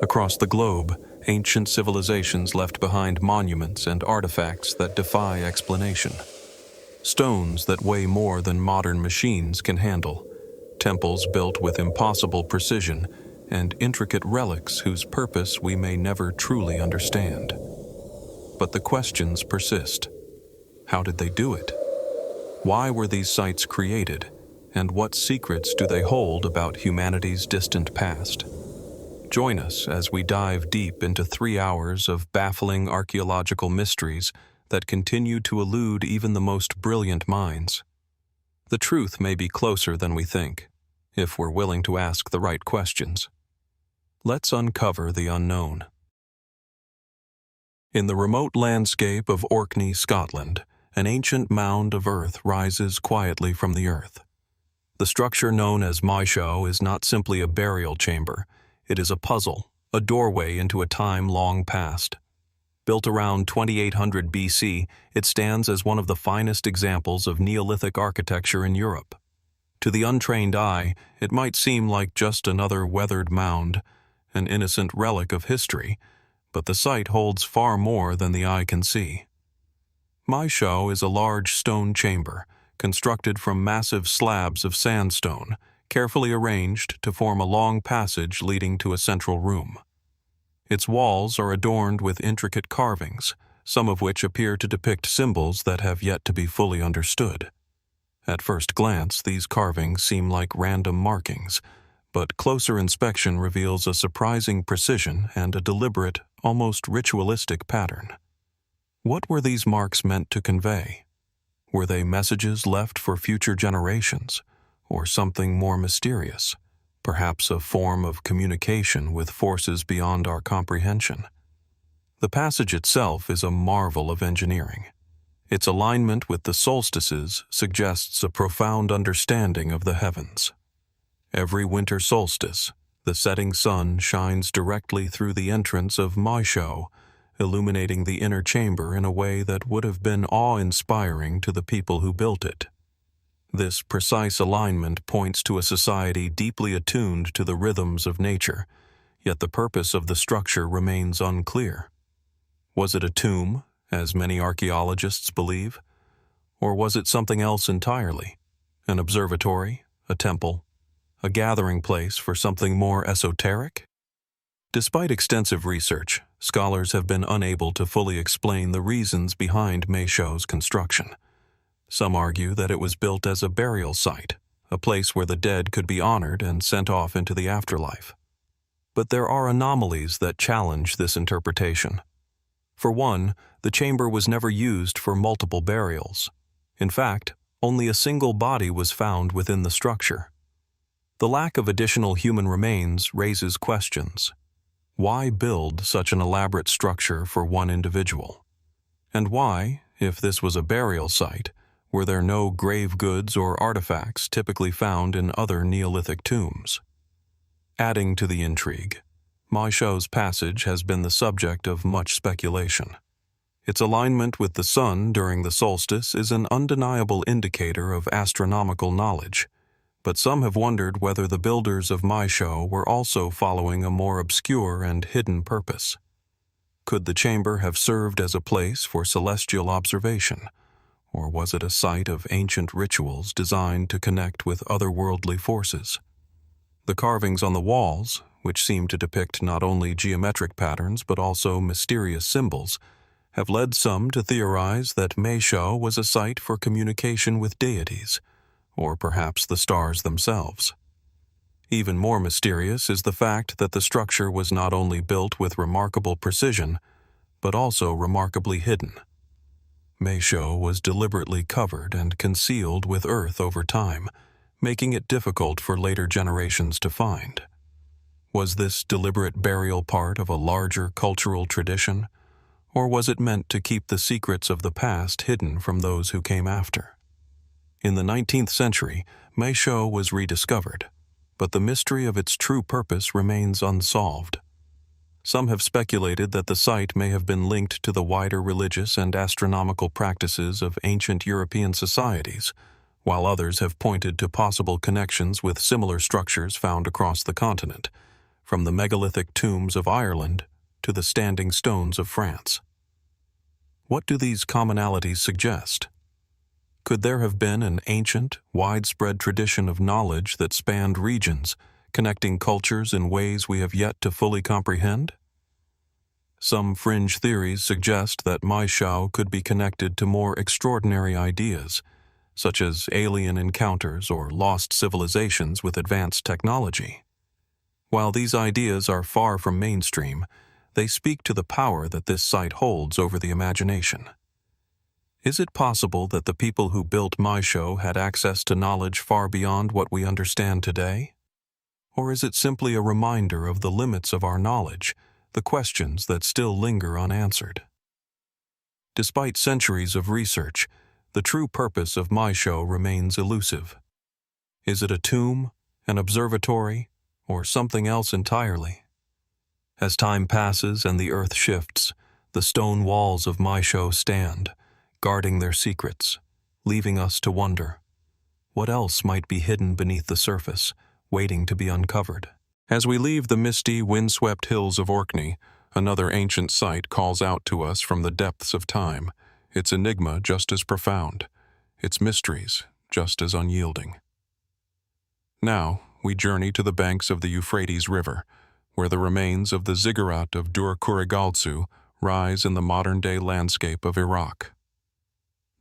Across the globe, ancient civilizations left behind monuments and artifacts that defy explanation. Stones that weigh more than modern machines can handle, temples built with impossible precision, and intricate relics whose purpose we may never truly understand. But the questions persist. How did they do it? Why were these sites created, and what secrets do they hold about humanity's distant past? Join us as we dive deep into 3 hours of baffling archaeological mysteries that continue to elude even the most brilliant minds. The truth may be closer than we think, if we're willing to ask the right questions. Let's uncover the unknown. In the remote landscape of Orkney, Scotland, an ancient mound of earth rises quietly from the earth. The structure known as Maeshowe is not simply a burial chamber. It is a puzzle, a doorway into a time long past. Built around 2800 BC, it stands as one of the finest examples of Neolithic architecture in Europe. To the untrained eye, it might seem like just another weathered mound, an innocent relic of history, but the site holds far more than the eye can see. Maeshowe is a large stone chamber, constructed from massive slabs of sandstone, carefully arranged to form a long passage leading to a central room. Its walls are adorned with intricate carvings, some of which appear to depict symbols that have yet to be fully understood. At first glance, these carvings seem like random markings, but closer inspection reveals a surprising precision and a deliberate, almost ritualistic pattern. What were these marks meant to convey? Were they messages left for future generations, or something more mysterious, perhaps a form of communication with forces beyond our comprehension? The passage itself is a marvel of engineering. Its alignment with the solstices suggests a profound understanding of the heavens. Every winter solstice, the setting sun shines directly through the entrance of Maeshowe, illuminating the inner chamber in a way that would have been awe-inspiring to the people who built it. This precise alignment points to a society deeply attuned to the rhythms of nature, yet the purpose of the structure remains unclear. Was it a tomb, as many archaeologists believe? Or was it something else entirely? An observatory, a temple, a gathering place for something more esoteric? Despite extensive research, scholars have been unable to fully explain the reasons behind Maeshowe's construction. Some argue that it was built as a burial site, a place where the dead could be honored and sent off into the afterlife. But there are anomalies that challenge this interpretation. For one, the chamber was never used for multiple burials. In fact, only a single body was found within the structure. The lack of additional human remains raises questions. Why build such an elaborate structure for one individual? And why, if this was a burial site, were there no grave goods or artifacts typically found in other Neolithic tombs? Adding to the intrigue, Maeshowe's passage has been the subject of much speculation. Its alignment with the sun during the solstice is an undeniable indicator of astronomical knowledge, but some have wondered whether the builders of Maeshowe were also following a more obscure and hidden purpose. Could the chamber have served as a place for celestial observation? Or was it a site of ancient rituals designed to connect with otherworldly forces? The carvings on the walls, which seem to depict not only geometric patterns but also mysterious symbols, have led some to theorize that Maeshowe was a site for communication with deities, or perhaps the stars themselves. Even more mysterious is the fact that the structure was not only built with remarkable precision, but also remarkably hidden. Maeshowe was deliberately covered and concealed with earth over time, making it difficult for later generations to find. Was this deliberate burial part of a larger cultural tradition, or was it meant to keep the secrets of the past hidden from those who came after? In the 19th century, Maeshowe was rediscovered, but the mystery of its true purpose remains unsolved. Some have speculated that the site may have been linked to the wider religious and astronomical practices of ancient European societies, while others have pointed to possible connections with similar structures found across the continent. from the megalithic tombs of Ireland to the standing stones of France. What do these commonalities suggest? Could there have been an ancient, widespread tradition of knowledge that spanned regions, connecting cultures in ways we have yet to fully comprehend? Some fringe theories suggest that Maeshowe could be connected to more extraordinary ideas, such as alien encounters or lost civilizations with advanced technology. While these ideas are far from mainstream, they speak to the power that this site holds over the imagination. Is it possible that the people who built Maeshowe had access to knowledge far beyond what we understand today? Or is it simply a reminder of the limits of our knowledge, the questions that still linger unanswered? Despite centuries of research, the true purpose of Maeshowe remains elusive. Is it a tomb, an observatory, or something else entirely? As time passes and the earth shifts, the stone walls of Maeshowe stand, guarding their secrets, leaving us to wonder, what else might be hidden beneath the surface, waiting to be uncovered? As we leave the misty, windswept hills of Orkney, another ancient site calls out to us from the depths of time, its enigma just as profound, its mysteries just as unyielding. Now, we journey to the banks of the Euphrates River, where the remains of the Ziggurat of Dur-Kurigalzu rise in the modern-day landscape of Iraq.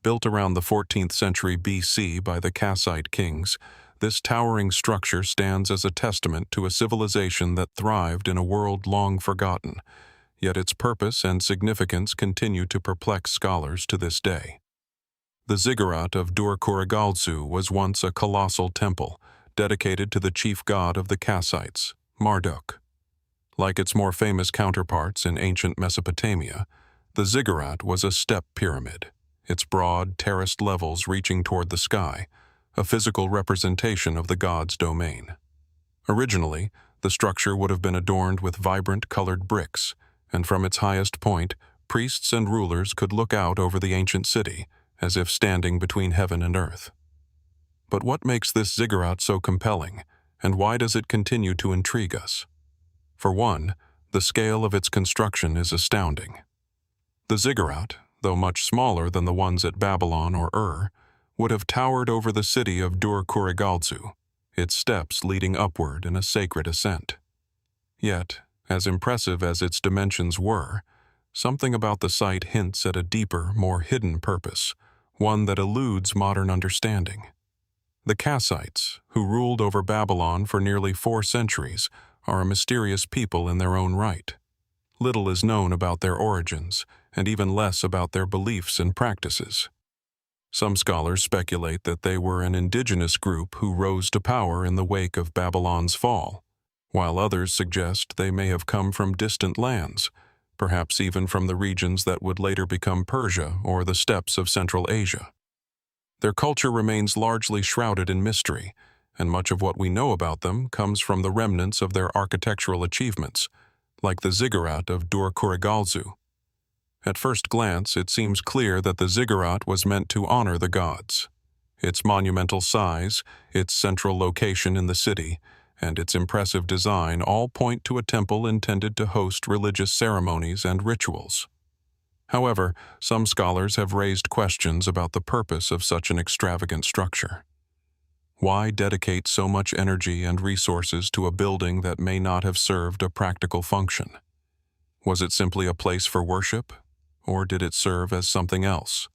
Built around the 14th century BC by the Kassite kings, this towering structure stands as a testament to a civilization that thrived in a world long forgotten, yet its purpose and significance continue to perplex scholars to this day. The Ziggurat of Dur-Kurigalzu was once a colossal temple, dedicated to the chief god of the Kassites, Marduk. Like its more famous counterparts in ancient Mesopotamia, the ziggurat was a step pyramid, its broad, terraced levels reaching toward the sky, a physical representation of the god's domain. Originally, the structure would have been adorned with vibrant colored bricks, and from its highest point, priests and rulers could look out over the ancient city, as if standing between heaven and earth. But what makes this ziggurat so compelling, and why does it continue to intrigue us? For one, the scale of its construction is astounding. The ziggurat, though much smaller than the ones at Babylon or Ur, would have towered over the city of Dur-Kurigalzu, its steps leading upward in a sacred ascent. Yet, as impressive as its dimensions were, something about the site hints at a deeper, more hidden purpose, one that eludes modern understanding. The Kassites, who ruled over Babylon for nearly 4 centuries, are a mysterious people in their own right. Little is known about their origins, and even less about their beliefs and practices. Some scholars speculate that they were an indigenous group who rose to power in the wake of Babylon's fall, while others suggest they may have come from distant lands, perhaps even from the regions that would later become Persia or the steppes of Central Asia. Their culture remains largely shrouded in mystery, and much of what we know about them comes from the remnants of their architectural achievements, like the Ziggurat of Dur-Kurigalzu. At first glance, it seems clear that the ziggurat was meant to honor the gods. Its monumental size, its central location in the city, and its impressive design all point to a temple intended to host religious ceremonies and rituals. However, some scholars have raised questions about the purpose of such an extravagant structure. Why dedicate so much energy and resources to a building that may not have served a practical function? Was it simply a place for worship, or did it serve as something else?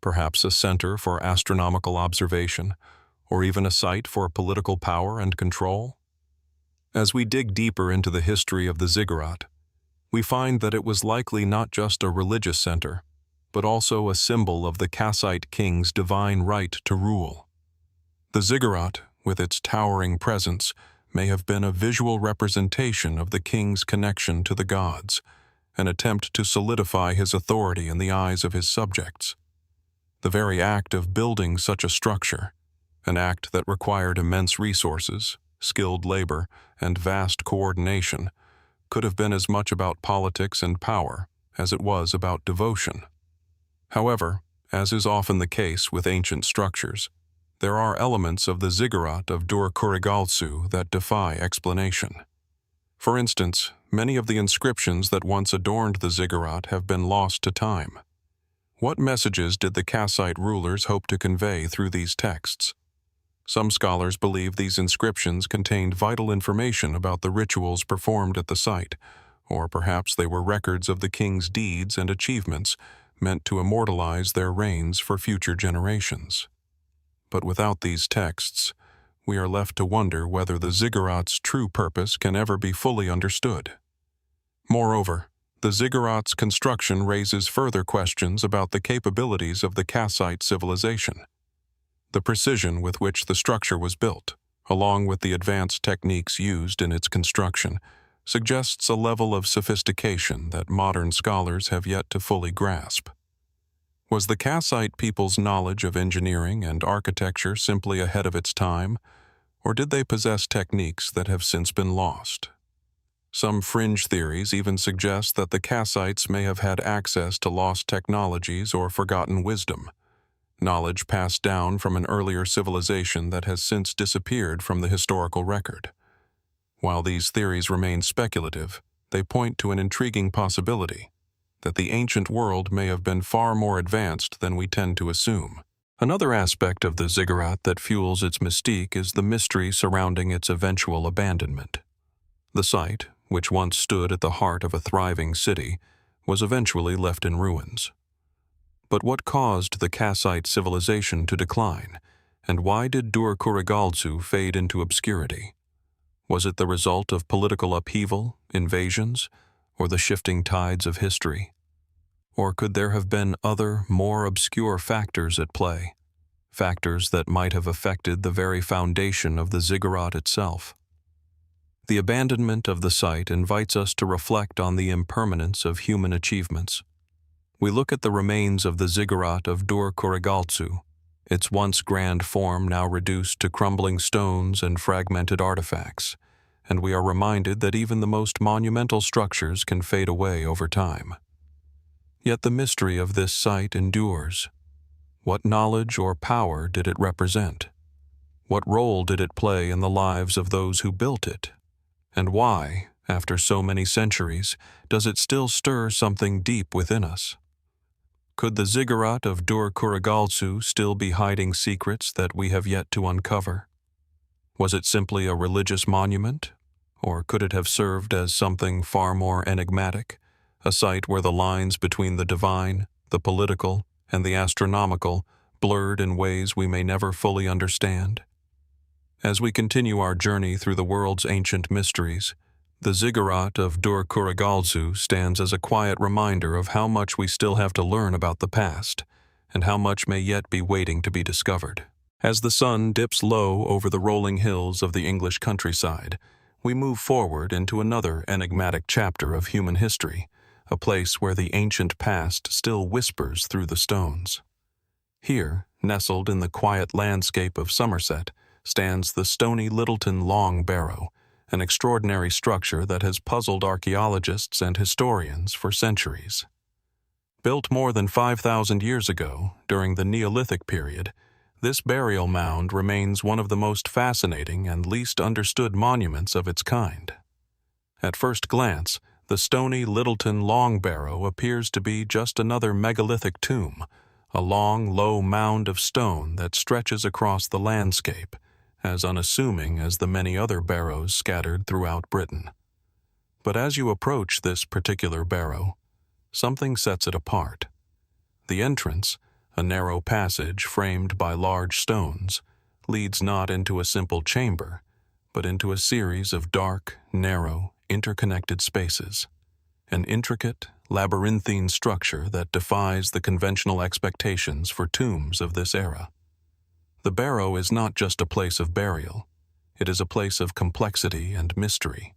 Perhaps a center for astronomical observation, or even a site for political power and control? As we dig deeper into the history of the ziggurat, we find that it was likely not just a religious center, but also a symbol of the Kassite king's divine right to rule. The ziggurat, with its towering presence, may have been a visual representation of the king's connection to the gods, an attempt to solidify his authority in the eyes of his subjects. The very act of building such a structure, an act that required immense resources, skilled labor, and vast coordination, could have been as much about politics and power as it was about devotion. However, as is often the case with ancient structures, there are elements of the Ziggurat of Dur-Kurigalzu that defy explanation. For instance, many of the inscriptions that once adorned the ziggurat have been lost to time. What messages did the Kassite rulers hope to convey through these texts? Some scholars believe these inscriptions contained vital information about the rituals performed at the site, or perhaps they were records of the king's deeds and achievements meant to immortalize their reigns for future generations. But without these texts, we are left to wonder whether the ziggurat's true purpose can ever be fully understood. Moreover, the ziggurat's construction raises further questions about the capabilities of the Kassite civilization. The precision with which the structure was built, along with the advanced techniques used in its construction, suggests a level of sophistication that modern scholars have yet to fully grasp. Was the Kassite people's knowledge of engineering and architecture simply ahead of its time, or did they possess techniques that have since been lost? Some fringe theories even suggest that the Kassites may have had access to lost technologies or forgotten wisdom, knowledge passed down from an earlier civilization that has since disappeared from the historical record. While these theories remain speculative, they point to an intriguing possibility that the ancient world may have been far more advanced than we tend to assume. Another aspect of the ziggurat that fuels its mystique is the mystery surrounding its eventual abandonment. The site, which once stood at the heart of a thriving city, was eventually left in ruins. But what caused the Kassite civilization to decline, and why did Dur-Kurigalzu fade into obscurity? Was it the result of political upheaval, invasions, or the shifting tides of history? Or could there have been other, more obscure factors at play, factors that might have affected the very foundation of the ziggurat itself? The abandonment of the site invites us to reflect on the impermanence of human achievements. We look at the remains of the Ziggurat of Dur-Kurigalzu, its once grand form now reduced to crumbling stones and fragmented artifacts, and we are reminded that even the most monumental structures can fade away over time. Yet the mystery of this site endures. What knowledge or power did it represent? What role did it play in the lives of those who built it? And why, after so many centuries, does it still stir something deep within us? Could the Ziggurat of Dur-Kurigalzu still be hiding secrets that we have yet to uncover? Was it simply a religious monument, or could it have served as something far more enigmatic, a site where the lines between the divine, the political, and the astronomical blurred in ways we may never fully understand? As we continue our journey through the world's ancient mysteries, the Ziggurat of Dur-Kurigalzu stands as a quiet reminder of how much we still have to learn about the past, and how much may yet be waiting to be discovered. As the sun dips low over the rolling hills of the English countryside, we move forward into another enigmatic chapter of human history, a place where the ancient past still whispers through the stones. Here, nestled in the quiet landscape of Somerset, stands the stony Littleton Long Barrow, an extraordinary structure that has puzzled archaeologists and historians for centuries. Built more than 5,000 years ago, during the Neolithic period, this burial mound remains one of the most fascinating and least understood monuments of its kind. At first glance, the stony Littleton Long Barrow appears to be just another megalithic tomb, a long, low mound of stone that stretches across the landscape, as unassuming as the many other barrows scattered throughout Britain. But as you approach this particular barrow, something sets it apart. The entrance, a narrow passage framed by large stones, leads not into a simple chamber, but into a series of dark, narrow, interconnected spaces, an intricate, labyrinthine structure that defies the conventional expectations for tombs of this era. The barrow is not just a place of burial, it is a place of complexity and mystery.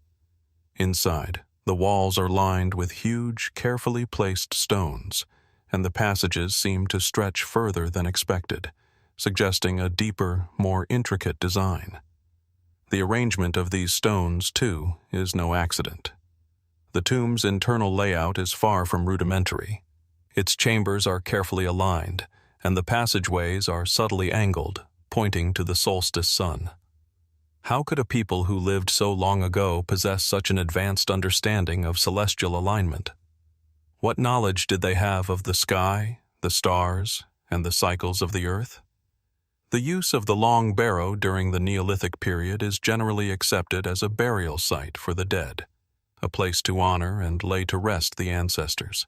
Inside, the walls are lined with huge, carefully placed stones, and the passages seem to stretch further than expected, suggesting a deeper, more intricate design. The arrangement of these stones, too, is no accident. The tomb's internal layout is far from rudimentary. Its chambers are carefully aligned, and the passageways are subtly angled, pointing to the solstice sun. How could a people who lived so long ago possess such an advanced understanding of celestial alignment? What knowledge did they have of the sky, the stars, and the cycles of the earth? The use of the Long Barrow during the Neolithic period is generally accepted as a burial site for the dead, a place to honor and lay to rest the ancestors.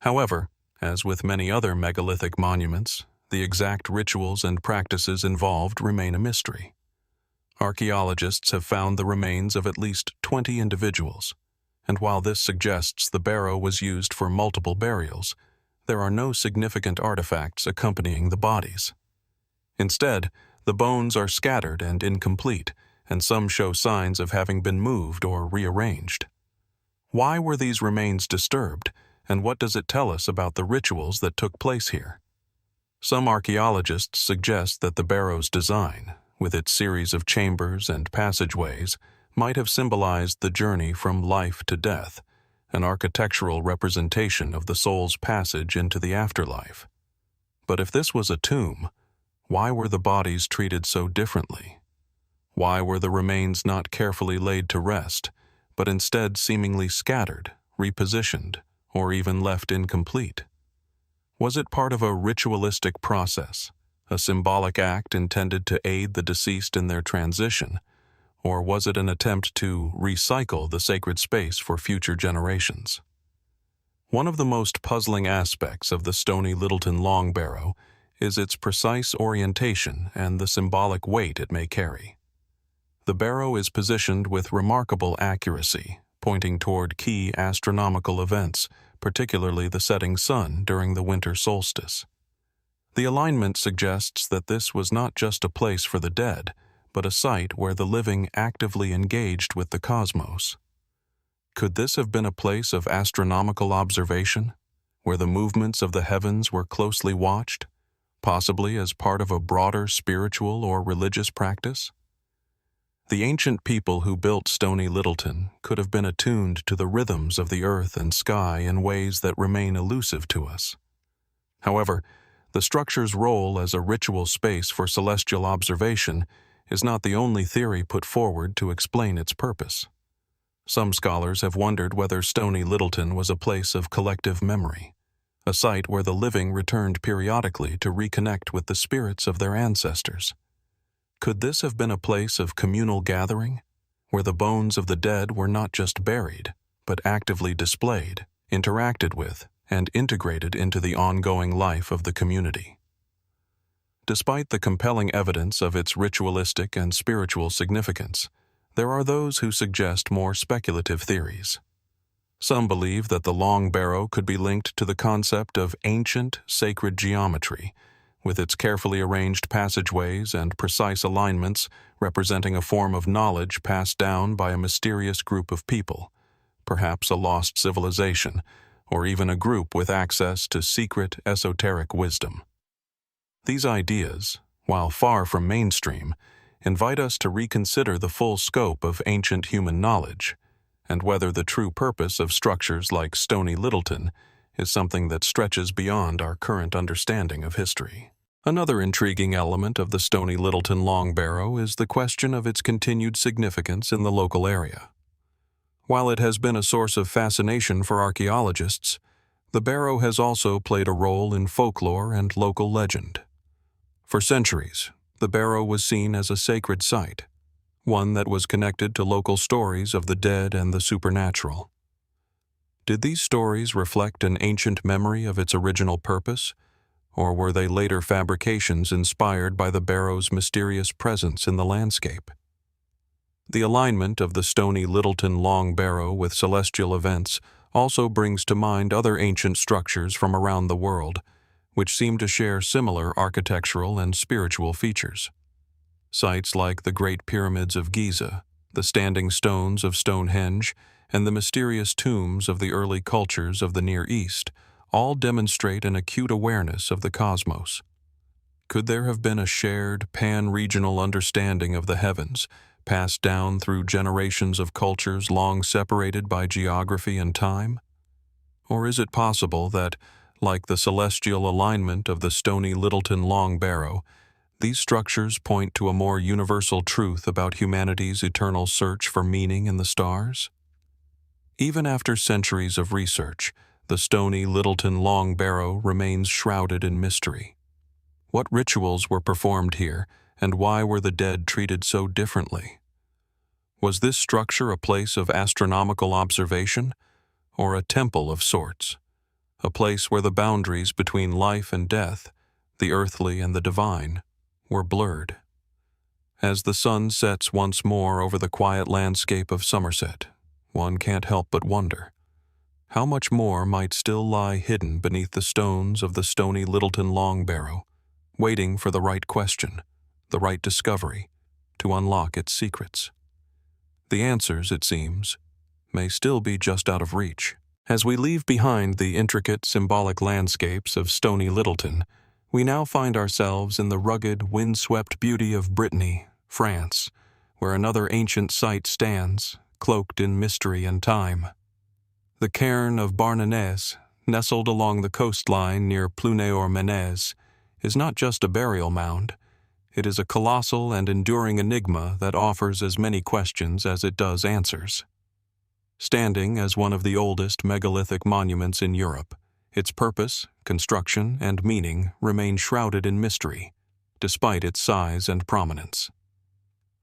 However, as with many other megalithic monuments, the exact rituals and practices involved remain a mystery. Archaeologists have found the remains of at least 20 individuals, and while this suggests the barrow was used for multiple burials, there are no significant artifacts accompanying the bodies. Instead, the bones are scattered and incomplete, and some show signs of having been moved or rearranged. Why were these remains disturbed, and what does it tell us about the rituals that took place here? Some archaeologists suggest that the barrow's design, with its series of chambers and passageways, might have symbolized the journey from life to death, an architectural representation of the soul's passage into the afterlife. But if this was a tomb, why were the bodies treated so differently? Why were the remains not carefully laid to rest, but instead seemingly scattered, repositioned, or even left incomplete? Was it part of a ritualistic process, a symbolic act intended to aid the deceased in their transition, or was it an attempt to recycle the sacred space for future generations? One of the most puzzling aspects of the Stony Littleton Long Barrow is its precise orientation and the symbolic weight it may carry. The barrow is positioned with remarkable accuracy, pointing toward key astronomical events, particularly the setting sun during the winter solstice. The alignment suggests that this was not just a place for the dead, but a site where the living actively engaged with the cosmos. Could this have been a place of astronomical observation, where the movements of the heavens were closely watched, possibly as part of a broader spiritual or religious practice? The ancient people who built Stony Littleton could have been attuned to the rhythms of the earth and sky in ways that remain elusive to us. However, the structure's role as a ritual space for celestial observation is not the only theory put forward to explain its purpose. Some scholars have wondered whether Stony Littleton was a place of collective memory, a site where the living returned periodically to reconnect with the spirits of their ancestors. Could this have been a place of communal gathering, where the bones of the dead were not just buried, but actively displayed, interacted with, and integrated into the ongoing life of the community? Despite the compelling evidence of its ritualistic and spiritual significance, there are those who suggest more speculative theories. Some believe that the Long Barrow could be linked to the concept of ancient sacred geometry, with its carefully arranged passageways and precise alignments representing a form of knowledge passed down by a mysterious group of people, perhaps a lost civilization, or even a group with access to secret esoteric wisdom. These ideas, while far from mainstream, invite us to reconsider the full scope of ancient human knowledge, and whether the true purpose of structures like Stony Littleton is something that stretches beyond our current understanding of history. Another intriguing element of the Stony Littleton Long Barrow is the question of its continued significance in the local area. While it has been a source of fascination for archaeologists, the barrow has also played a role in folklore and local legend. For centuries, the barrow was seen as a sacred site, one that was connected to local stories of the dead and the supernatural. Did these stories reflect an ancient memory of its original purpose, or were they later fabrications inspired by the barrow's mysterious presence in the landscape? The alignment of the Stony Littleton Long Barrow with celestial events also brings to mind other ancient structures from around the world, which seem to share similar architectural and spiritual features. Sites like the Great Pyramids of Giza, the standing stones of Stonehenge, and the mysterious tombs of the early cultures of the Near East all demonstrate an acute awareness of the cosmos. Could there have been a shared pan-regional understanding of the heavens, passed down through generations of cultures long separated by geography and time? Or is it possible that, like the celestial alignment of the Stony Littleton Long Barrow, these structures point to a more universal truth about humanity's eternal search for meaning in the stars. Even after centuries of research, the stony Littleton Long Barrow remains shrouded in mystery. What rituals were performed here, and why were the dead treated so differently? Was this structure a place of astronomical observation, or a temple of sorts? A place where the boundaries between life and death, the earthly and the divine, were blurred. As the sun sets once more over the quiet landscape of Somerset, one can't help but wonder, how much more might still lie hidden beneath the stones of the stony Littleton Long Barrow, waiting for the right question, the right discovery, to unlock its secrets. The answers, it seems, may still be just out of reach. As we leave behind the intricate symbolic landscapes of stony Littleton, we now find ourselves in the rugged, windswept beauty of Brittany, France, where another ancient site stands, cloaked in mystery and time. The Cairn of Barnenez, nestled along the coastline near Plunay-or-Menez, is not just a burial mound. It is a colossal and enduring enigma that offers as many questions as it does answers. Standing as one of the oldest megalithic monuments in Europe, its purpose, construction, and meaning remain shrouded in mystery, despite its size and prominence.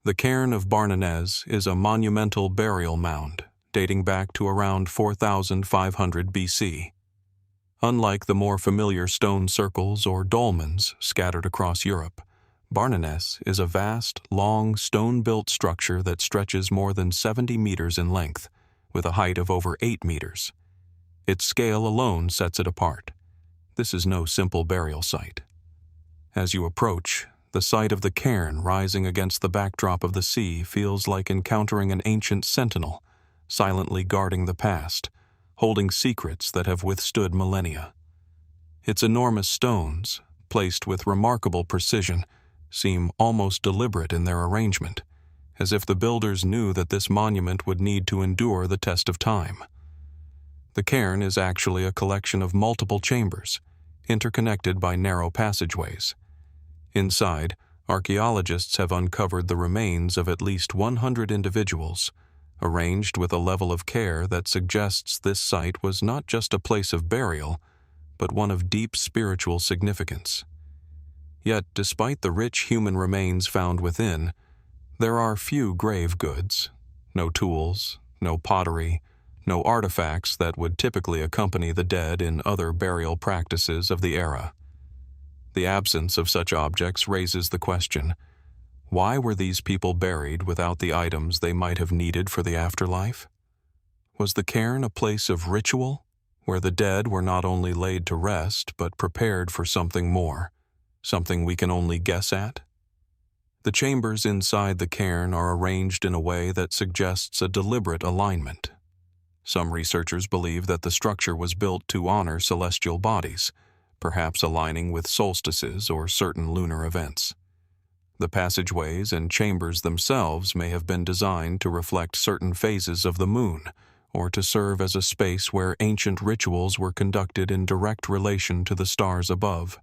The Cairn of Barnenez is a monumental burial mound dating back to around 4,500 BC. Unlike the more familiar stone circles or dolmens scattered across Europe, Barnenez is a vast, long, stone-built structure that stretches more than 70 meters in length, with a height of over 8 meters. Its scale alone sets it apart. This is no simple burial site. As you approach, the sight of the cairn rising against the backdrop of the sea feels like encountering an ancient sentinel, silently guarding the past, holding secrets that have withstood millennia. Its enormous stones, placed with remarkable precision, seem almost deliberate in their arrangement, as if the builders knew that this monument would need to endure the test of time. The cairn is actually a collection of multiple chambers, interconnected by narrow passageways. Inside, archaeologists have uncovered the remains of at least 100 individuals, arranged with a level of care that suggests this site was not just a place of burial, but one of deep spiritual significance. Yet, despite the rich human remains found within, there are few grave goods, no tools, no pottery, no artifacts that would typically accompany the dead in other burial practices of the era. The absence of such objects raises the question, why were these people buried without the items they might have needed for the afterlife? Was the cairn a place of ritual, where the dead were not only laid to rest but prepared for something more, something we can only guess at? The chambers inside the cairn are arranged in a way that suggests a deliberate alignment. Some researchers believe that the structure was built to honor celestial bodies, perhaps aligning with solstices or certain lunar events. The passageways and chambers themselves may have been designed to reflect certain phases of the moon, or to serve as a space where ancient rituals were conducted in direct relation to the stars above.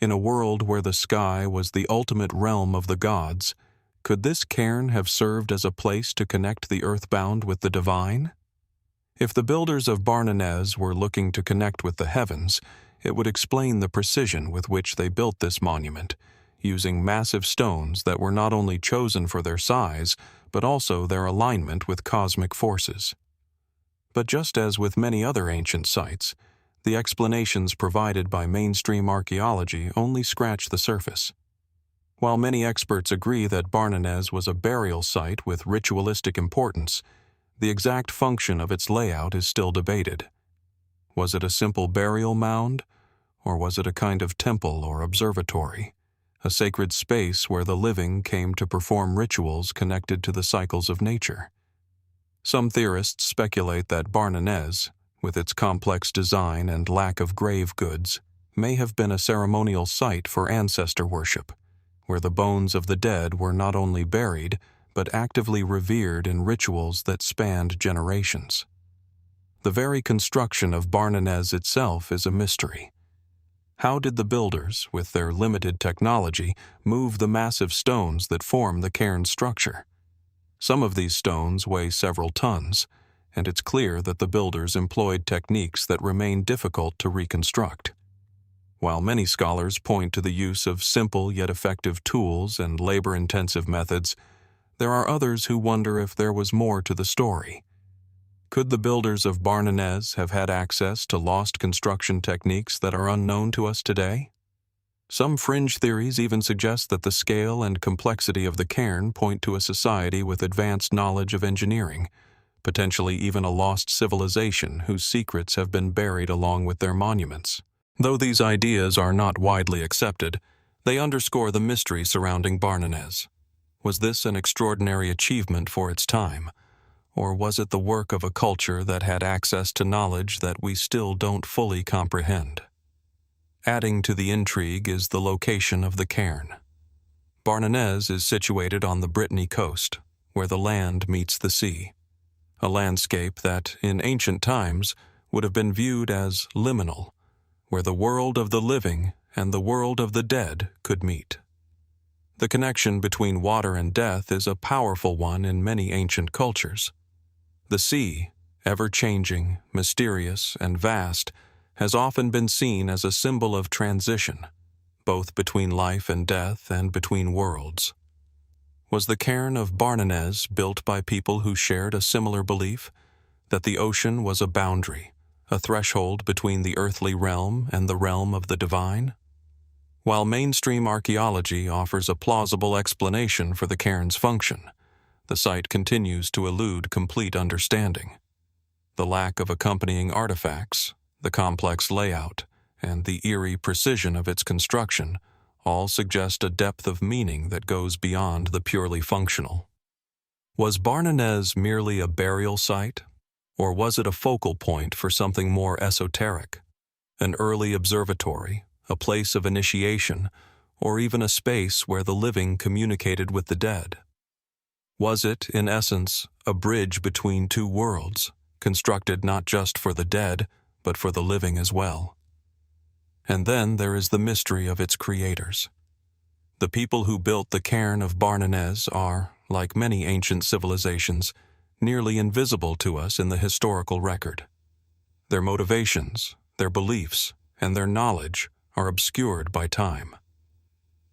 In a world where the sky was the ultimate realm of the gods, could this cairn have served as a place to connect the earthbound with the divine? If the builders of Barnenez were looking to connect with the heavens, it would explain the precision with which they built this monument, using massive stones that were not only chosen for their size, but also their alignment with cosmic forces. But just as with many other ancient sites, the explanations provided by mainstream archaeology only scratch the surface. While many experts agree that Barnenez was a burial site with ritualistic importance, the exact function of its layout is still debated. Was it a simple burial mound, or was it a kind of temple or observatory, a sacred space where the living came to perform rituals connected to the cycles of nature? Some theorists speculate that Barnenez, with its complex design and lack of grave goods, may have been a ceremonial site for ancestor worship, where the bones of the dead were not only buried, but actively revered in rituals that spanned generations. The very construction of Barnenez itself is a mystery. How did the builders, with their limited technology, move the massive stones that form the cairn structure? Some of these stones weigh several tons, and it's clear that the builders employed techniques that remain difficult to reconstruct. While many scholars point to the use of simple yet effective tools and labor-intensive methods, there are others who wonder if there was more to the story. Could the builders of Barnenez have had access to lost construction techniques that are unknown to us today? Some fringe theories even suggest that the scale and complexity of the cairn point to a society with advanced knowledge of engineering, potentially even a lost civilization whose secrets have been buried along with their monuments. Though these ideas are not widely accepted, they underscore the mystery surrounding Barnenez. Was this an extraordinary achievement for its time? Or was it the work of a culture that had access to knowledge that we still don't fully comprehend? Adding to the intrigue is the location of the cairn. Barnenez is situated on the Brittany coast, where the land meets the sea, a landscape that, in ancient times, would have been viewed as liminal, where the world of the living and the world of the dead could meet. The connection between water and death is a powerful one in many ancient cultures. The sea, ever-changing, mysterious, and vast, has often been seen as a symbol of transition, both between life and death and between worlds. Was the cairn of Barnenez built by people who shared a similar belief, that the ocean was a boundary, a threshold between the earthly realm and the realm of the divine? While mainstream archaeology offers a plausible explanation for the cairn's function, the site continues to elude complete understanding. The lack of accompanying artifacts, the complex layout, and the eerie precision of its construction all suggest a depth of meaning that goes beyond the purely functional. Was Barnenez merely a burial site, or was it a focal point for something more esoteric, an early observatory, a place of initiation, or even a space where the living communicated with the dead? Was it, in essence, a bridge between two worlds, constructed not just for the dead, but for the living as well? And then there is the mystery of its creators. The people who built the cairn of Barnenez are, like many ancient civilizations, nearly invisible to us in the historical record. Their motivations, their beliefs, and their knowledge are obscured by time.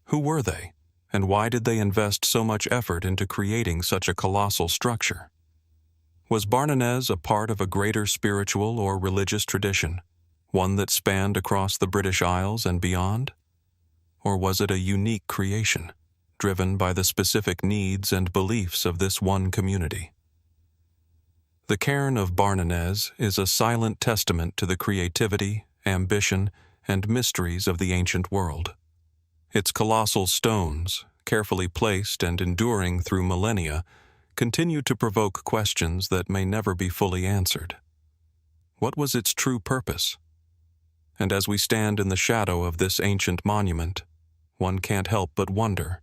Who were they, and why did they invest so much effort into creating such a colossal structure? Was Barnenez a part of a greater spiritual or religious tradition, one that spanned across the British Isles and beyond? Or was it a unique creation, driven by the specific needs and beliefs of this one community? The cairn of Barnenez is a silent testament to the creativity, ambition, and mysteries of the ancient world. Its colossal stones, carefully placed and enduring through millennia, continue to provoke questions that may never be fully answered. What was its true purpose? And as we stand in the shadow of this ancient monument, one can't help but wonder,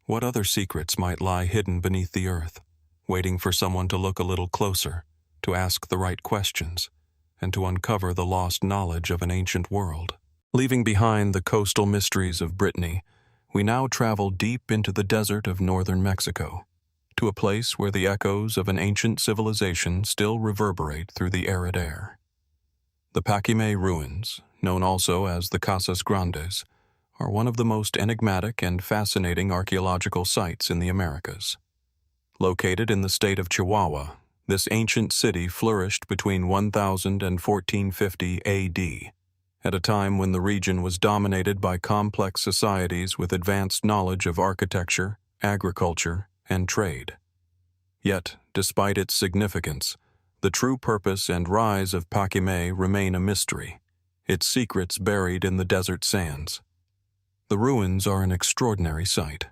what other secrets might lie hidden beneath the earth, waiting for someone to look a little closer, to ask the right questions, and to uncover the lost knowledge of an ancient world? Leaving behind the coastal mysteries of Brittany, we now travel deep into the desert of northern Mexico, to a place where the echoes of an ancient civilization still reverberate through the arid air. The Paquimé Ruins, known also as the Casas Grandes, are one of the most enigmatic and fascinating archaeological sites in the Americas. Located in the state of Chihuahua, this ancient city flourished between 1000 and 1450 AD, at a time when the region was dominated by complex societies with advanced knowledge of architecture, agriculture, and trade. Yet, despite its significance, the true purpose and rise of Paquimé remain a mystery, its secrets buried in the desert sands. The ruins are an extraordinary sight.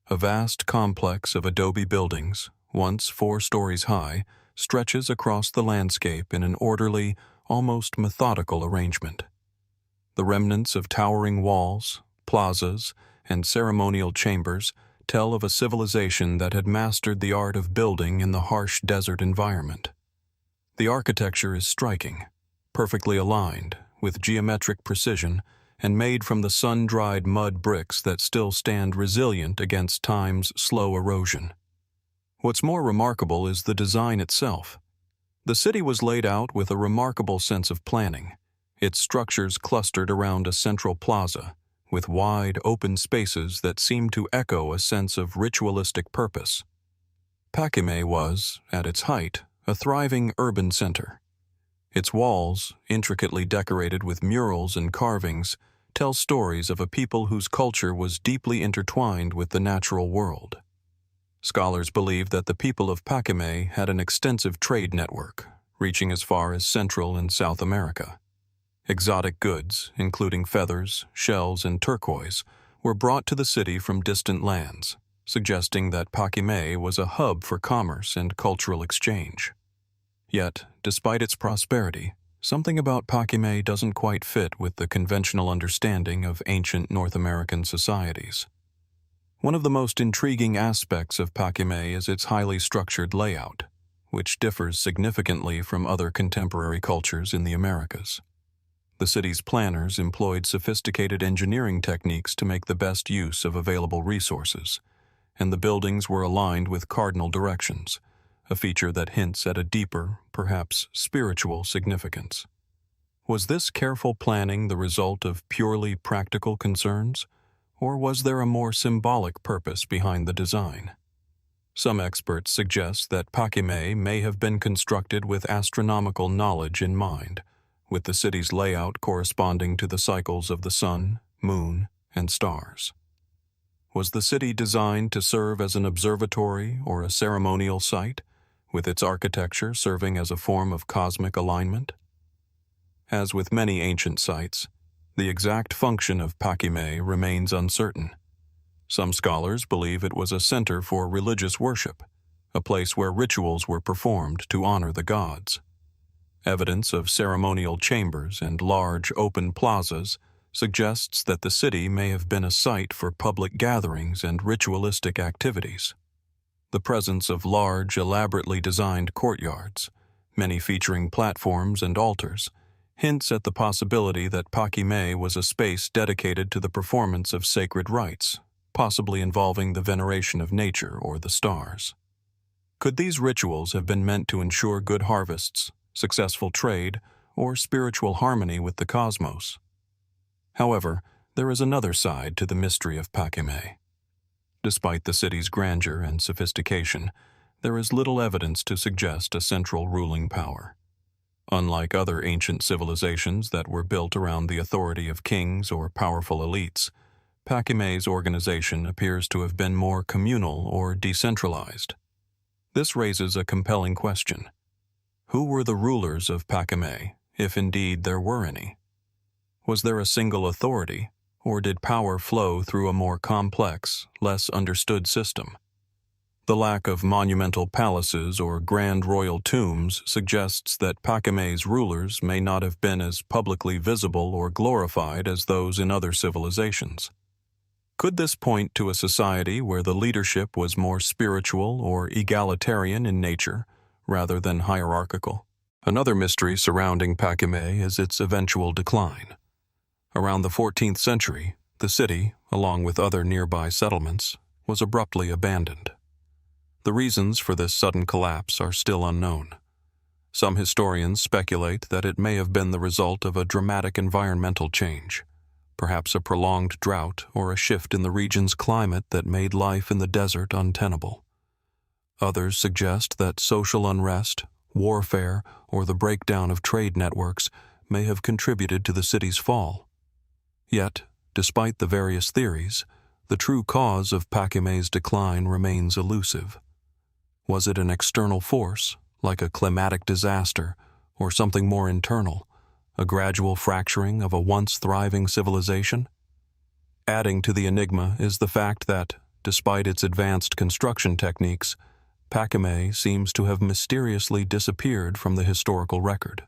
A vast complex of adobe buildings, once 4 stories high, stretches across the landscape in an orderly, almost methodical arrangement. The remnants of towering walls, plazas, and ceremonial chambers tell of a civilization that had mastered the art of building in the harsh desert environment. The architecture is striking, perfectly aligned, with geometric precision and made from the sun-dried mud bricks that still stand resilient against time's slow erosion. What's more remarkable is the design itself. The city was laid out with a remarkable sense of planning, its structures clustered around a central plaza, with wide, open spaces that seemed to echo a sense of ritualistic purpose. Paquimé was, at its height, a thriving urban center. Its walls, intricately decorated with murals and carvings, tell stories of a people whose culture was deeply intertwined with the natural world. Scholars believe that the people of Paquimé had an extensive trade network, reaching as far as Central and South America. Exotic goods, including feathers, shells, and turquoise, were brought to the city from distant lands, suggesting that Paquimé was a hub for commerce and cultural exchange. Yet, despite its prosperity, something about Paquimé doesn't quite fit with the conventional understanding of ancient North American societies. One of the most intriguing aspects of Paquimé is its highly structured layout, which differs significantly from other contemporary cultures in the Americas. The city's planners employed sophisticated engineering techniques to make the best use of available resources, and the buildings were aligned with cardinal directions, a feature that hints at a deeper, perhaps spiritual significance. Was this careful planning the result of purely practical concerns, or was there a more symbolic purpose behind the design? Some experts suggest that Paquimé may have been constructed with astronomical knowledge in mind, with the city's layout corresponding to the cycles of the sun, moon, and stars. Was the city designed to serve as an observatory or a ceremonial site, with its architecture serving as a form of cosmic alignment? As with many ancient sites, the exact function of Paquimé remains uncertain. Some scholars believe it was a center for religious worship, a place where rituals were performed to honor the gods. Evidence of ceremonial chambers and large open plazas suggests that the city may have been a site for public gatherings and ritualistic activities. The presence of large, elaborately designed courtyards, many featuring platforms and altars, hints at the possibility that Paquimé was a space dedicated to the performance of sacred rites, possibly involving the veneration of nature or the stars. Could these rituals have been meant to ensure good harvests, successful trade, or spiritual harmony with the cosmos? However, there is another side to the mystery of Paquimé. Despite the city's grandeur and sophistication, there is little evidence to suggest a central ruling power. Unlike other ancient civilizations that were built around the authority of kings or powerful elites, Paquimé's organization appears to have been more communal or decentralized. This raises a compelling question. Who were the rulers of Paquimé, if indeed there were any? Was there a single authority, or did power flow through a more complex, less understood system? The lack of monumental palaces or grand royal tombs suggests that Paquimé's rulers may not have been as publicly visible or glorified as those in other civilizations. Could this point to a society where the leadership was more spiritual or egalitarian in nature, rather than hierarchical? Another mystery surrounding Paquimé is its eventual decline. Around the 14th century, the city, along with other nearby settlements, was abruptly abandoned. The reasons for this sudden collapse are still unknown. Some historians speculate that it may have been the result of a dramatic environmental change, perhaps a prolonged drought or a shift in the region's climate that made life in the desert untenable. Others suggest that social unrest, warfare, or the breakdown of trade networks may have contributed to the city's fall. Yet, despite the various theories, the true cause of Paquimé's decline remains elusive. Was it an external force, like a climatic disaster, or something more internal, a gradual fracturing of a once thriving civilization? Adding to the enigma is the fact that, despite its advanced construction techniques, Paquimé seems to have mysteriously disappeared from the historical record.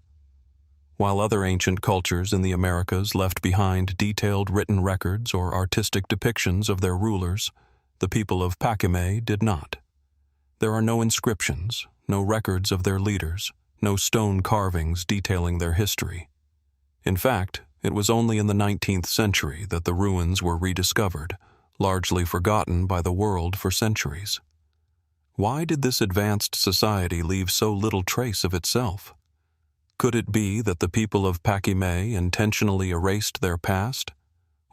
While other ancient cultures in the Americas left behind detailed written records or artistic depictions of their rulers, the people of Paquimé did not. There are no inscriptions, no records of their leaders, no stone carvings detailing their history. In fact, it was only in the 19th century that the ruins were rediscovered, largely forgotten by the world for centuries. Why did this advanced society leave so little trace of itself? Could it be that the people of Paquimé intentionally erased their past,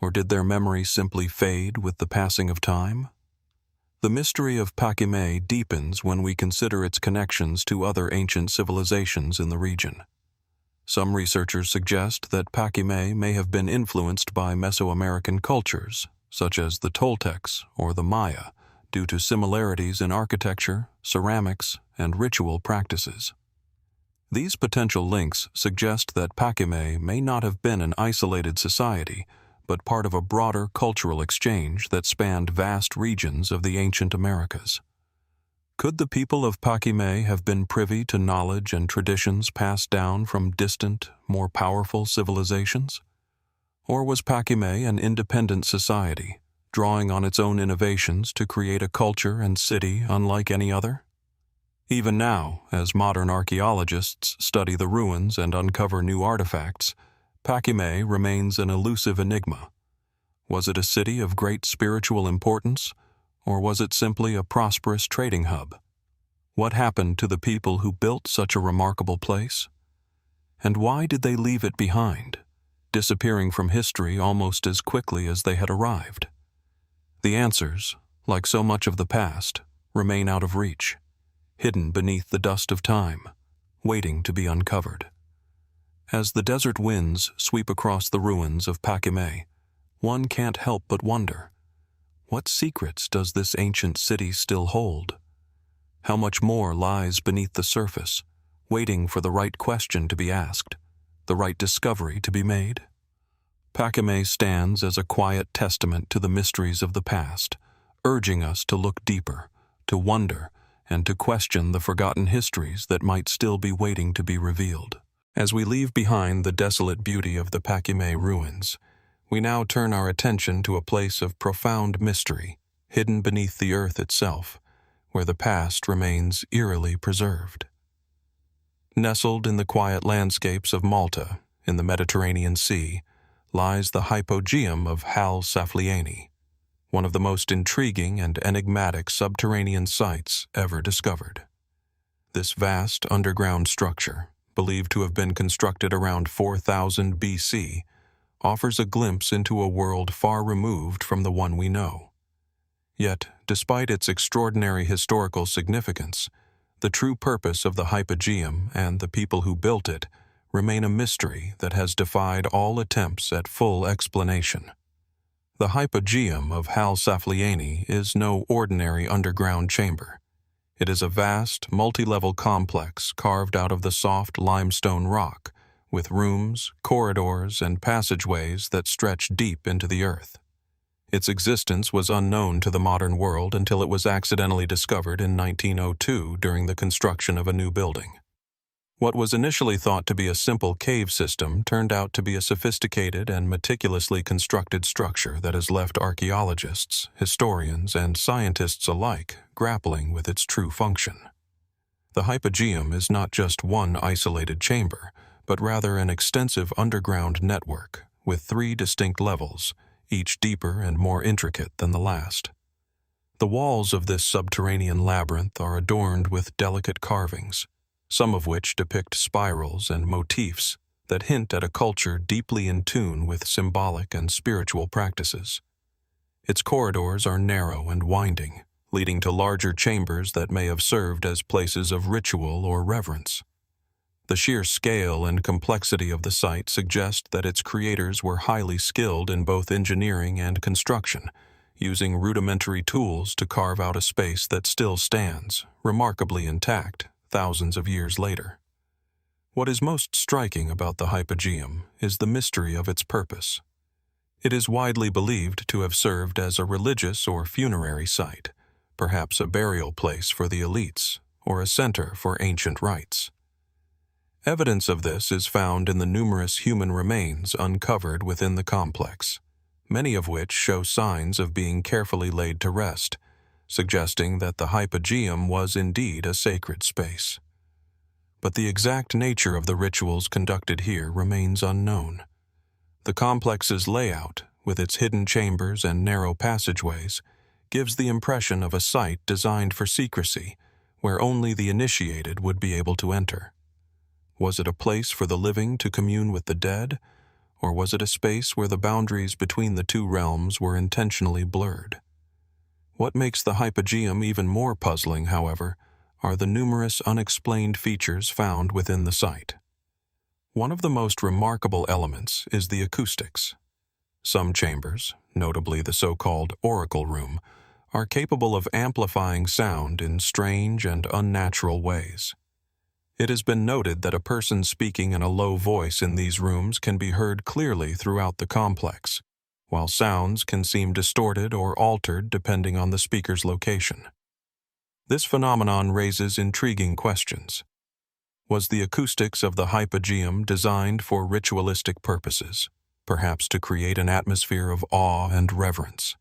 or did their memory simply fade with the passing of time? The mystery of Paquimé deepens when we consider its connections to other ancient civilizations in the region. Some researchers suggest that Paquimé may have been influenced by Mesoamerican cultures, such as the Toltecs or the Maya, due to similarities in architecture, ceramics, and ritual practices. These potential links suggest that Paquimé may not have been an isolated society, but part of a broader cultural exchange that spanned vast regions of the ancient Americas. Could the people of Paquimé have been privy to knowledge and traditions passed down from distant, more powerful civilizations? Or was Paquimé an independent society, drawing on its own innovations to create a culture and city unlike any other? Even now, as modern archaeologists study the ruins and uncover new artifacts, Paquimé remains an elusive enigma. Was it a city of great spiritual importance, or was it simply a prosperous trading hub? What happened to the people who built such a remarkable place? And why did they leave it behind, disappearing from history almost as quickly as they had arrived? The answers, like so much of the past, remain out of reach, hidden beneath the dust of time, waiting to be uncovered. As the desert winds sweep across the ruins of Paquimé, one can't help but wonder, what secrets does this ancient city still hold? How much more lies beneath the surface, waiting for the right question to be asked, the right discovery to be made? Paquimé stands as a quiet testament to the mysteries of the past, urging us to look deeper, to wonder, and to question the forgotten histories that might still be waiting to be revealed. As we leave behind the desolate beauty of the Paquimé ruins, we now turn our attention to a place of profound mystery, hidden beneath the earth itself, where the past remains eerily preserved. Nestled in the quiet landscapes of Malta, in the Mediterranean Sea, lies the Hypogeum of Ħal-Saflieni, one of the most intriguing and enigmatic subterranean sites ever discovered. This vast underground structure, believed to have been constructed around 4000 BC, offers a glimpse into a world far removed from the one we know. Yet, despite its extraordinary historical significance, the true purpose of the Hypogeum and the people who built it remain a mystery that has defied all attempts at full explanation. The Hypogeum of Ħal-Saflieni is no ordinary underground chamber. It is a vast, multi-level complex carved out of the soft limestone rock, with rooms, corridors, and passageways that stretch deep into the earth. Its existence was unknown to the modern world until it was accidentally discovered in 1902 during the construction of a new building. What was initially thought to be a simple cave system turned out to be a sophisticated and meticulously constructed structure that has left archaeologists, historians, and scientists alike grappling with its true function. The Hypogeum is not just one isolated chamber, but rather an extensive underground network with 3 distinct levels, each deeper and more intricate than the last. The walls of this subterranean labyrinth are adorned with delicate carvings, some of which depict spirals and motifs that hint at a culture deeply in tune with symbolic and spiritual practices. Its corridors are narrow and winding, leading to larger chambers that may have served as places of ritual or reverence. The sheer scale and complexity of the site suggest that its creators were highly skilled in both engineering and construction, using rudimentary tools to carve out a space that still stands, remarkably intact, thousands of years later. What is most striking about the Hypogeum is the mystery of its purpose. It is widely believed to have served as a religious or funerary site, perhaps a burial place for the elites, or a center for ancient rites. Evidence of this is found in the numerous human remains uncovered within the complex, many of which show signs of being carefully laid to rest, suggesting that the Hypogeum was indeed a sacred space. but the exact nature of the rituals conducted here remains unknown. The complex's layout, with its hidden chambers and narrow passageways, gives the impression of a site designed for secrecy, where only the initiated would be able to enter. Was it a place for the living to commune with the dead, or was it a space where the boundaries between the two realms were intentionally blurred? What makes the Hypogeum even more puzzling, however, are the numerous unexplained features found within the site. One of the most remarkable elements is the acoustics. Some chambers, notably the so-called oracle room, are capable of amplifying sound in strange and unnatural ways. It has been noted that a person speaking in a low voice in these rooms can be heard clearly throughout the complex, while sounds can seem distorted or altered depending on the speaker's location. This phenomenon raises intriguing questions. Was the acoustics of the Hypogeum designed for ritualistic purposes, perhaps to create an atmosphere of awe and reverence?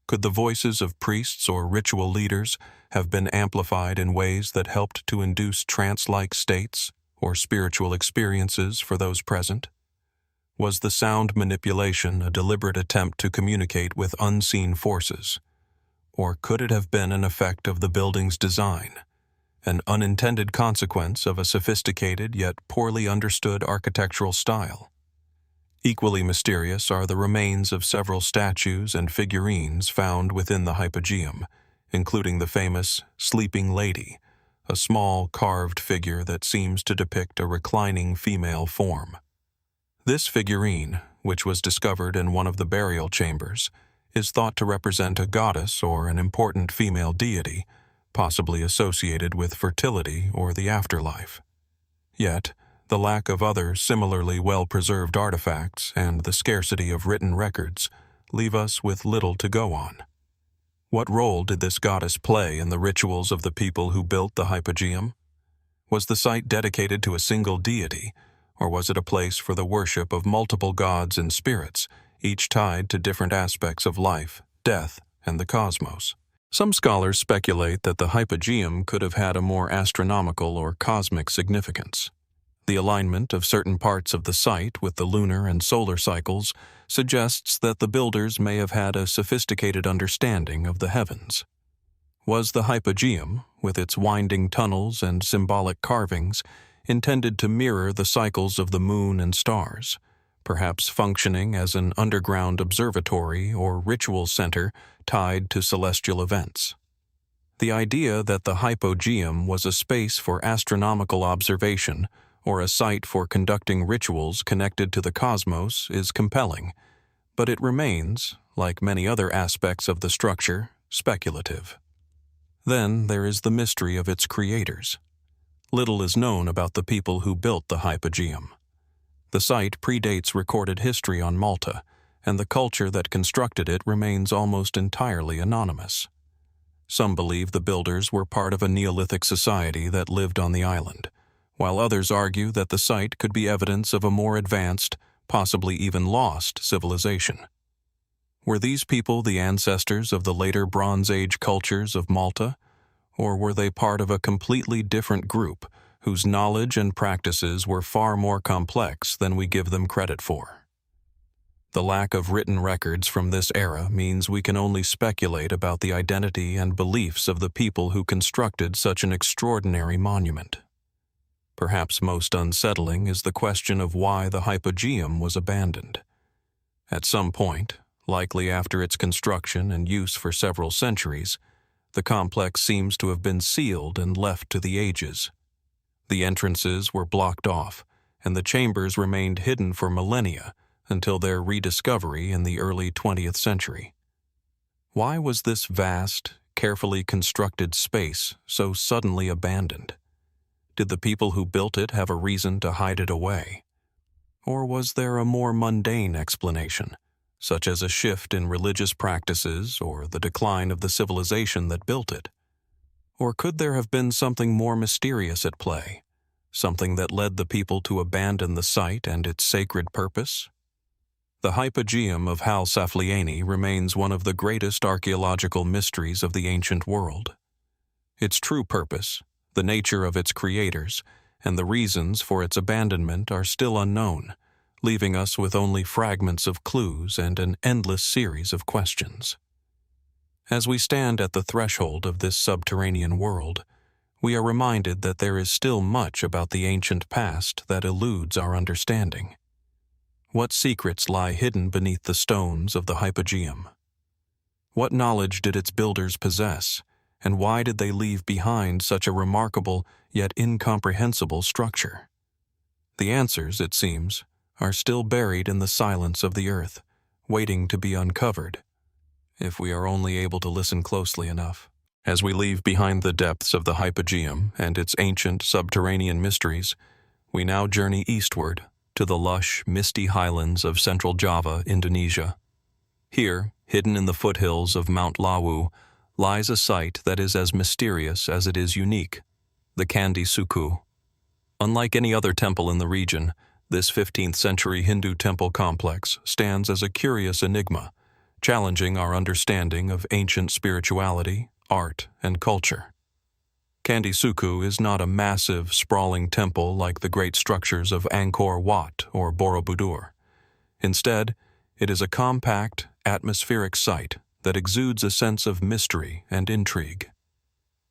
Could the voices of priests or ritual leaders have been amplified in ways that helped to induce trance-like states or spiritual experiences for those present? Was the sound manipulation a deliberate attempt to communicate with unseen forces? Or could it have been an effect of the building's design, an unintended consequence of a sophisticated yet poorly understood architectural style? Equally mysterious are the remains of several statues and figurines found within the Hypogeum, including the famous Sleeping Lady, a small carved figure that seems to depict a reclining female form. This figurine, which was discovered in one of the burial chambers, is thought to represent a goddess or an important female deity, possibly associated with fertility or the afterlife. Yet, the lack of other similarly well-preserved artifacts and the scarcity of written records leave us with little to go on. What role did this goddess play in the rituals of the people who built the Hypogeum? Was the site dedicated to a single deity, or was it a place for the worship of multiple gods and spirits, each tied to different aspects of life, death, and the cosmos? Some scholars speculate that the Hypogeum could have had a more astronomical or cosmic significance. The alignment of certain parts of the site with the lunar and solar cycles suggests that the builders may have had a sophisticated understanding of the heavens. Was the Hypogeum, with its winding tunnels and symbolic carvings, intended to mirror the cycles of the moon and stars, perhaps functioning as an underground observatory or ritual center tied to celestial events? The idea that the Hypogeum was a space for astronomical observation or a site for conducting rituals connected to the cosmos is compelling, but it remains, like many other aspects of the structure, speculative. Then there is the mystery of its creators. Little is known about the people who built the Hypogeum. The site predates recorded history on Malta, and the culture that constructed it remains almost entirely anonymous. Some believe the builders were part of a Neolithic society that lived on the island, while others argue that the site could be evidence of a more advanced, possibly even lost, civilization. Were these people the ancestors of the later Bronze Age cultures of Malta, or were they part of a completely different group whose knowledge and practices were far more complex than we give them credit for? The lack of written records from this era means we can only speculate about the identity and beliefs of the people who constructed such an extraordinary monument. Perhaps most unsettling is the question of why the Hypogeum was abandoned. At some point, likely after its construction and use for several centuries, the complex seems to have been sealed and left to the ages. The entrances were blocked off, and the chambers remained hidden for millennia until their rediscovery in the early 20th century. Why was this vast, carefully constructed space so suddenly abandoned? Did the people who built it have a reason to hide it away? Or was there a more mundane explanation, such as a shift in religious practices or the decline of the civilization that built it? Or could there have been something more mysterious at play, something that led the people to abandon the site and its sacred purpose? The Hypogeum of Ħal-Saflieni remains one of the greatest archaeological mysteries of the ancient world. Its true purpose, the nature of its creators, and the reasons for its abandonment are still unknown, leaving us with only fragments of clues and an endless series of questions. As we stand at the threshold of this subterranean world, we are reminded that there is still much about the ancient past that eludes our understanding. What secrets lie hidden beneath the stones of the Hypogeum? What knowledge did its builders possess, and why did they leave behind such a remarkable yet incomprehensible structure? The answers, it seems, are still buried in the silence of the earth, waiting to be uncovered, if we are only able to listen closely enough. As we leave behind the depths of the Hypogeum and its ancient subterranean mysteries, we now journey eastward to the lush, misty highlands of central Java, Indonesia. Here, hidden in the foothills of Mount Lawu, lies a site that is as mysterious as it is unique, the Candi Sukuh. Unlike any other temple in the region, this 15th-century Hindu temple complex stands as a curious enigma, challenging our understanding of ancient spirituality, art, and culture. Candi Sukuh is not a massive, sprawling temple like the great structures of Angkor Wat or Borobudur. Instead, it is a compact, atmospheric site that exudes a sense of mystery and intrigue.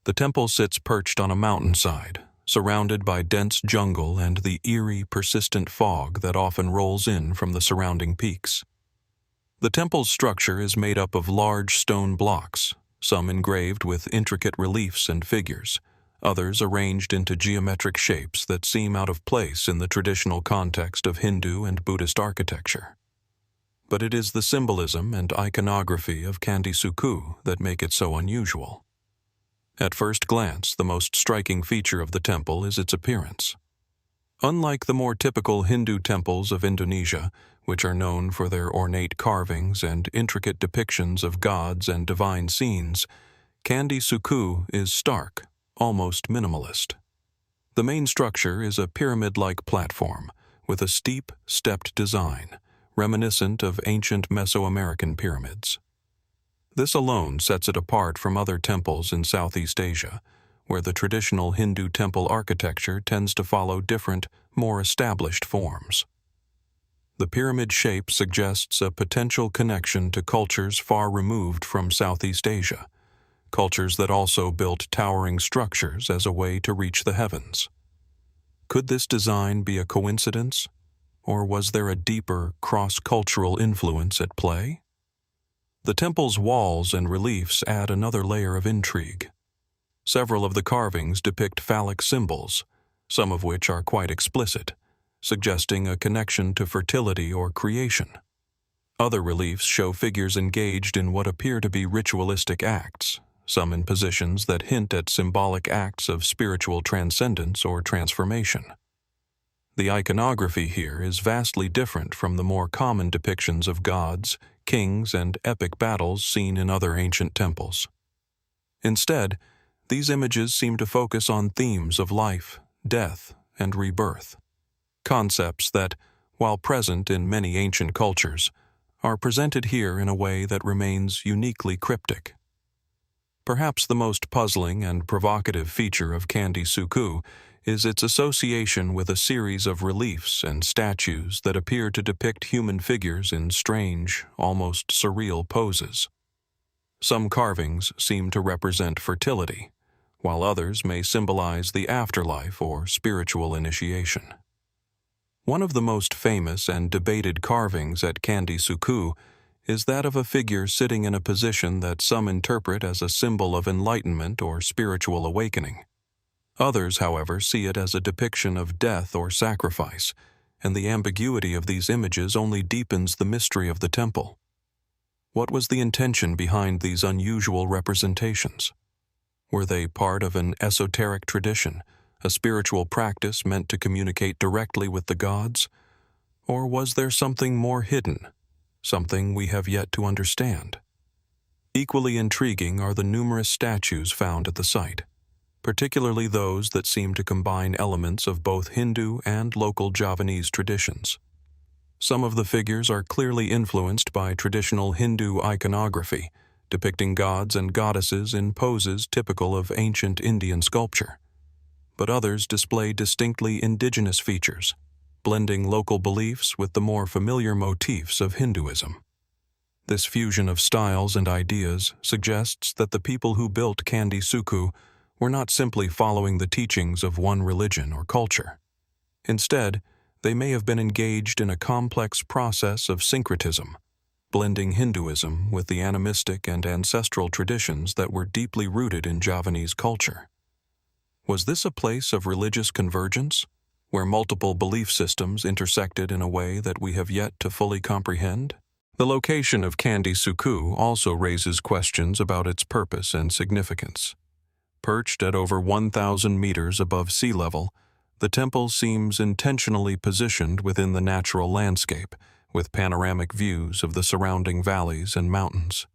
The temple sits perched on a mountainside, surrounded by dense jungle and the eerie, persistent fog that often rolls in from the surrounding peaks. The temple's structure is made up of large stone blocks, some engraved with intricate reliefs and figures, others arranged into geometric shapes that seem out of place in the traditional context of Hindu and Buddhist architecture. But it is the symbolism and iconography of Candi Sukuh that make it so unusual. At first glance, the most striking feature of the temple is its appearance. Unlike the more typical Hindu temples of Indonesia, which are known for their ornate carvings and intricate depictions of gods and divine scenes, Candi Sukuh is stark, almost minimalist. The main structure is a pyramid-like platform with a steep, stepped design, reminiscent of ancient Mesoamerican pyramids. This alone sets it apart from other temples in Southeast Asia, where the traditional Hindu temple architecture tends to follow different, more established forms. The pyramid shape suggests a potential connection to cultures far removed from Southeast Asia, cultures that also built towering structures as a way to reach the heavens. Could this design be a coincidence? Or was there a deeper, cross-cultural influence at play? The temple's walls and reliefs add another layer of intrigue. Several of the carvings depict phallic symbols, some of which are quite explicit, suggesting a connection to fertility or creation. Other reliefs show figures engaged in what appear to be ritualistic acts, some in positions that hint at symbolic acts of spiritual transcendence or transformation. The iconography here is vastly different from the more common depictions of gods, kings, and epic battles seen in other ancient temples. Instead, these images seem to focus on themes of life, death, and rebirth, concepts that, while present in many ancient cultures, are presented here in a way that remains uniquely cryptic. Perhaps the most puzzling and provocative feature of Candi Sukuh is its association with a series of reliefs and statues that appear to depict human figures in strange, almost surreal poses. Some carvings seem to represent fertility, while others may symbolize the afterlife or spiritual initiation. One of the most famous and debated carvings at Candi Sukuh is that of a figure sitting in a position that some interpret as a symbol of enlightenment or spiritual awakening. Others, however, see it as a depiction of death or sacrifice, and the ambiguity of these images only deepens the mystery of the temple. What was the intention behind these unusual representations? Were they part of an esoteric tradition, a spiritual practice meant to communicate directly with the gods? Or was there something more hidden, something we have yet to understand? Equally intriguing are the numerous statues found at the site, particularly those that seem to combine elements of both Hindu and local Javanese traditions. Some of the figures are clearly influenced by traditional Hindu iconography, depicting gods and goddesses in poses typical of ancient Indian sculpture. but others display distinctly indigenous features, blending local beliefs with the more familiar motifs of Hinduism. This fusion of styles and ideas suggests that the people who built Candi Sukuh were not simply following the teachings of one religion or culture. Instead, they may have been engaged in a complex process of syncretism, blending Hinduism with the animistic and ancestral traditions that were deeply rooted in Javanese culture. Was this a place of religious convergence, where multiple belief systems intersected in a way that we have yet to fully comprehend? The location of Candi Sukuh also raises questions about its purpose and significance. Perched at over 1,000 meters above sea level, the temple seems intentionally positioned within the natural landscape, with panoramic views of the surrounding valleys and mountains.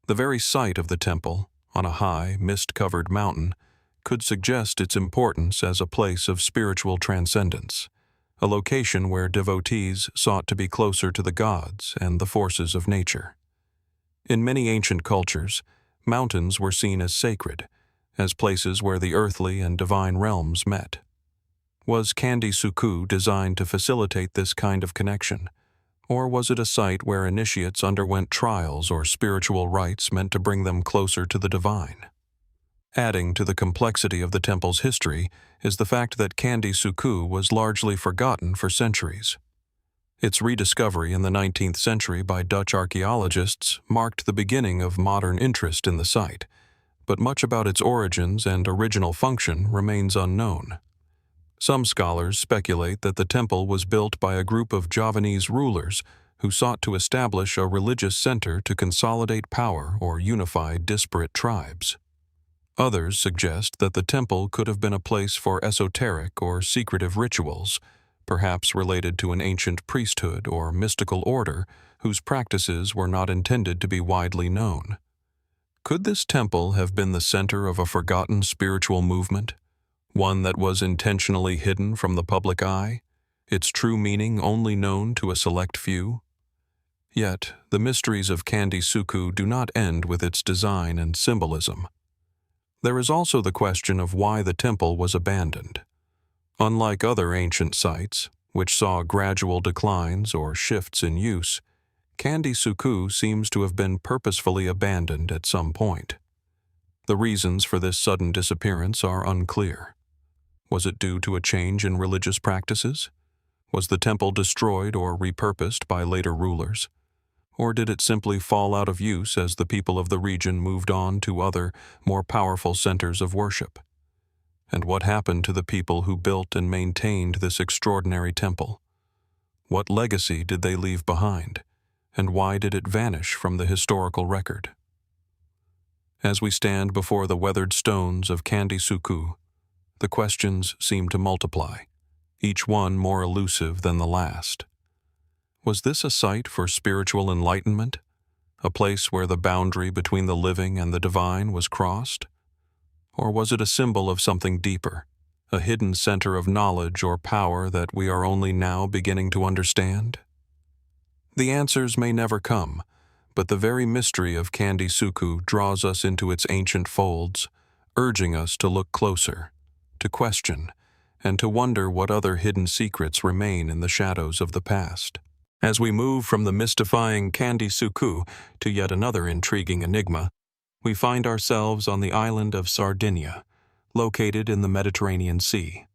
The very site of the temple, on a high, mist-covered mountain, could suggest its importance as a place of spiritual transcendence, a location where devotees sought to be closer to the gods and the forces of nature. In many ancient cultures, mountains were seen as sacred, as places where the earthly and divine realms met. Was Candi Sukuh designed to facilitate this kind of connection, or was it a site where initiates underwent trials or spiritual rites meant to bring them closer to the divine? Adding to the complexity of the temple's history is the fact that Candi Sukuh was largely forgotten for centuries. Its rediscovery in the 19th century by Dutch archaeologists marked the beginning of modern interest in the site, but much about its origins and original function remains unknown. Some scholars speculate that the temple was built by a group of Javanese rulers who sought to establish a religious center to consolidate power or unify disparate tribes. Others suggest that the temple could have been a place for esoteric or secretive rituals, perhaps related to an ancient priesthood or mystical order whose practices were not intended to be widely known. Could this temple have been the center of a forgotten spiritual movement, one that was intentionally hidden from the public eye, its true meaning only known to a select few? Yet, the mysteries of Candi Sukuh do not end with its design and symbolism. There is also the question of why the temple was abandoned. Unlike other ancient sites, which saw gradual declines or shifts in use, Candi Sukuh seems to have been purposefully abandoned at some point. The reasons for this sudden disappearance are unclear. Was it due to a change in religious practices? Was the temple destroyed or repurposed by later rulers? Or did it simply fall out of use as the people of the region moved on to other, more powerful centers of worship? And what happened to the people who built and maintained this extraordinary temple? What legacy did they leave behind, and why did it vanish from the historical record? As we stand before the weathered stones of Candi Sukuh, the questions seem to multiply, each one more elusive than the last. Was this a site for spiritual enlightenment, a place where the boundary between the living and the divine was crossed? Or was it a symbol of something deeper, a hidden center of knowledge or power that we are only now beginning to understand? The answers may never come, but the very mystery of Candi Sukuh draws us into its ancient folds, urging us to look closer, to question, and to wonder what other hidden secrets remain in the shadows of the past. As we move from the mystifying Candi Sukuh to yet another intriguing enigma, we find ourselves on the island of Sardinia, located in the Mediterranean Sea.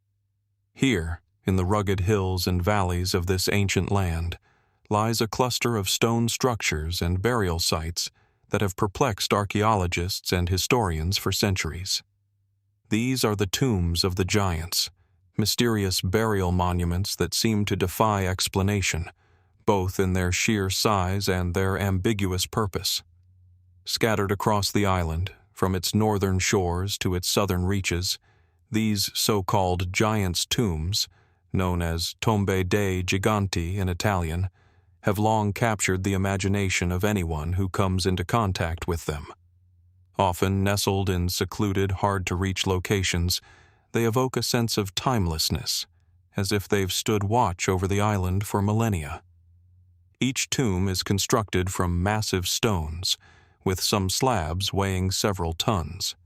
Here, in the rugged hills and valleys of this ancient land, lies a cluster of stone structures and burial sites that have perplexed archaeologists and historians for centuries. These are the tombs of the giants, mysterious burial monuments that seem to defy explanation, both in their sheer size and their ambiguous purpose. Scattered across the island, from its northern shores to its southern reaches, these so-called giants' tombs, known as tombe dei giganti in Italian, have long captured the imagination of anyone who comes into contact with them. Often nestled in secluded, hard-to-reach locations, they evoke a sense of timelessness, as if they've stood watch over the island for millennia. Each tomb is constructed from massive stones, with some slabs weighing several tons.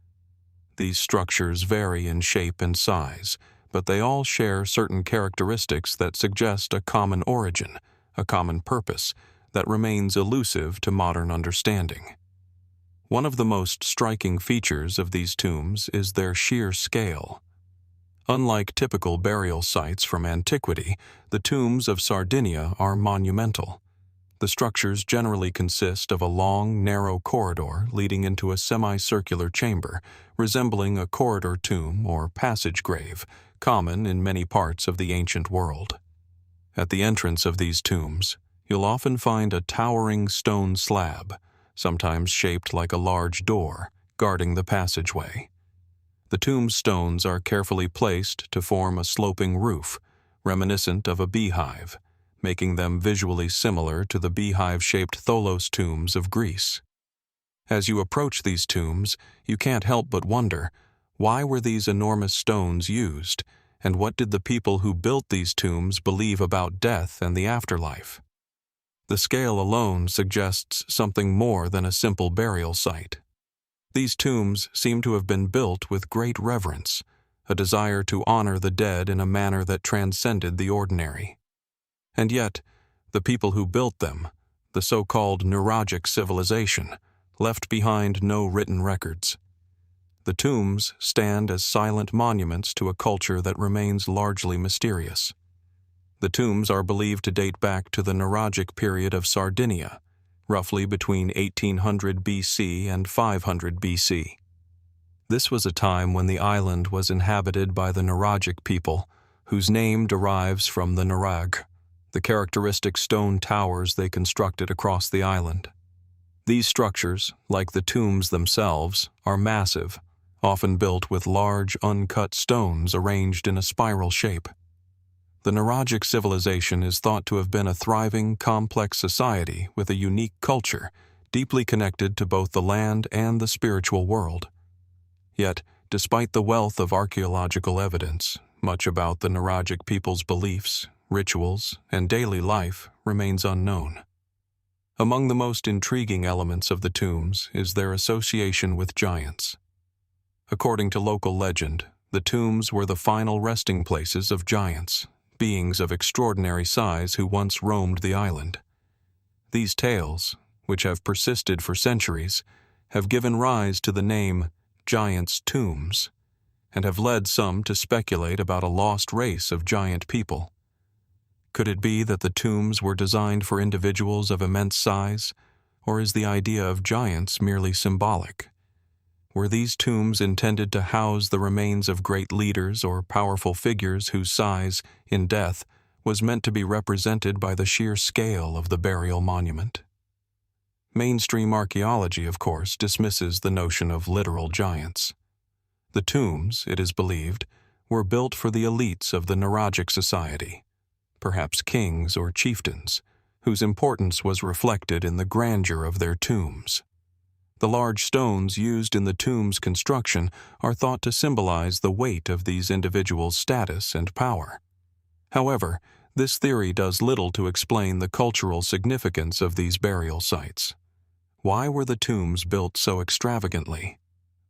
These structures vary in shape and size, but they all share certain characteristics that suggest a common origin, a common purpose, that remains elusive to modern understanding. One of the most striking features of these tombs is their sheer scale. Unlike typical burial sites from antiquity, the tombs of Sardinia are monumental. The structures generally consist of a long, narrow corridor leading into a semicircular chamber, resembling a corridor tomb or passage grave, common in many parts of the ancient world. At the entrance of these tombs, you'll often find a towering stone slab, sometimes shaped like a large door, guarding the passageway. The tombstones are carefully placed to form a sloping roof, reminiscent of a beehive, making them visually similar to the beehive-shaped Tholos tombs of Greece. As you approach these tombs, you can't help but wonder, why were these enormous stones used, and what did the people who built these tombs believe about death and the afterlife? The scale alone suggests something more than a simple burial site. These tombs seem to have been built with great reverence, a desire to honor the dead in a manner that transcended the ordinary. And yet, the people who built them, the so-called Nuragic civilization, left behind no written records. The tombs stand as silent monuments to a culture that remains largely mysterious. The tombs are believed to date back to the Nuragic period of Sardinia, roughly between 1800 BC and 500 BC. This was a time when the island was inhabited by the Nuragic people, whose name derives from the Nurag, the characteristic stone towers they constructed across the island. These structures, like the tombs themselves, are massive, often built with large, uncut stones arranged in a spiral shape. The Nuragic civilization is thought to have been a thriving, complex society with a unique culture, deeply connected to both the land and the spiritual world. Yet, despite the wealth of archaeological evidence, much about the Nuragic people's beliefs, rituals, and daily life remains unknown. Among the most intriguing elements of the tombs is their association with giants. According to local legend, the tombs were the final resting places of giants, beings of extraordinary size who once roamed the island. These tales, which have persisted for centuries, have given rise to the name Giants' Tombs, and have led some to speculate about a lost race of giant people. Could it be that the tombs were designed for individuals of immense size, or is the idea of giants merely symbolic? Were these tombs intended to house the remains of great leaders or powerful figures whose size, in death, was meant to be represented by the sheer scale of the burial monument? Mainstream archaeology, of course, dismisses the notion of literal giants. The tombs, it is believed, were built for the elites of the Nuragic society, perhaps kings or chieftains, whose importance was reflected in the grandeur of their tombs. The large stones used in the tomb's construction are thought to symbolize the weight of these individuals' status and power. However, this theory does little to explain the cultural significance of these burial sites. Why were the tombs built so extravagantly?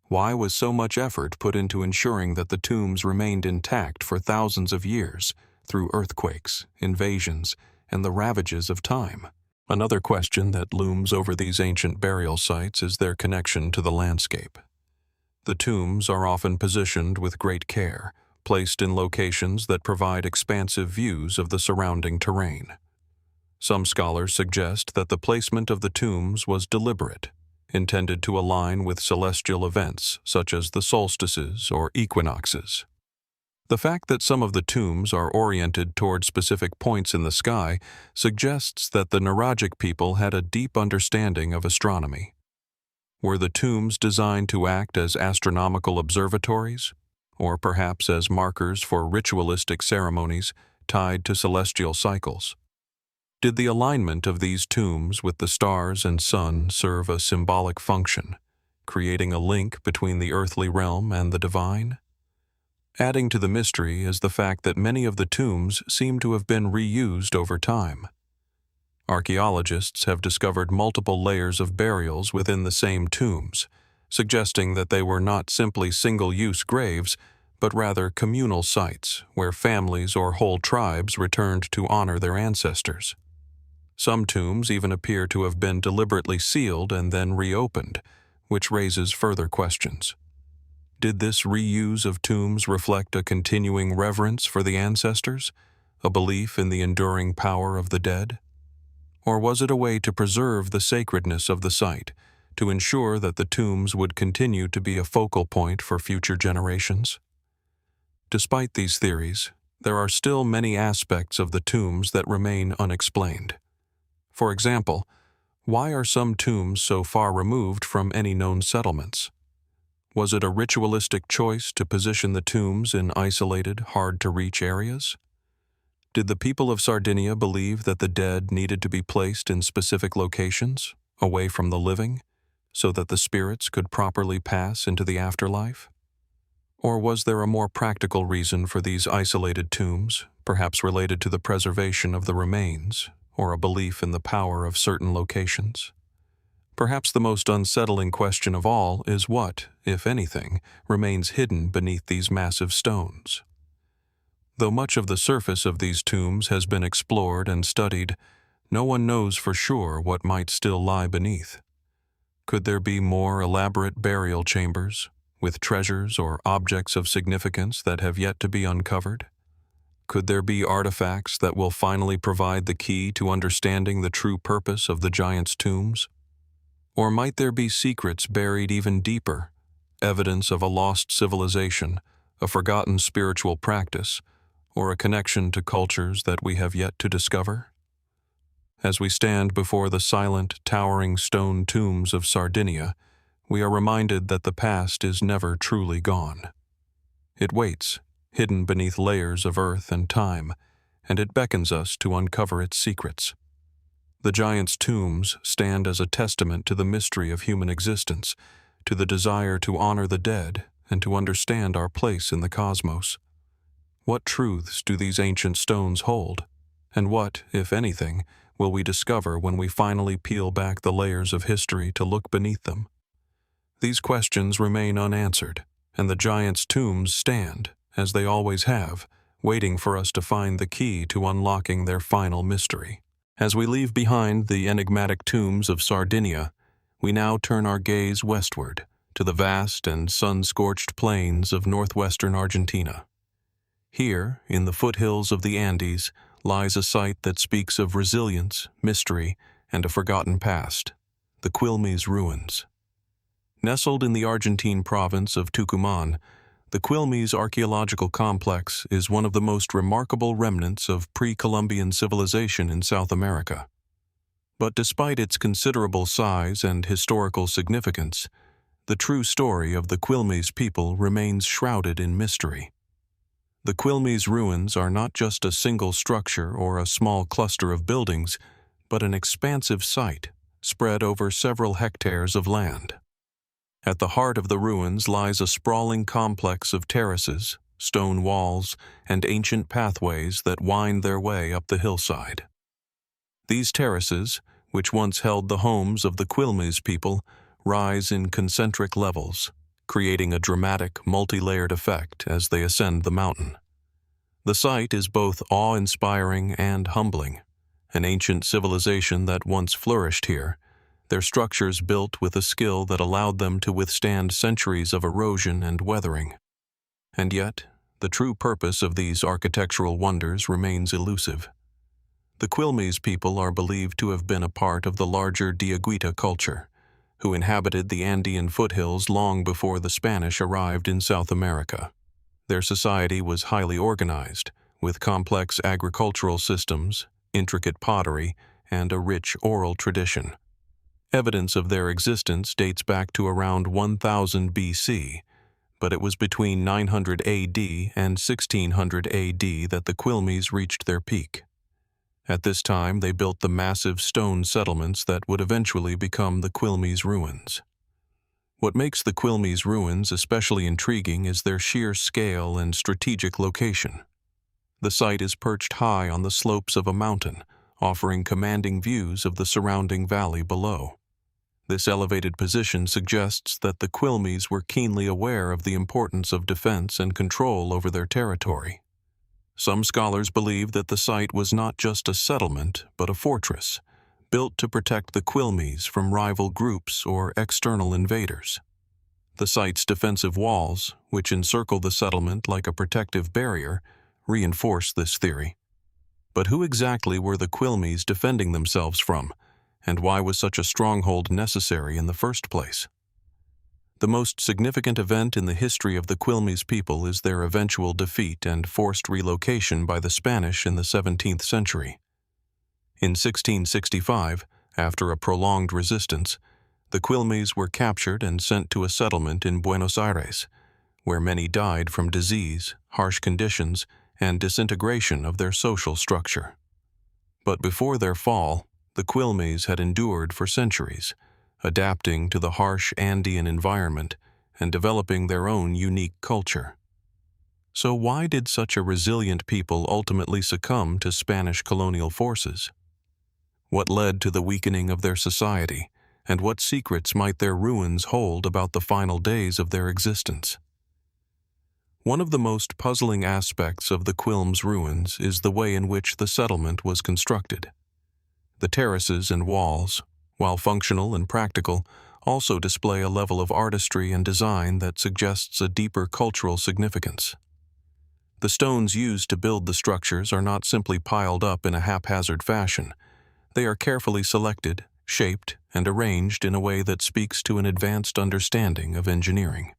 Why was so much effort put into ensuring that the tombs remained intact for thousands of years, through earthquakes, invasions, and the ravages of time? Another question that looms over these ancient burial sites is their connection to the landscape. The tombs are often positioned with great care, placed in locations that provide expansive views of the surrounding terrain. Some scholars suggest that the placement of the tombs was deliberate, intended to align with celestial events such as the solstices or equinoxes. The fact that some of the tombs are oriented toward specific points in the sky suggests that the Nuragic people had a deep understanding of astronomy. Were the tombs designed to act as astronomical observatories, or perhaps as markers for ritualistic ceremonies tied to celestial cycles? Did the alignment of these tombs with the stars and sun serve a symbolic function, creating a link between the earthly realm and the divine? Adding to the mystery is the fact that many of the tombs seem to have been reused over time. Archaeologists have discovered multiple layers of burials within the same tombs, suggesting that they were not simply single-use graves, but rather communal sites where families or whole tribes returned to honor their ancestors. Some tombs even appear to have been deliberately sealed and then reopened, which raises further questions. Did this reuse of tombs reflect a continuing reverence for the ancestors, a belief in the enduring power of the dead? Or was it a way to preserve the sacredness of the site, to ensure that the tombs would continue to be a focal point for future generations? Despite these theories, there are still many aspects of the tombs that remain unexplained. For example, why are some tombs so far removed from any known settlements? Was it a ritualistic choice to position the tombs in isolated, hard-to-reach areas? Did the people of Sardinia believe that the dead needed to be placed in specific locations, away from the living, so that the spirits could properly pass into the afterlife? Or was there a more practical reason for these isolated tombs, perhaps related to the preservation of the remains, or a belief in the power of certain locations? Perhaps the most unsettling question of all is what, if anything, remains hidden beneath these massive stones. Though much of the surface of these tombs has been explored and studied, no one knows for sure what might still lie beneath. Could there be more elaborate burial chambers, with treasures or objects of significance that have yet to be uncovered? Could there be artifacts that will finally provide the key to understanding the true purpose of the giants' tombs? Or might there be secrets buried even deeper, evidence of a lost civilization, a forgotten spiritual practice, or a connection to cultures that we have yet to discover? As we stand before the silent, towering stone tombs of Sardinia, we are reminded that the past is never truly gone. It waits, hidden beneath layers of earth and time, and it beckons us to uncover its secrets. The giants' tombs stand as a testament to the mystery of human existence, to the desire to honor the dead and to understand our place in the cosmos. What truths do these ancient stones hold? And what, if anything, will we discover when we finally peel back the layers of history to look beneath them? These questions remain unanswered, and the giants' tombs stand, as they always have, waiting for us to find the key to unlocking their final mystery. As we leave behind the enigmatic tombs of Sardinia, we now turn our gaze westward to the vast and sun-scorched plains of northwestern Argentina. Here, in the foothills of the Andes, lies a site that speaks of resilience, mystery, and a forgotten past, the Quilmes Ruins. Nestled in the Argentine province of Tucumán, the Quilmes archaeological complex is one of the most remarkable remnants of pre-Columbian civilization in South America. But despite its considerable size and historical significance, the true story of the Quilmes people remains shrouded in mystery. The Quilmes Ruins are not just a single structure or a small cluster of buildings, but an expansive site spread over several hectares of land. At the heart of the ruins lies a sprawling complex of terraces, stone walls, and ancient pathways that wind their way up the hillside. These terraces, which once held the homes of the Quilmes people, rise in concentric levels, creating a dramatic, multi-layered effect as they ascend the mountain. The site is both awe-inspiring and humbling, an ancient civilization that once flourished here, their structures built with a skill that allowed them to withstand centuries of erosion and weathering. And yet, the true purpose of these architectural wonders remains elusive. The Quilmes people are believed to have been a part of the larger Diaguita culture, who inhabited the Andean foothills long before the Spanish arrived in South America. Their society was highly organized, with complex agricultural systems, intricate pottery, and a rich oral tradition. Evidence of their existence dates back to around 1000 BC, but it was between 900 AD and 1600 AD that the Quilmes reached their peak. At this time, they built the massive stone settlements that would eventually become the Quilmes Ruins. What makes the Quilmes Ruins especially intriguing is their sheer scale and strategic location. The site is perched high on the slopes of a mountain, offering commanding views of the surrounding valley below. This elevated position suggests that the Quilmes were keenly aware of the importance of defense and control over their territory. Some scholars believe that the site was not just a settlement, but a fortress, built to protect the Quilmes from rival groups or external invaders. The site's defensive walls, which encircle the settlement like a protective barrier, reinforce this theory. But who exactly were the Quilmes defending themselves from, and why was such a stronghold necessary in the first place? The most significant event in the history of the Quilmes people is their eventual defeat and forced relocation by the Spanish in the 17th century. In 1665, after a prolonged resistance, the Quilmes were captured and sent to a settlement in Buenos Aires, where many died from disease, harsh conditions, and disintegration of their social structure. But before their fall, the Quilmes had endured for centuries, adapting to the harsh Andean environment and developing their own unique culture. So why did such a resilient people ultimately succumb to Spanish colonial forces? What led to the weakening of their society, and what secrets might their ruins hold about the final days of their existence? One of the most puzzling aspects of the Quilmes ruins is the way in which the settlement was constructed. The terraces and walls, while functional and practical, also display a level of artistry and design that suggests a deeper cultural significance. The stones used to build the structures are not simply piled up in a haphazard fashion. They are carefully selected, shaped, and arranged in a way that speaks to an advanced understanding of engineering.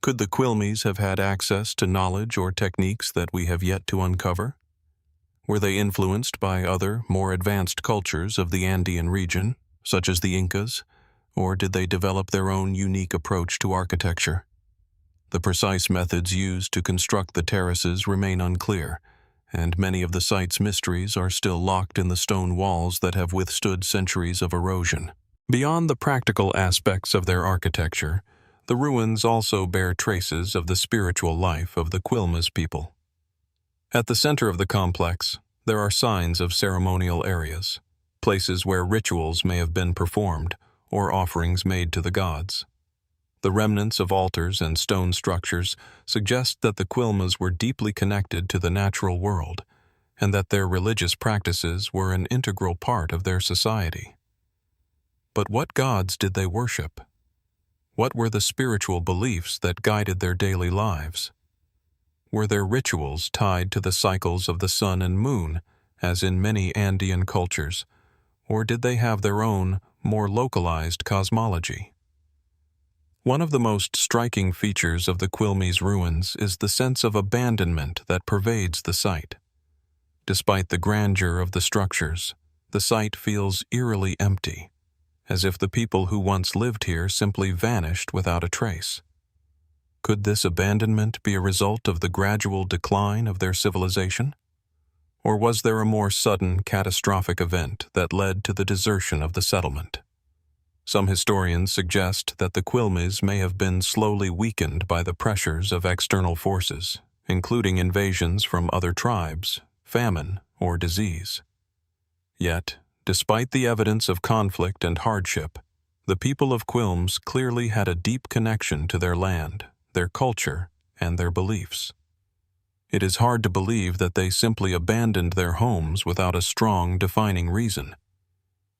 Could the Quilmes have had access to knowledge or techniques that we have yet to uncover? Were they influenced by other, more advanced cultures of the Andean region, such as the Incas, or did they develop their own unique approach to architecture? The precise methods used to construct the terraces remain unclear, and many of the site's mysteries are still locked in the stone walls that have withstood centuries of erosion. Beyond the practical aspects of their architecture, the ruins also bear traces of the spiritual life of the Quilmes people. At the center of the complex, there are signs of ceremonial areas, places where rituals may have been performed or offerings made to the gods. The remnants of altars and stone structures suggest that the Quilmes were deeply connected to the natural world, and that their religious practices were an integral part of their society. But what gods did they worship? What were the spiritual beliefs that guided their daily lives? Were their rituals tied to the cycles of the sun and moon, as in many Andean cultures, or did they have their own, more localized cosmology? One of the most striking features of the Quilmes ruins is the sense of abandonment that pervades the site. Despite the grandeur of the structures, the site feels eerily empty, as if the people who once lived here simply vanished without a trace. Could this abandonment be a result of the gradual decline of their civilization? Or was there a more sudden, catastrophic event that led to the desertion of the settlement? Some historians suggest that the Quilmes may have been slowly weakened by the pressures of external forces, including invasions from other tribes, famine, or disease. Yet, despite the evidence of conflict and hardship, the people of Quilmes clearly had a deep connection to their land, their culture, and their beliefs. It is hard to believe that they simply abandoned their homes without a strong, defining reason.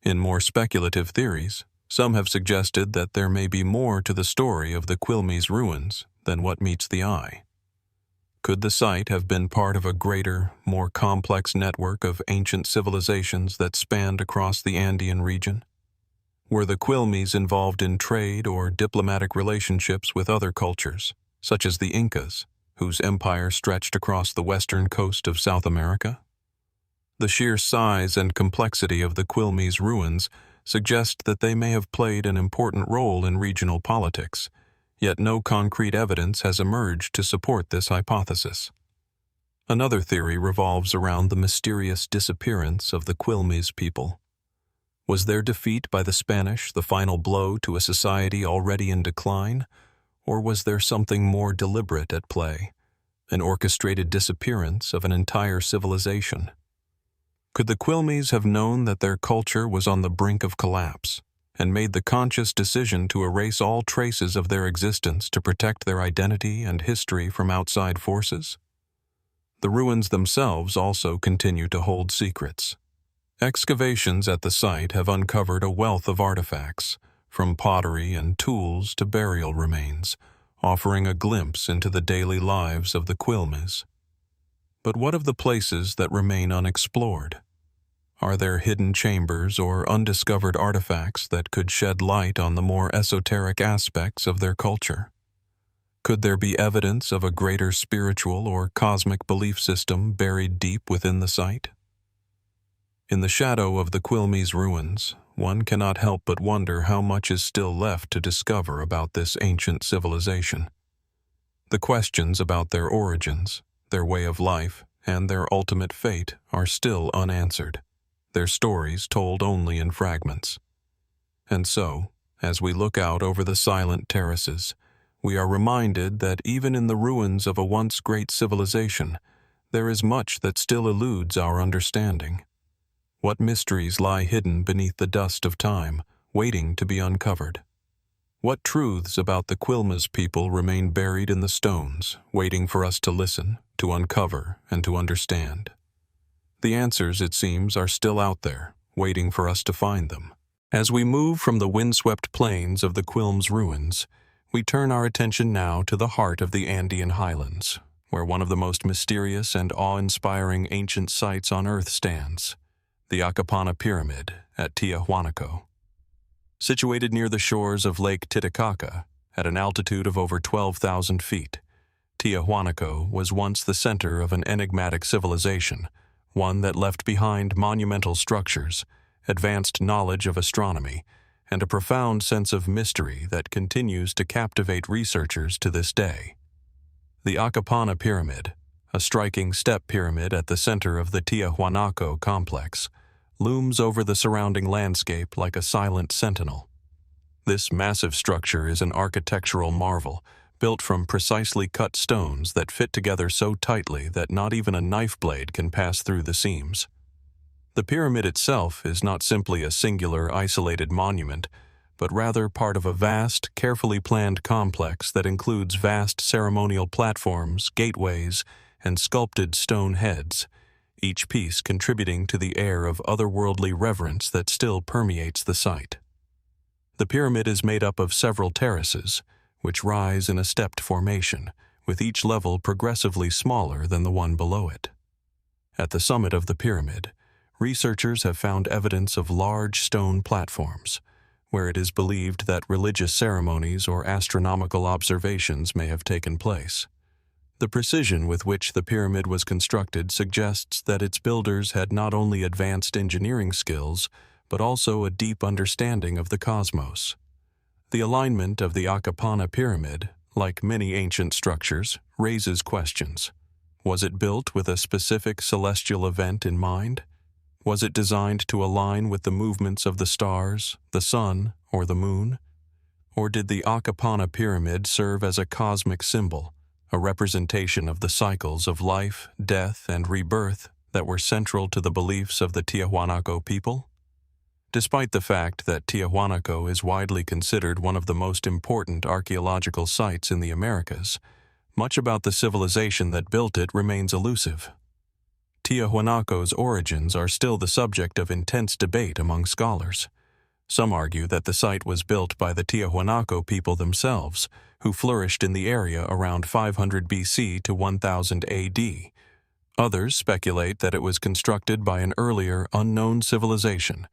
In more speculative theories, some have suggested that there may be more to the story of the Quilmes ruins than what meets the eye. Could the site have been part of a greater, more complex network of ancient civilizations that spanned across the Andean region? Were the Quilmes involved in trade or diplomatic relationships with other cultures, such as the Incas, whose empire stretched across the western coast of South America? The sheer size and complexity of the Quilmes ruins suggest that they may have played an important role in regional politics, yet no concrete evidence has emerged to support this hypothesis. Another theory revolves around the mysterious disappearance of the Quilmes people. Was their defeat by the Spanish the final blow to a society already in decline, or was there something more deliberate at play, an orchestrated disappearance of an entire civilization? Could the Quilmes have known that their culture was on the brink of collapse, and made the conscious decision to erase all traces of their existence to protect their identity and history from outside forces? The ruins themselves also continue to hold secrets. Excavations at the site have uncovered a wealth of artifacts, from pottery and tools to burial remains, offering a glimpse into the daily lives of the Quilmes. But what of the places that remain unexplored? Are there hidden chambers or undiscovered artifacts that could shed light on the more esoteric aspects of their culture? Could there be evidence of a greater spiritual or cosmic belief system buried deep within the site? In the shadow of the Quilmes Ruins, one cannot help but wonder how much is still left to discover about this ancient civilization. The questions about their origins, their way of life, and their ultimate fate are still unanswered, their stories told only in fragments. And so, as we look out over the silent terraces, we are reminded that even in the ruins of a once great civilization, there is much that still eludes our understanding. What mysteries lie hidden beneath the dust of time, waiting to be uncovered? What truths about the Quilmes people remain buried in the stones, waiting for us to listen, to uncover, and to understand? The answers, it seems, are still out there, waiting for us to find them. As we move from the windswept plains of the Quilmes Ruins, we turn our attention now to the heart of the Andean highlands, where one of the most mysterious and awe-inspiring ancient sites on Earth stands, the Akapana Pyramid at Tiahuanaco. Situated near the shores of Lake Titicaca, at an altitude of over 12,000 feet, Tiahuanaco was once the center of an enigmatic civilization, one that left behind monumental structures, advanced knowledge of astronomy, and a profound sense of mystery that continues to captivate researchers to this day. The Akapana Pyramid, a striking step pyramid at the center of the Tiahuanaco complex, looms over the surrounding landscape like a silent sentinel. This massive structure is an architectural marvel, built from precisely cut stones that fit together so tightly that not even a knife blade can pass through the seams. The pyramid itself is not simply a singular, isolated monument, but rather part of a vast, carefully planned complex that includes vast ceremonial platforms, gateways, and sculpted stone heads, each piece contributing to the air of otherworldly reverence that still permeates the site. The pyramid is made up of several terraces, which rise in a stepped formation, with each level progressively smaller than the one below it. At the summit of the pyramid, researchers have found evidence of large stone platforms, where it is believed that religious ceremonies or astronomical observations may have taken place. The precision with which the pyramid was constructed suggests that its builders had not only advanced engineering skills, but also a deep understanding of the cosmos. The alignment of the Akapana Pyramid, like many ancient structures, raises questions. Was it built with a specific celestial event in mind? Was it designed to align with the movements of the stars, the sun, or the moon? Or did the Akapana Pyramid serve as a cosmic symbol, a representation of the cycles of life, death, and rebirth that were central to the beliefs of the Tiahuanaco people? Despite the fact that Tiahuanaco is widely considered one of the most important archaeological sites in the Americas, much about the civilization that built it remains elusive. Tiahuanaco's origins are still the subject of intense debate among scholars. Some argue that the site was built by the Tiahuanaco people themselves, who flourished in the area around 500 BC to 1000 AD. Others speculate that it was constructed by an earlier, unknown civilization,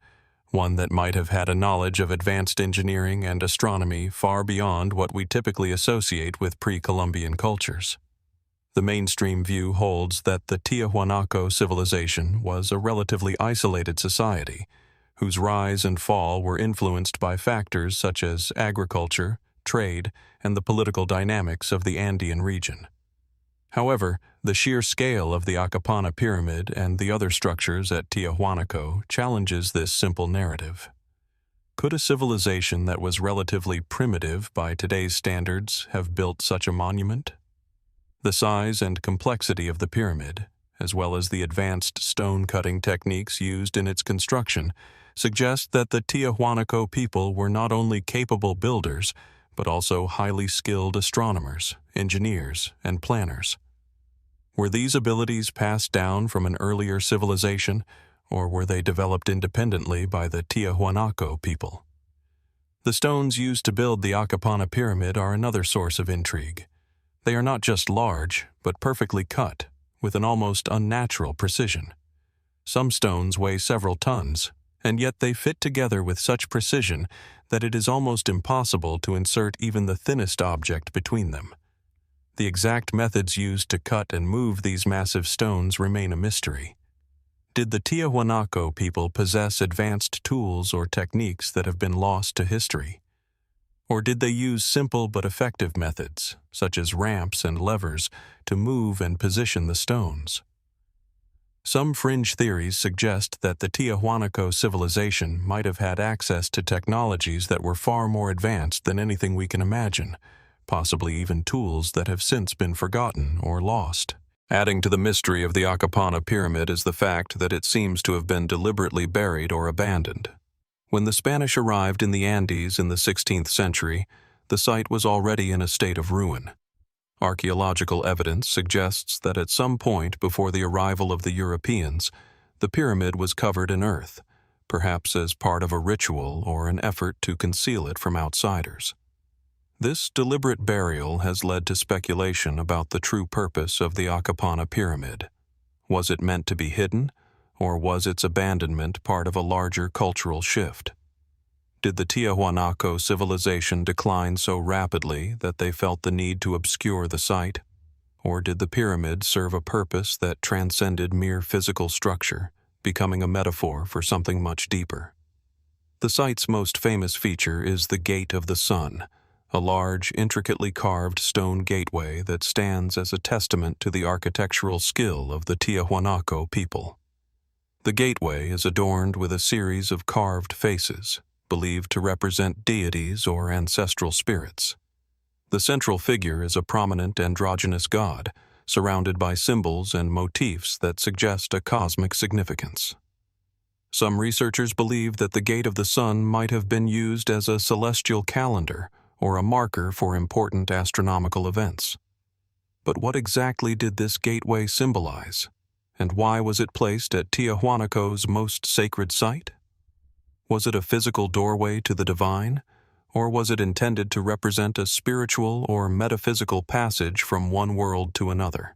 one that might have had a knowledge of advanced engineering and astronomy far beyond what we typically associate with pre-Columbian cultures. The mainstream view holds that the Tiahuanaco civilization was a relatively isolated society, whose rise and fall were influenced by factors such as agriculture, trade, and the political dynamics of the Andean region. However, the sheer scale of the Akapana Pyramid and the other structures at Tiahuanaco challenges this simple narrative. Could a civilization that was relatively primitive by today's standards have built such a monument? The size and complexity of the pyramid, as well as the advanced stone-cutting techniques used in its construction, suggest that the Tiahuanaco people were not only capable builders, but also highly skilled astronomers, engineers, and planners. Were these abilities passed down from an earlier civilization, or were they developed independently by the Tiahuanaco people? The stones used to build the Akapana pyramid are another source of intrigue. They are not just large, but perfectly cut, with an almost unnatural precision. Some stones weigh several tons, and yet they fit together with such precision that it is almost impossible to insert even the thinnest object between them. The exact methods used to cut and move these massive stones remain a mystery. Did the Tiahuanaco people possess advanced tools or techniques that have been lost to history? Or did they use simple but effective methods, such as ramps and levers, to move and position the stones? Some fringe theories suggest that the Tiahuanaco civilization might have had access to technologies that were far more advanced than anything we can imagine, possibly even tools that have since been forgotten or lost. Adding to the mystery of the Akapana pyramid is the fact that it seems to have been deliberately buried or abandoned. When the Spanish arrived in the Andes in the 16th century, the site was already in a state of ruin. Archaeological evidence suggests that at some point before the arrival of the Europeans, the pyramid was covered in earth, perhaps as part of a ritual or an effort to conceal it from outsiders. This deliberate burial has led to speculation about the true purpose of the Akapana pyramid. Was it meant to be hidden, or was its abandonment part of a larger cultural shift? Did the Tiahuanaco civilization decline so rapidly that they felt the need to obscure the site? Or did the pyramid serve a purpose that transcended mere physical structure, becoming a metaphor for something much deeper? The site's most famous feature is the Gate of the Sun, a large, intricately carved stone gateway that stands as a testament to the architectural skill of the Tiahuanaco people. The gateway is adorned with a series of carved faces, believed to represent deities or ancestral spirits. The central figure is a prominent androgynous god, surrounded by symbols and motifs that suggest a cosmic significance. Some researchers believe that the Gate of the Sun might have been used as a celestial calendar or a marker for important astronomical events. But what exactly did this gateway symbolize, and why was it placed at Tiahuanaco's most sacred site? Was it a physical doorway to the divine, or was it intended to represent a spiritual or metaphysical passage from one world to another?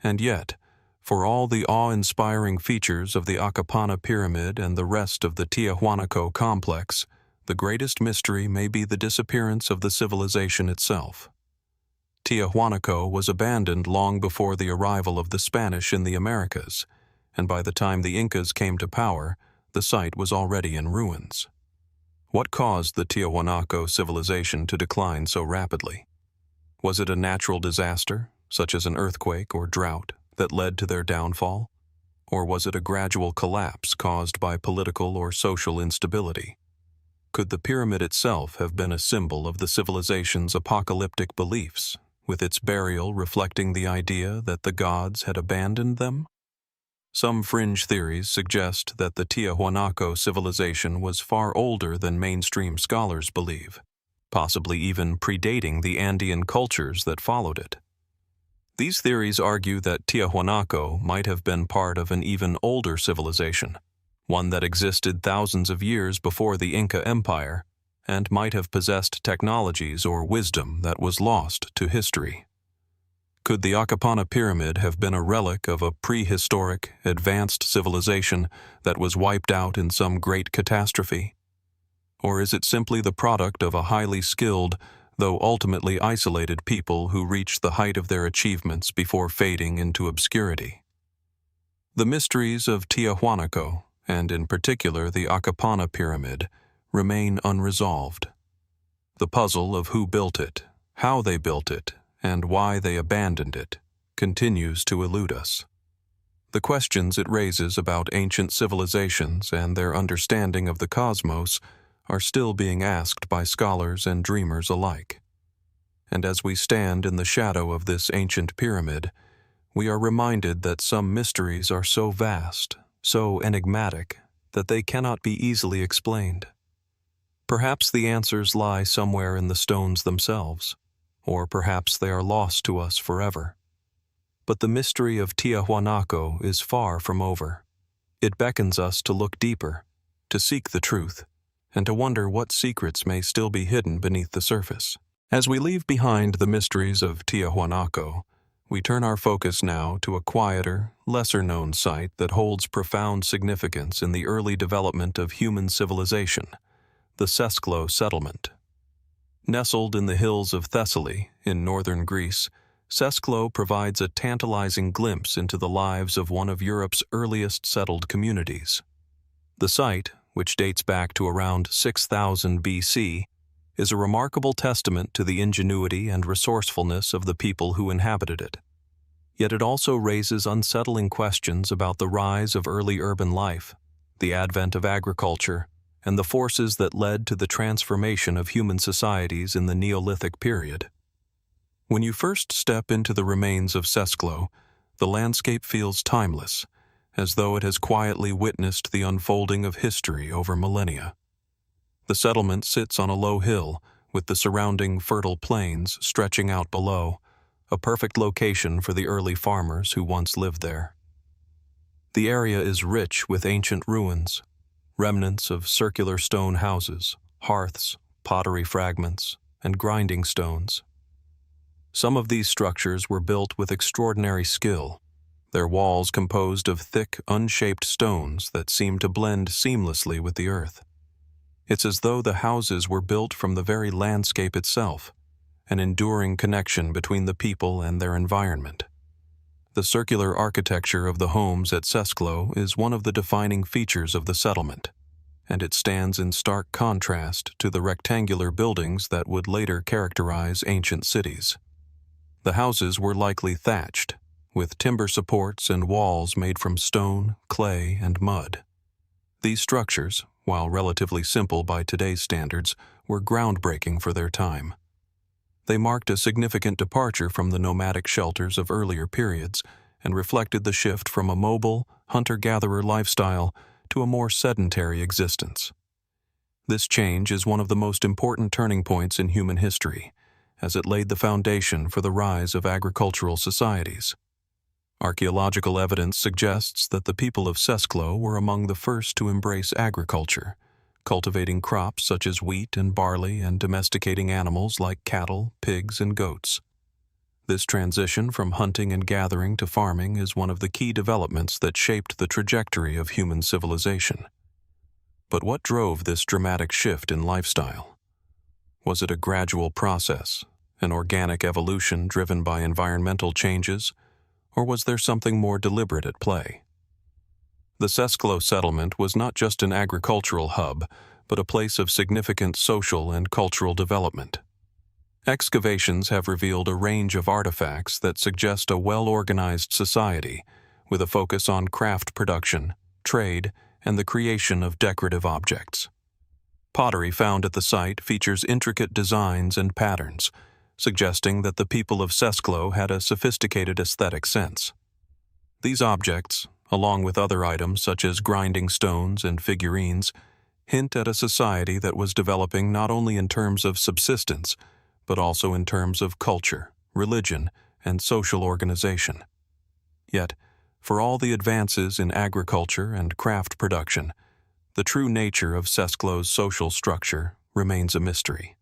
And yet, for all the awe-inspiring features of the Akapana pyramid and the rest of the Tiahuanaco complex, the greatest mystery may be the disappearance of the civilization itself. Tiahuanaco was abandoned long before the arrival of the Spanish in the Americas, and by the time the Incas came to power, the site was already in ruins. What caused the Tiahuanaco civilization to decline so rapidly? Was it a natural disaster, such as an earthquake or drought, that led to their downfall? Or was it a gradual collapse caused by political or social instability? Could the pyramid itself have been a symbol of the civilization's apocalyptic beliefs, with its burial reflecting the idea that the gods had abandoned them? Some fringe theories suggest that the Tiahuanaco civilization was far older than mainstream scholars believe, possibly even predating the Andean cultures that followed it. These theories argue that Tiahuanaco might have been part of an even older civilization, one that existed thousands of years before the Inca Empire, and might have possessed technologies or wisdom that was lost to history. Could the Akapana pyramid have been a relic of a prehistoric, advanced civilization that was wiped out in some great catastrophe? Or is it simply the product of a highly skilled, though ultimately isolated people who reached the height of their achievements before fading into obscurity? The mysteries of Tiahuanaco, and in particular the Akapana pyramid, remain unresolved. The puzzle of who built it, how they built it, and why they abandoned it continues to elude us. The questions it raises about ancient civilizations and their understanding of the cosmos are still being asked by scholars and dreamers alike. And as we stand in the shadow of this ancient pyramid, we are reminded that some mysteries are so vast, so enigmatic, that they cannot be easily explained. Perhaps the answers lie somewhere in the stones themselves, or perhaps they are lost to us forever. But the mystery of Tiahuanaco is far from over. It beckons us to look deeper, to seek the truth, and to wonder what secrets may still be hidden beneath the surface. As we leave behind the mysteries of Tiahuanaco, we turn our focus now to a quieter, lesser-known site that holds profound significance in the early development of human civilization, the Sesklo Settlement. Nestled in the hills of Thessaly, in northern Greece, Sesklo provides a tantalizing glimpse into the lives of one of Europe's earliest settled communities. The site, which dates back to around 6000 BC, is a remarkable testament to the ingenuity and resourcefulness of the people who inhabited it. Yet it also raises unsettling questions about the rise of early urban life, the advent of agriculture, and the forces that led to the transformation of human societies in the Neolithic period. When you first step into the remains of Sesklo, the landscape feels timeless, as though it has quietly witnessed the unfolding of history over millennia. The settlement sits on a low hill, with the surrounding fertile plains stretching out below, a perfect location for the early farmers who once lived there. The area is rich with ancient ruins, remnants of circular stone houses, hearths, pottery fragments, and grinding stones. Some of these structures were built with extraordinary skill, their walls composed of thick, unshaped stones that seem to blend seamlessly with the earth. It's as though the houses were built from the very landscape itself, an enduring connection between the people and their environment. The circular architecture of the homes at Sesklo is one of the defining features of the settlement, and it stands in stark contrast to the rectangular buildings that would later characterize ancient cities. The houses were likely thatched, with timber supports and walls made from stone, clay, and mud. These structures, while relatively simple by today's standards, were groundbreaking for their time. They marked a significant departure from the nomadic shelters of earlier periods and reflected the shift from a mobile, hunter-gatherer lifestyle to a more sedentary existence. This change is one of the most important turning points in human history, as it laid the foundation for the rise of agricultural societies. Archaeological evidence suggests that the people of Sesklo were among the first to embrace agriculture, cultivating crops such as wheat and barley and domesticating animals like cattle, pigs, and goats. This transition from hunting and gathering to farming is one of the key developments that shaped the trajectory of human civilization. But what drove this dramatic shift in lifestyle? Was it a gradual process, an organic evolution driven by environmental changes, or was there something more deliberate at play? The Sesklo settlement was not just an agricultural hub, but a place of significant social and cultural development. Excavations have revealed a range of artifacts that suggest a well-organized society, with a focus on craft production, trade, and the creation of decorative objects. Pottery found at the site features intricate designs and patterns, suggesting that the people of Sesklo had a sophisticated aesthetic sense. These objects, along with other items such as grinding stones and figurines, hint at a society that was developing not only in terms of subsistence, but also in terms of culture, religion, and social organization. Yet, for all the advances in agriculture and craft production, the true nature of Sesklo's social structure remains a mystery.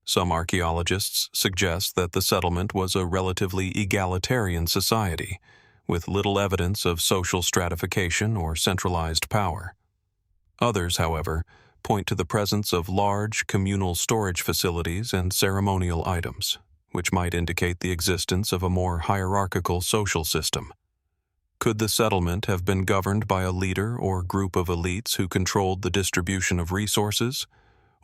Some archaeologists suggest that the settlement was a relatively egalitarian society, with little evidence of social stratification or centralized power. Others, however, point to the presence of large communal storage facilities and ceremonial items, which might indicate the existence of a more hierarchical social system. Could the settlement have been governed by a leader or group of elites who controlled the distribution of resources,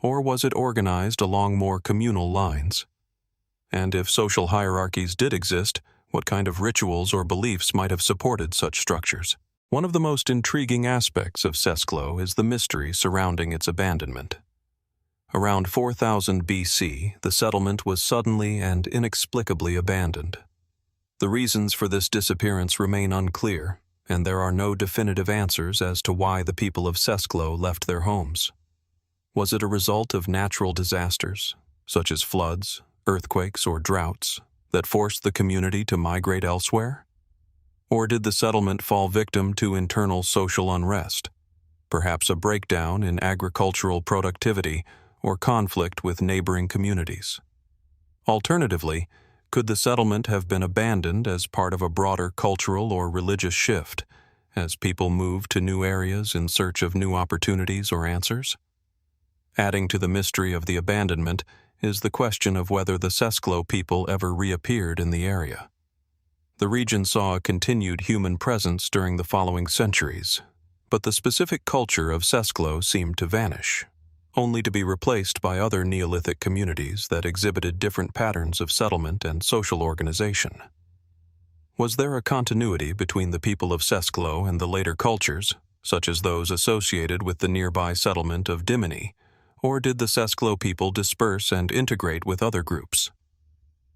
or was it organized along more communal lines? And if social hierarchies did exist, what kind of rituals or beliefs might have supported such structures? One of the most intriguing aspects of Sesklo is the mystery surrounding its abandonment. Around 4000 BC, the settlement was suddenly and inexplicably abandoned. The reasons for this disappearance remain unclear, and there are no definitive answers as to why the people of Sesklo left their homes. Was it a result of natural disasters, such as floods, earthquakes, or droughts, that forced the community to migrate elsewhere? Or did the settlement fall victim to internal social unrest, perhaps a breakdown in agricultural productivity or conflict with neighboring communities? Alternatively, could the settlement have been abandoned as part of a broader cultural or religious shift, as people moved to new areas in search of new opportunities or answers? Adding to the mystery of the abandonment is the question of whether the Sesklo people ever reappeared in the area. The region saw a continued human presence during the following centuries, but the specific culture of Sesklo seemed to vanish, only to be replaced by other Neolithic communities that exhibited different patterns of settlement and social organization. Was there a continuity between the people of Sesklo and the later cultures, such as those associated with the nearby settlement of Dimini, or did the Sesklo people disperse and integrate with other groups?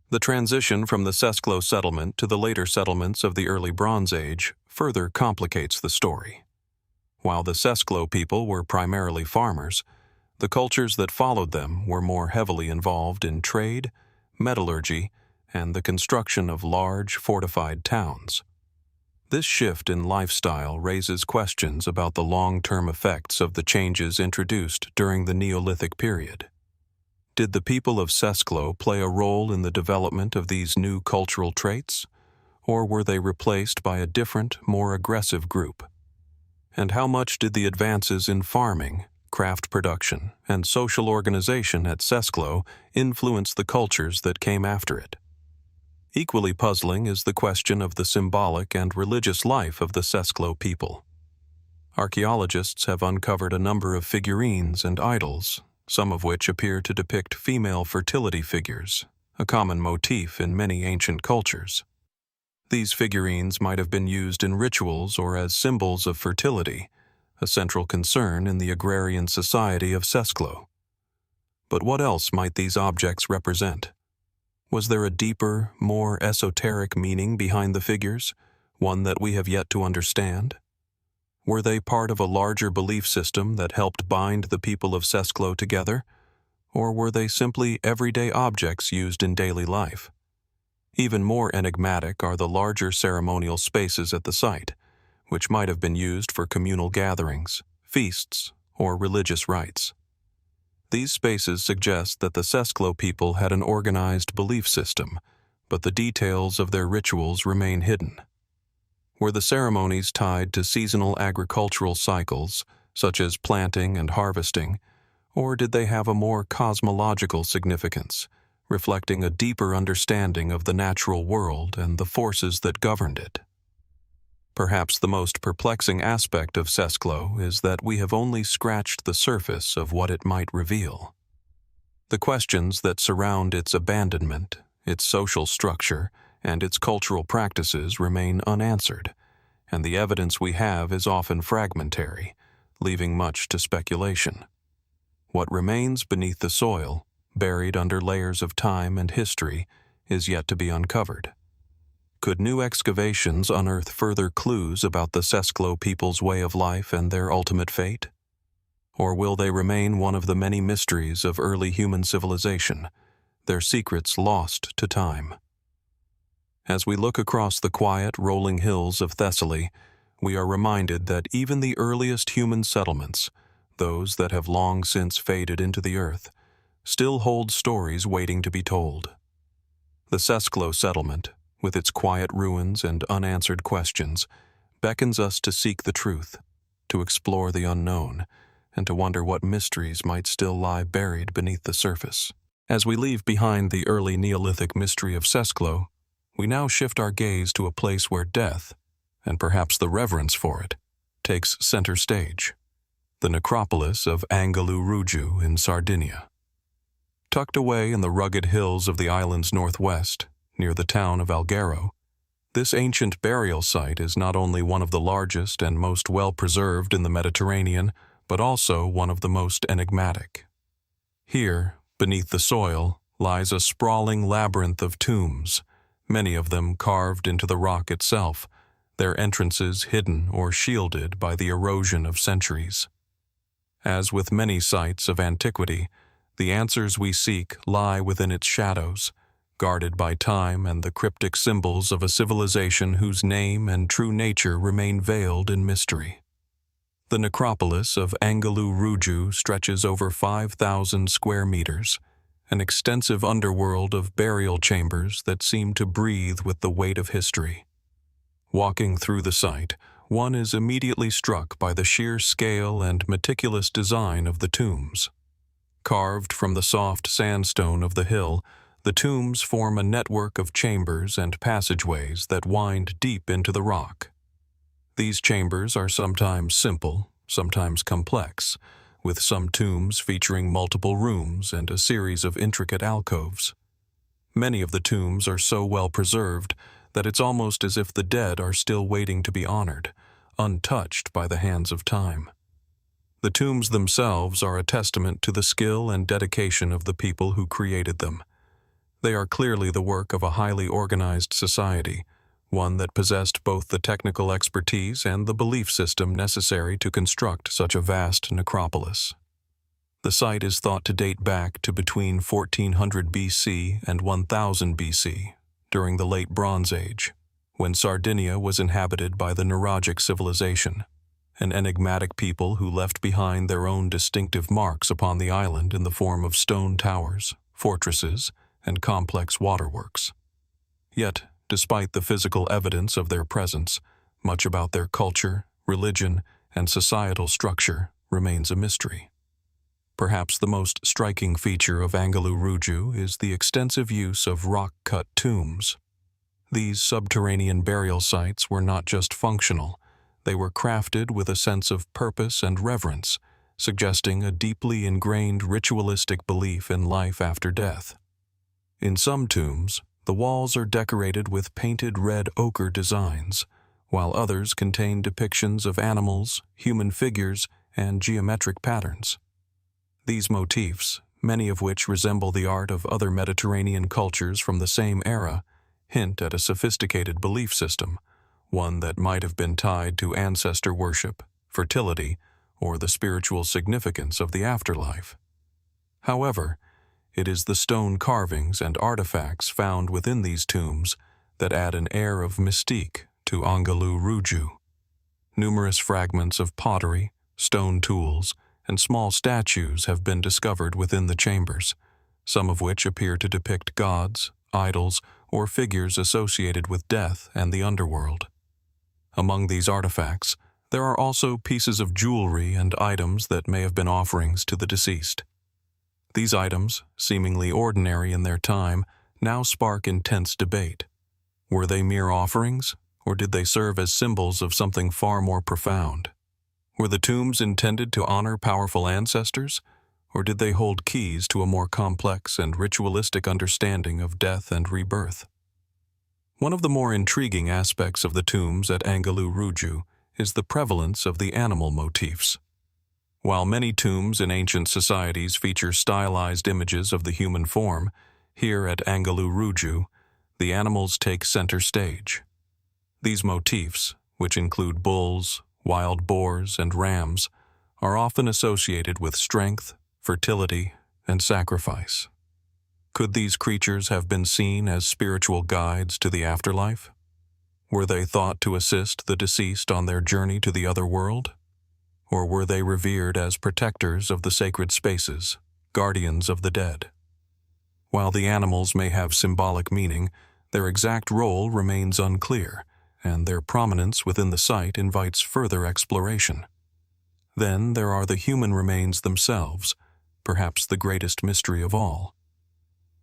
The transition from the Sesklo settlement to the later settlements of the early Bronze Age further complicates the story. While the Sesklo people were primarily farmers, the cultures that followed them were more heavily involved in trade, metallurgy, and the construction of large, fortified towns. This shift in lifestyle raises questions about the long-term effects of the changes introduced during the Neolithic period. Did the people of Sesklo play a role in the development of these new cultural traits, or were they replaced by a different, more aggressive group? And how much did the advances in farming, craft production, and social organization at Sesklo influence the cultures that came after it? Equally puzzling is the question of the symbolic and religious life of the Sesklo people. Archaeologists have uncovered a number of figurines and idols, some of which appear to depict female fertility figures, a common motif in many ancient cultures. These figurines might have been used in rituals or as symbols of fertility, a central concern in the agrarian society of Sesklo. But what else might these objects represent? Was there a deeper, more esoteric meaning behind the figures, one that we have yet to understand? Were they part of a larger belief system that helped bind the people of Sesklo together, or were they simply everyday objects used in daily life? Even more enigmatic are the larger ceremonial spaces at the site, which might have been used for communal gatherings, feasts, or religious rites. These spaces suggest that the Sesklo people had an organized belief system, but the details of their rituals remain hidden. Were the ceremonies tied to seasonal agricultural cycles, such as planting and harvesting, or did they have a more cosmological significance, reflecting a deeper understanding of the natural world and the forces that governed it? Perhaps the most perplexing aspect of Sesklo is that we have only scratched the surface of what it might reveal. The questions that surround its abandonment, its social structure, and its cultural practices remain unanswered, and the evidence we have is often fragmentary, leaving much to speculation. What remains beneath the soil, buried under layers of time and history, is yet to be uncovered. Could new excavations unearth further clues about the Sesklo people's way of life and their ultimate fate? Or will they remain one of the many mysteries of early human civilization, their secrets lost to time? As we look across the quiet, rolling hills of Thessaly, we are reminded that even the earliest human settlements, those that have long since faded into the earth, still hold stories waiting to be told. The Sesklo settlement, with its quiet ruins and unanswered questions, beckons us to seek the truth, to explore the unknown, and to wonder what mysteries might still lie buried beneath the surface. As we leave behind the early Neolithic mystery of Sesklo, we now shift our gaze to a place where death, and perhaps the reverence for it, takes center stage: the necropolis of Anghelu Ruju in Sardinia. Tucked away in the rugged hills of the island's northwest, near the town of Alghero, this ancient burial site is not only one of the largest and most well-preserved in the Mediterranean, but also one of the most enigmatic. Here, beneath the soil, lies a sprawling labyrinth of tombs, many of them carved into the rock itself, their entrances hidden or shielded by the erosion of centuries. As with many sites of antiquity, the answers we seek lie within its shadows, guarded by time and the cryptic symbols of a civilization whose name and true nature remain veiled in mystery. The necropolis of Anghelu Ruju stretches over 5,000 square meters, an extensive underworld of burial chambers that seem to breathe with the weight of history. Walking through the site, one is immediately struck by the sheer scale and meticulous design of the tombs. Carved from the soft sandstone of the hill, the tombs form a network of chambers and passageways that wind deep into the rock. These chambers are sometimes simple, sometimes complex, with some tombs featuring multiple rooms and a series of intricate alcoves. Many of the tombs are so well preserved that it's almost as if the dead are still waiting to be honored, untouched by the hands of time. The tombs themselves are a testament to the skill and dedication of the people who created them. They are clearly the work of a highly organized society, one that possessed both the technical expertise and the belief system necessary to construct such a vast necropolis. The site is thought to date back to between 1400 BC and 1000 BC, during the Late Bronze Age, when Sardinia was inhabited by the Nuragic civilization, an enigmatic people who left behind their own distinctive marks upon the island in the form of stone towers, fortresses, and complex waterworks. Yet, despite the physical evidence of their presence, much about their culture, religion, and societal structure remains a mystery. Perhaps the most striking feature of Anghelu Ruju is the extensive use of rock-cut tombs. These subterranean burial sites were not just functional, they were crafted with a sense of purpose and reverence, suggesting a deeply ingrained ritualistic belief in life after death. In some tombs, the walls are decorated with painted red ochre designs, while others contain depictions of animals, human figures, and geometric patterns. These motifs, many of which resemble the art of other Mediterranean cultures from the same era, hint at a sophisticated belief system, one that might have been tied to ancestor worship, fertility, or the spiritual significance of the afterlife. However, it is the stone carvings and artifacts found within these tombs that add an air of mystique to Anghelu Ruju. Numerous fragments of pottery, stone tools, and small statues have been discovered within the chambers, some of which appear to depict gods, idols, or figures associated with death and the underworld. Among these artifacts, there are also pieces of jewelry and items that may have been offerings to the deceased. These items, seemingly ordinary in their time, now spark intense debate. Were they mere offerings, or did they serve as symbols of something far more profound? Were the tombs intended to honor powerful ancestors, or did they hold keys to a more complex and ritualistic understanding of death and rebirth? One of the more intriguing aspects of the tombs at Anghelu Ruju is the prevalence of the animal motifs. While many tombs in ancient societies feature stylized images of the human form, here at Anghelu Ruju, the animals take center stage. These motifs, which include bulls, wild boars, and rams, are often associated with strength, fertility, and sacrifice. Could these creatures have been seen as spiritual guides to the afterlife? Were they thought to assist the deceased on their journey to the other world? Or were they revered as protectors of the sacred spaces, guardians of the dead? While the animals may have symbolic meaning, their exact role remains unclear, and their prominence within the site invites further exploration. Then there are the human remains themselves, perhaps the greatest mystery of all.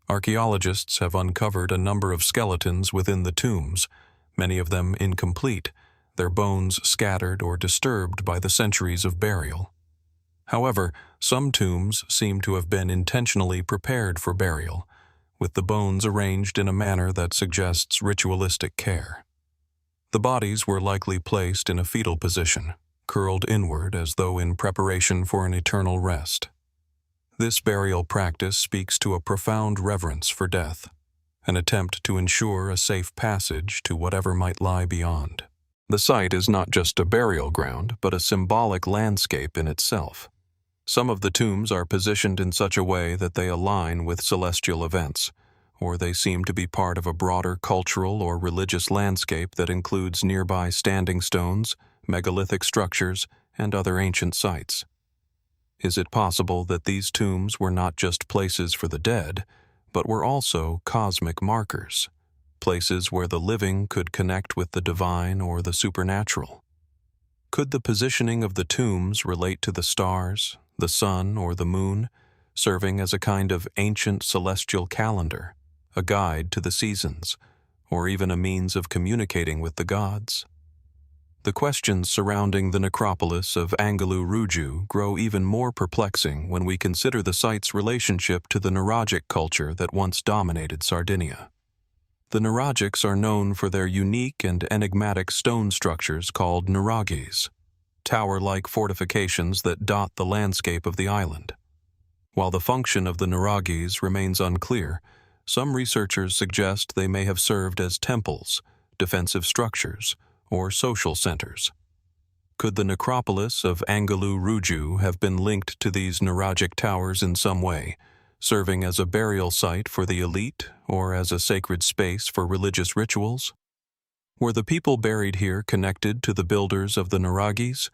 Archaeologists have uncovered a number of skeletons within the tombs, many of them incomplete, their bones scattered or disturbed by the centuries of burial. However, some tombs seem to have been intentionally prepared for burial, with the bones arranged in a manner that suggests ritualistic care. The bodies were likely placed in a fetal position, curled inward as though in preparation for an eternal rest. This burial practice speaks to a profound reverence for death, an attempt to ensure a safe passage to whatever might lie beyond. The site is not just a burial ground, but a symbolic landscape in itself. Some of the tombs are positioned in such a way that they align with celestial events, or they seem to be part of a broader cultural or religious landscape that includes nearby standing stones, megalithic structures, and other ancient sites. Is it possible that these tombs were not just places for the dead, but were also cosmic markers, places where the living could connect with the divine or the supernatural? Could the positioning of the tombs relate to the stars, the sun, or the moon, serving as a kind of ancient celestial calendar, a guide to the seasons, or even a means of communicating with the gods? The questions surrounding the necropolis of Anghelu Ruju grow even more perplexing when we consider the site's relationship to the Nuragic culture that once dominated Sardinia. The Nuragics are known for their unique and enigmatic stone structures called nuraghes, tower-like fortifications that dot the landscape of the island. While the function of the nuraghes remains unclear, some researchers suggest they may have served as temples, defensive structures, or social centers. Could the necropolis of Anghelu Ruju have been linked to these nuragic towers in some way, serving as a burial site for the elite or as a sacred space for religious rituals? Were the people buried here connected to the builders of the nuraghes,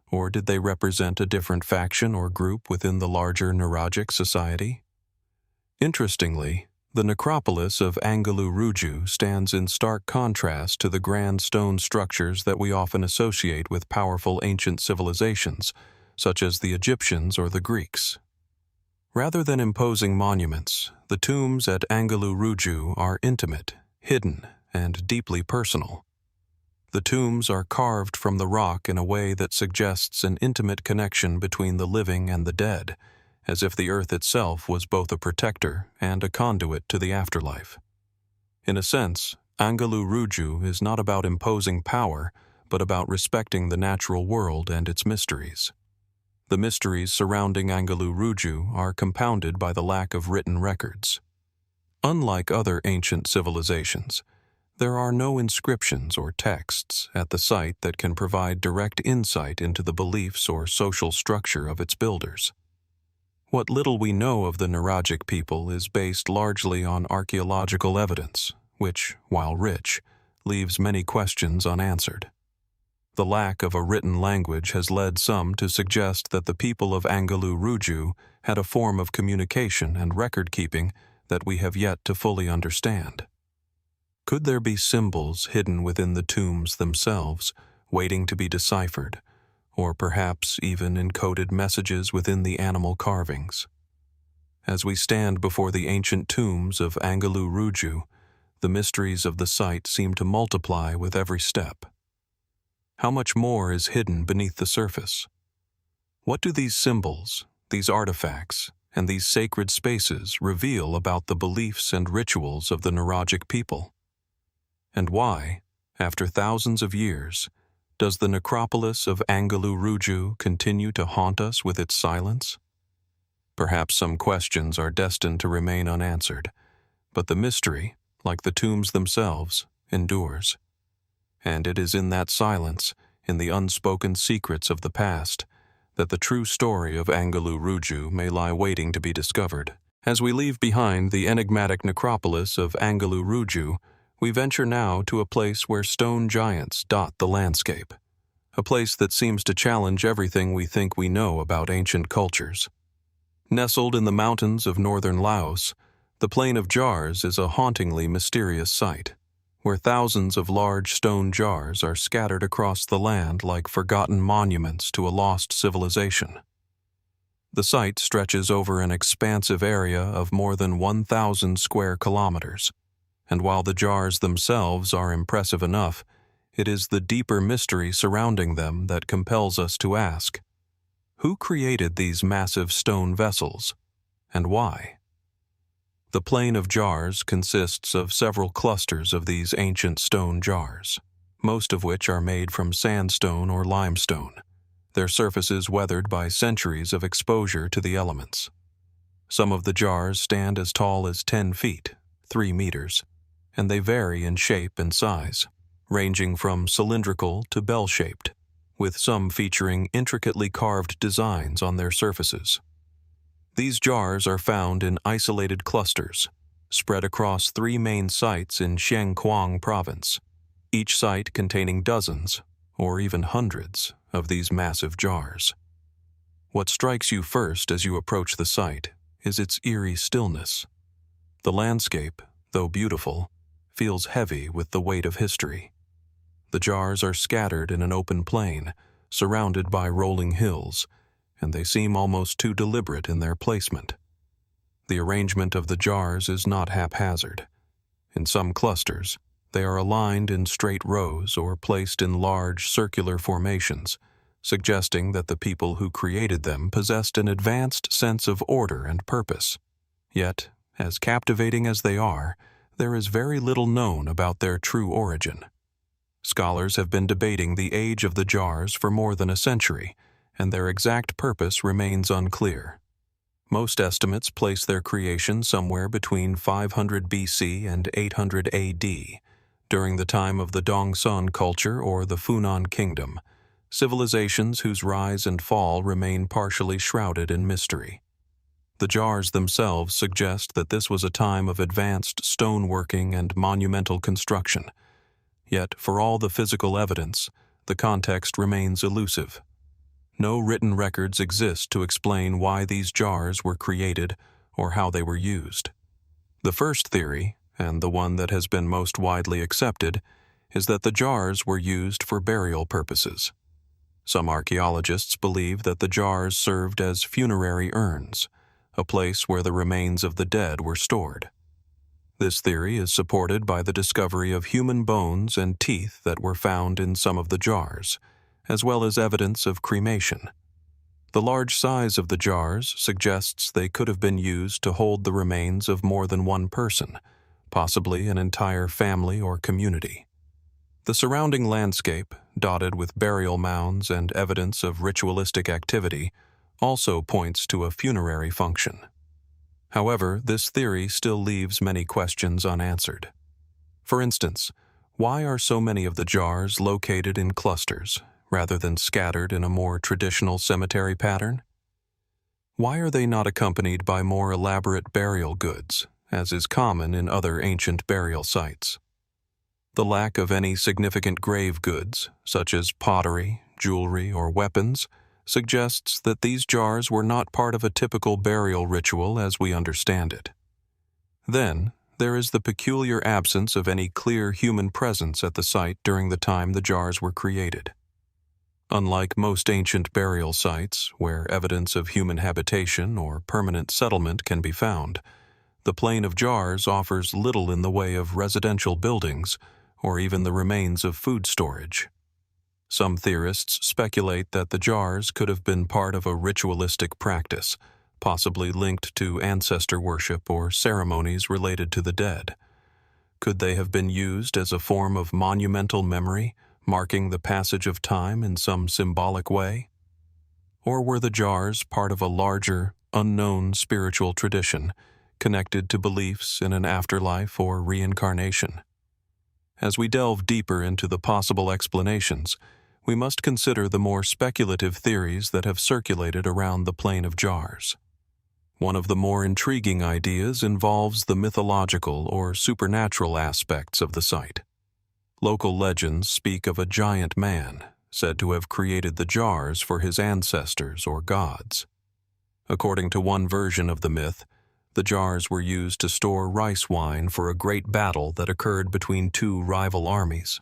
or did they represent a different faction or group within the larger nuragic society? Interestingly, the necropolis of Anghelu Ruju stands in stark contrast to the grand stone structures that we often associate with powerful ancient civilizations, such as the Egyptians or the Greeks. Rather than imposing monuments, the tombs at Anghelu Ruju are intimate, hidden, and deeply personal. The tombs are carved from the rock in a way that suggests an intimate connection between the living and the dead, as if the earth itself was both a protector and a conduit to the afterlife. In a sense, Anghelu Ruju is not about imposing power, but about respecting the natural world and its mysteries. The mysteries surrounding Anghelu Ruju are compounded by the lack of written records. Unlike other ancient civilizations, there are no inscriptions or texts at the site that can provide direct insight into the beliefs or social structure of its builders. What little we know of the Nuragic people is based largely on archaeological evidence, which, while rich, leaves many questions unanswered. The lack of a written language has led some to suggest that the people of Anghelu Ruju had a form of communication and record-keeping that we have yet to fully understand. Could there be symbols hidden within the tombs themselves, waiting to be deciphered, or perhaps even encoded messages within the animal carvings? As we stand before the ancient tombs of Anghelu Ruju, the mysteries of the site seem to multiply with every step. How much more is hidden beneath the surface? What do these symbols, these artifacts, and these sacred spaces reveal about the beliefs and rituals of the Nuragic people? And why, after thousands of years, does the necropolis of Anghelu Ruju continue to haunt us with its silence? Perhaps some questions are destined to remain unanswered, but the mystery, like the tombs themselves, endures. And it is in that silence, in the unspoken secrets of the past, that the true story of Anghelu Ruju may lie waiting to be discovered. As we leave behind the enigmatic necropolis of Anghelu Ruju, we venture now to a place where stone giants dot the landscape, a place that seems to challenge everything we think we know about ancient cultures. Nestled in the mountains of northern Laos, the Plain of Jars is a hauntingly mysterious sight, where thousands of large stone jars are scattered across the land like forgotten monuments to a lost civilization. The site stretches over an expansive area of more than 1,000 square kilometers, and while the jars themselves are impressive enough, it is the deeper mystery surrounding them that compels us to ask, who created these massive stone vessels, and why? The Plain of Jars consists of several clusters of these ancient stone jars, most of which are made from sandstone or limestone, their surfaces weathered by centuries of exposure to the elements. Some of the jars stand as tall as 10 feet, 3 meters, and they vary in shape and size. ranging from cylindrical to bell-shaped, with some featuring intricately carved designs on their surfaces. These jars are found in isolated clusters, spread across 3 main sites in Xiangkhouang province, each site containing dozens, or even hundreds, of these massive jars. What strikes you first as you approach the site is its eerie stillness. The landscape, though beautiful, feels heavy with the weight of history. The jars are scattered in an open plain, surrounded by rolling hills, and they seem almost too deliberate in their placement. The arrangement of the jars is not haphazard. In some clusters, they are aligned in straight rows or placed in large circular formations, suggesting that the people who created them possessed an advanced sense of order and purpose. Yet, as captivating as they are, there is very little known about their true origin. Scholars have been debating the age of the jars for more than a century, and their exact purpose remains unclear. Most estimates place their creation somewhere between 500 BC and 800 AD, during the time of the Dongson culture or the Funan Kingdom, civilizations whose rise and fall remain partially shrouded in mystery. The jars themselves suggest that this was a time of advanced stoneworking and monumental construction. Yet, for all the physical evidence, the context remains elusive. No written records exist to explain why these jars were created or how they were used. The first theory, and the one that has been most widely accepted, is that the jars were used for burial purposes. Some archaeologists believe that the jars served as funerary urns, a place where the remains of the dead were stored. This theory is supported by the discovery of human bones and teeth that were found in some of the jars, as well as evidence of cremation. The large size of the jars suggests they could have been used to hold the remains of more than one person, possibly an entire family or community. The surrounding landscape, dotted with burial mounds and evidence of ritualistic activity, also points to a funerary function. However, this theory still leaves many questions unanswered. For instance, why are so many of the jars located in clusters, rather than scattered in a more traditional cemetery pattern? Why are they not accompanied by more elaborate burial goods, as is common in other ancient burial sites? The lack of any significant grave goods, such as pottery, jewelry, or weapons, suggests that these jars were not part of a typical burial ritual as we understand it. Then, there is the peculiar absence of any clear human presence at the site during the time the jars were created. Unlike most ancient burial sites, where evidence of human habitation or permanent settlement can be found, the plain of jars offers little in the way of residential buildings or even the remains of food storage. Some theorists speculate that the jars could have been part of a ritualistic practice, possibly linked to ancestor worship or ceremonies related to the dead. Could they have been used as a form of monumental memory, marking the passage of time in some symbolic way? Or were the jars part of a larger, unknown spiritual tradition, connected to beliefs in an afterlife or reincarnation? As we delve deeper into the possible explanations, we must consider the more speculative theories that have circulated around the plain of jars. One of the more intriguing ideas involves the mythological or supernatural aspects of the site. Local legends speak of a giant man, said to have created the jars for his ancestors or gods. According to one version of the myth, the jars were used to store rice wine for a great battle that occurred between 2 rival armies.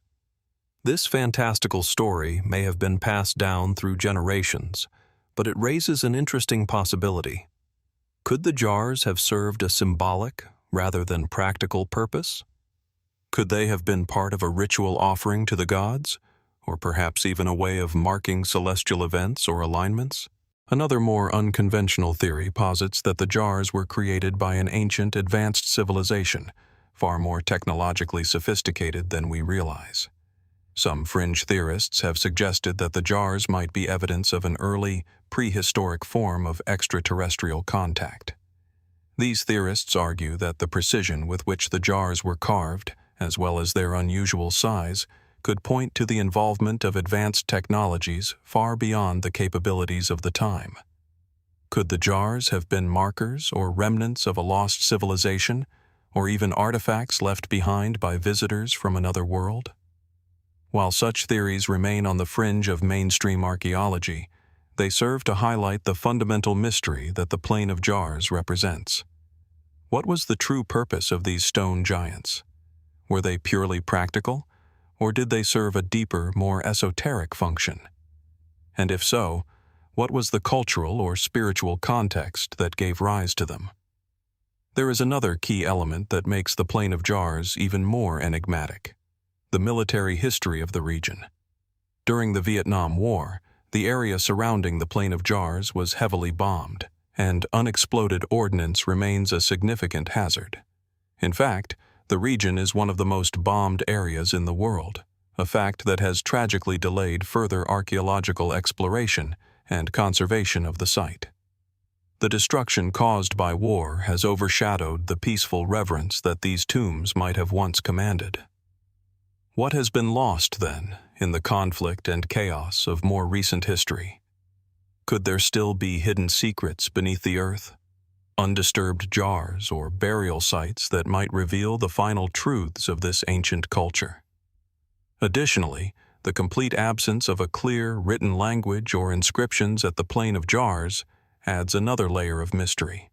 This fantastical story may have been passed down through generations, but it raises an interesting possibility. Could the jars have served a symbolic rather than practical purpose? Could they have been part of a ritual offering to the gods, or perhaps even a way of marking celestial events or alignments? Another more unconventional theory posits that the jars were created by an ancient advanced civilization, far more technologically sophisticated than we realize. Some fringe theorists have suggested that the jars might be evidence of an early, prehistoric form of extraterrestrial contact. These theorists argue that the precision with which the jars were carved, as well as their unusual size, could point to the involvement of advanced technologies far beyond the capabilities of the time. Could the jars have been markers or remnants of a lost civilization, or even artifacts left behind by visitors from another world? While such theories remain on the fringe of mainstream archaeology, they serve to highlight the fundamental mystery that the Plain of Jars represents. What was the true purpose of these stone giants? Were they purely practical, or did they serve a deeper, more esoteric function? And if so, what was the cultural or spiritual context that gave rise to them? There is another key element that makes the Plain of Jars even more enigmatic: the military history of the region. During the Vietnam War, the area surrounding the Plain of Jars was heavily bombed, and unexploded ordnance remains a significant hazard. In fact, the region is one of the most bombed areas in the world, a fact that has tragically delayed further archaeological exploration and conservation of the site. The destruction caused by war has overshadowed the peaceful reverence that these tombs might have once commanded. What has been lost, then, in the conflict and chaos of more recent history? Could there still be hidden secrets beneath the earth? Undisturbed jars or burial sites that might reveal the final truths of this ancient culture? Additionally, the complete absence of a clear written language or inscriptions at the Plain of Jars adds another layer of mystery.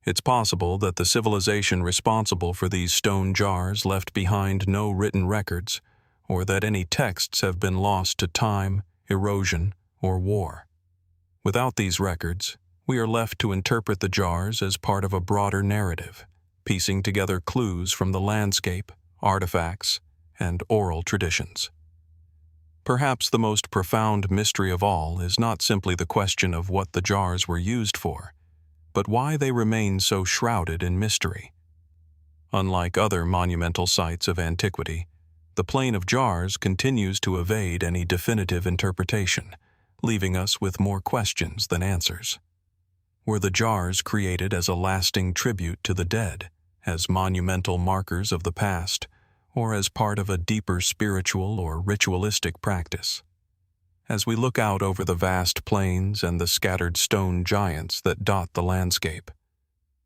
It's possible that the civilization responsible for these stone jars left behind no written records, or that any texts have been lost to time, erosion, or war. Without these records, we are left to interpret the jars as part of a broader narrative, piecing together clues from the landscape, artifacts, and oral traditions. Perhaps the most profound mystery of all is not simply the question of what the jars were used for, but why they remain so shrouded in mystery. Unlike other monumental sites of antiquity, the Plain of Jars continues to evade any definitive interpretation, leaving us with more questions than answers. Were the jars created as a lasting tribute to the dead, as monumental markers of the past, or as part of a deeper spiritual or ritualistic practice? As we look out over the vast plains and the scattered stone giants that dot the landscape,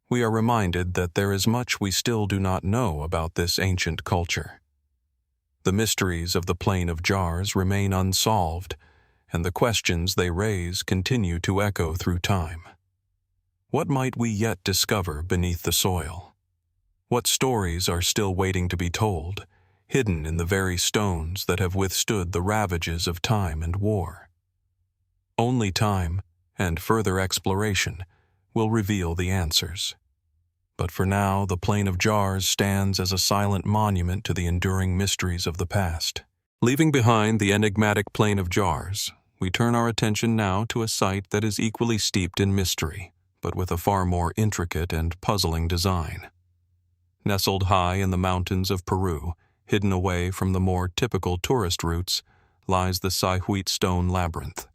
we are reminded that there is much we still do not know about this ancient culture. The mysteries of the Plain of Jars remain unsolved, and the questions they raise continue to echo through time. What might we yet discover beneath the soil? What stories are still waiting to be told, hidden in the very stones that have withstood the ravages of time and war? Only time and further exploration will reveal the answers. But for now, the Plain of Jars stands as a silent monument to the enduring mysteries of the past. Leaving behind the enigmatic Plain of Jars, we turn our attention now to a site that is equally steeped in mystery, but with a far more intricate and puzzling design. Nestled high in the mountains of Peru, hidden away from the more typical tourist routes, lies the Sayhuite stone labyrinth.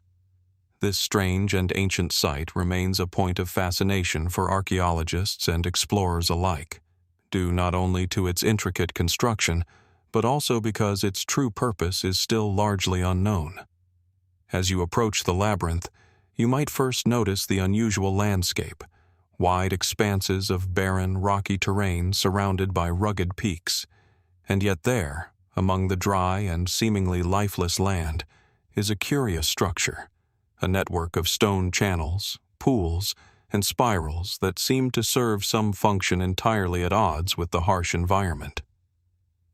This strange and ancient site remains a point of fascination for archaeologists and explorers alike, due not only to its intricate construction, but also because its true purpose is still largely unknown. As you approach the labyrinth, you might first notice the unusual landscape: wide expanses of barren, rocky terrain surrounded by rugged peaks. And yet there, among the dry and seemingly lifeless land, is a curious structure, a network of stone channels, pools, and spirals that seem to serve some function entirely at odds with the harsh environment.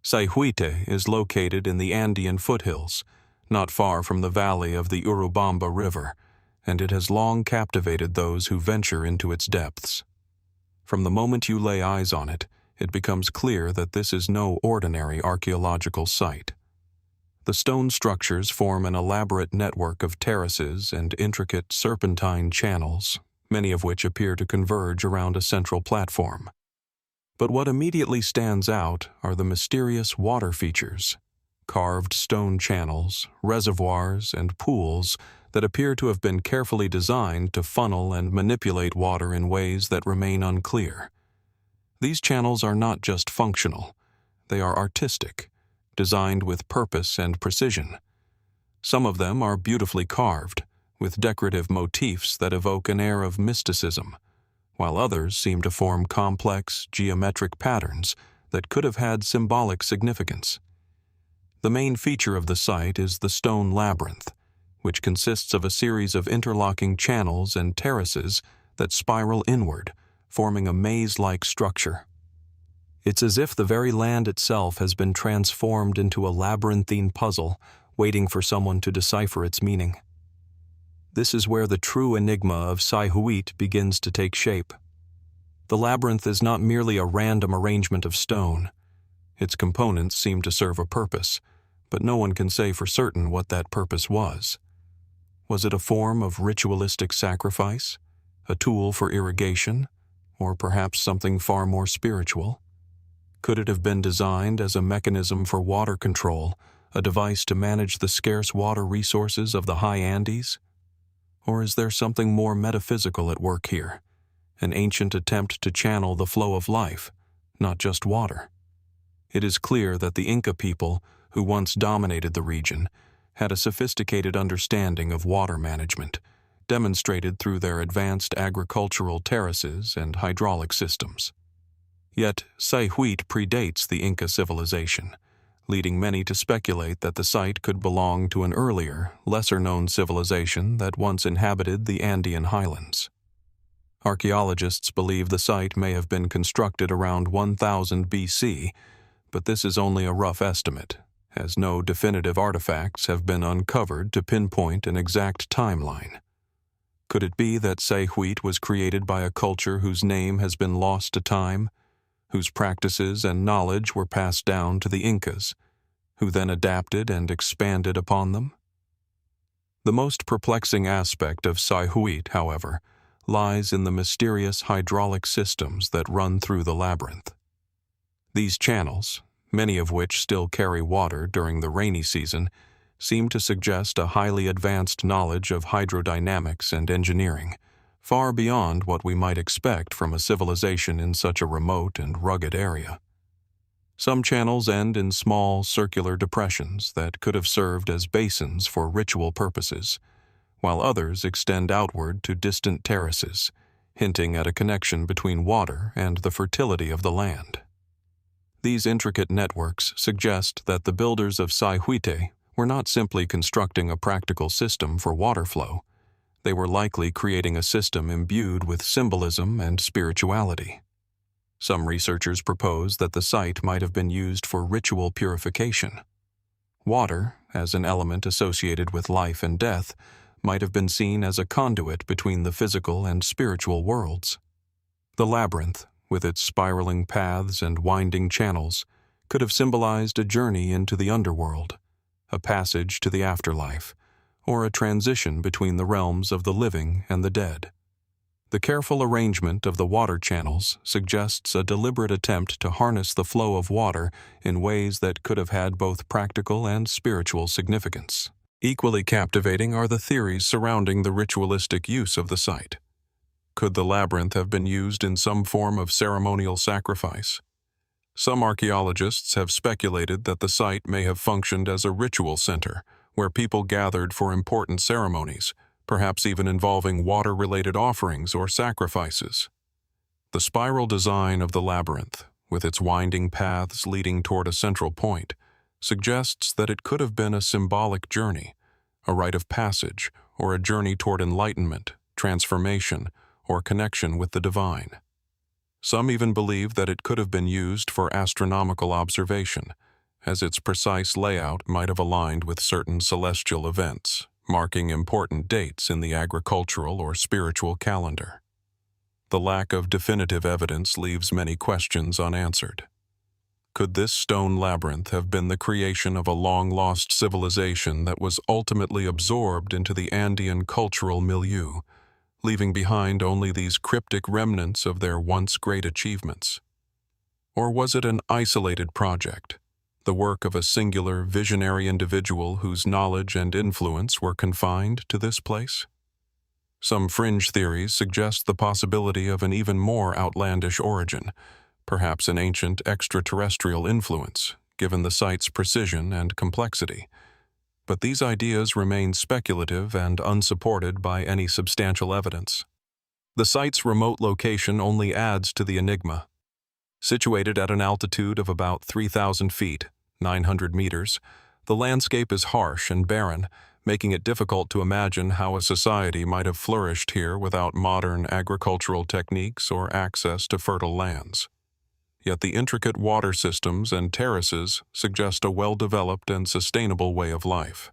Sayhuite is located in the Andean foothills, not far from the valley of the Urubamba River, and it has long captivated those who venture into its depths. From the moment you lay eyes on it, it becomes clear that this is no ordinary archaeological site. The stone structures form an elaborate network of terraces and intricate serpentine channels, many of which appear to converge around a central platform. But what immediately stands out are the mysterious water features: carved stone channels, reservoirs, and pools that appear to have been carefully designed to funnel and manipulate water in ways that remain unclear. These channels are not just functional, they are artistic, designed with purpose and precision. Some of them are beautifully carved, with decorative motifs that evoke an air of mysticism, while others seem to form complex, geometric patterns that could have had symbolic significance. The main feature of the site is the stone labyrinth, which consists of a series of interlocking channels and terraces that spiral inward, forming a maze-like structure. It's as if the very land itself has been transformed into a labyrinthine puzzle, waiting for someone to decipher its meaning. This is where the true enigma of Sayhuite begins to take shape. The labyrinth is not merely a random arrangement of stone. Its components seem to serve a purpose, but no one can say for certain what that purpose was. Was it a form of ritualistic sacrifice, a tool for irrigation, or perhaps something far more spiritual? Could it have been designed as a mechanism for water control, a device to manage the scarce water resources of the high Andes? Or is there something more metaphysical at work here, an ancient attempt to channel the flow of life, not just water? It is clear that the Inca people, who once dominated the region, had a sophisticated understanding of water management, demonstrated through their advanced agricultural terraces and hydraulic systems. Yet, Sayhuite predates the Inca civilization, leading many to speculate that the site could belong to an earlier, lesser-known civilization that once inhabited the Andean highlands. Archaeologists believe the site may have been constructed around 1000 BC, but this is only a rough estimate, as no definitive artifacts have been uncovered to pinpoint an exact timeline. Could it be that Sayhuite was created by a culture whose name has been lost to time, whose practices and knowledge were passed down to the Incas, who then adapted and expanded upon them? The most perplexing aspect of Sayhuite, however, lies in the mysterious hydraulic systems that run through the labyrinth. These channels, many of which still carry water during the rainy season, seem to suggest a highly advanced knowledge of hydrodynamics and engineering, far beyond what we might expect from a civilization in such a remote and rugged area. Some channels end in small circular depressions that could have served as basins for ritual purposes, while others extend outward to distant terraces, hinting at a connection between water and the fertility of the land. These intricate networks suggest that the builders of Sayhuite were not simply constructing a practical system for water flow. They were likely creating a system imbued with symbolism and spirituality. Some researchers propose that the site might have been used for ritual purification. Water, as an element associated with life and death, might have been seen as a conduit between the physical and spiritual worlds. The labyrinth, with its spiraling paths and winding channels, could have symbolized a journey into the underworld, a passage to the afterlife, or a transition between the realms of the living and the dead. The careful arrangement of the water channels suggests a deliberate attempt to harness the flow of water in ways that could have had both practical and spiritual significance. Equally captivating are the theories surrounding the ritualistic use of the site. Could the labyrinth have been used in some form of ceremonial sacrifice? Some archaeologists have speculated that the site may have functioned as a ritual center, where people gathered for important ceremonies, perhaps even involving water-related offerings or sacrifices. The spiral design of the labyrinth, with its winding paths leading toward a central point, suggests that it could have been a symbolic journey, a rite of passage, or a journey toward enlightenment, transformation, or connection with the divine. Some even believe that it could have been used for astronomical observation, as its precise layout might have aligned with certain celestial events, marking important dates in the agricultural or spiritual calendar. The lack of definitive evidence leaves many questions unanswered. Could this stone labyrinth have been the creation of a long-lost civilization that was ultimately absorbed into the Andean cultural milieu, leaving behind only these cryptic remnants of their once great achievements? Or was it an isolated project, the work of a singular, visionary individual whose knowledge and influence were confined to this place? Some fringe theories suggest the possibility of an even more outlandish origin, perhaps an ancient extraterrestrial influence, given the site's precision and complexity. But these ideas remain speculative and unsupported by any substantial evidence. The site's remote location only adds to the enigma. Situated at an altitude of about 3,000 feet, 900 meters, the landscape is harsh and barren, making it difficult to imagine how a society might have flourished here without modern agricultural techniques or access to fertile lands. Yet the intricate water systems and terraces suggest a well-developed and sustainable way of life.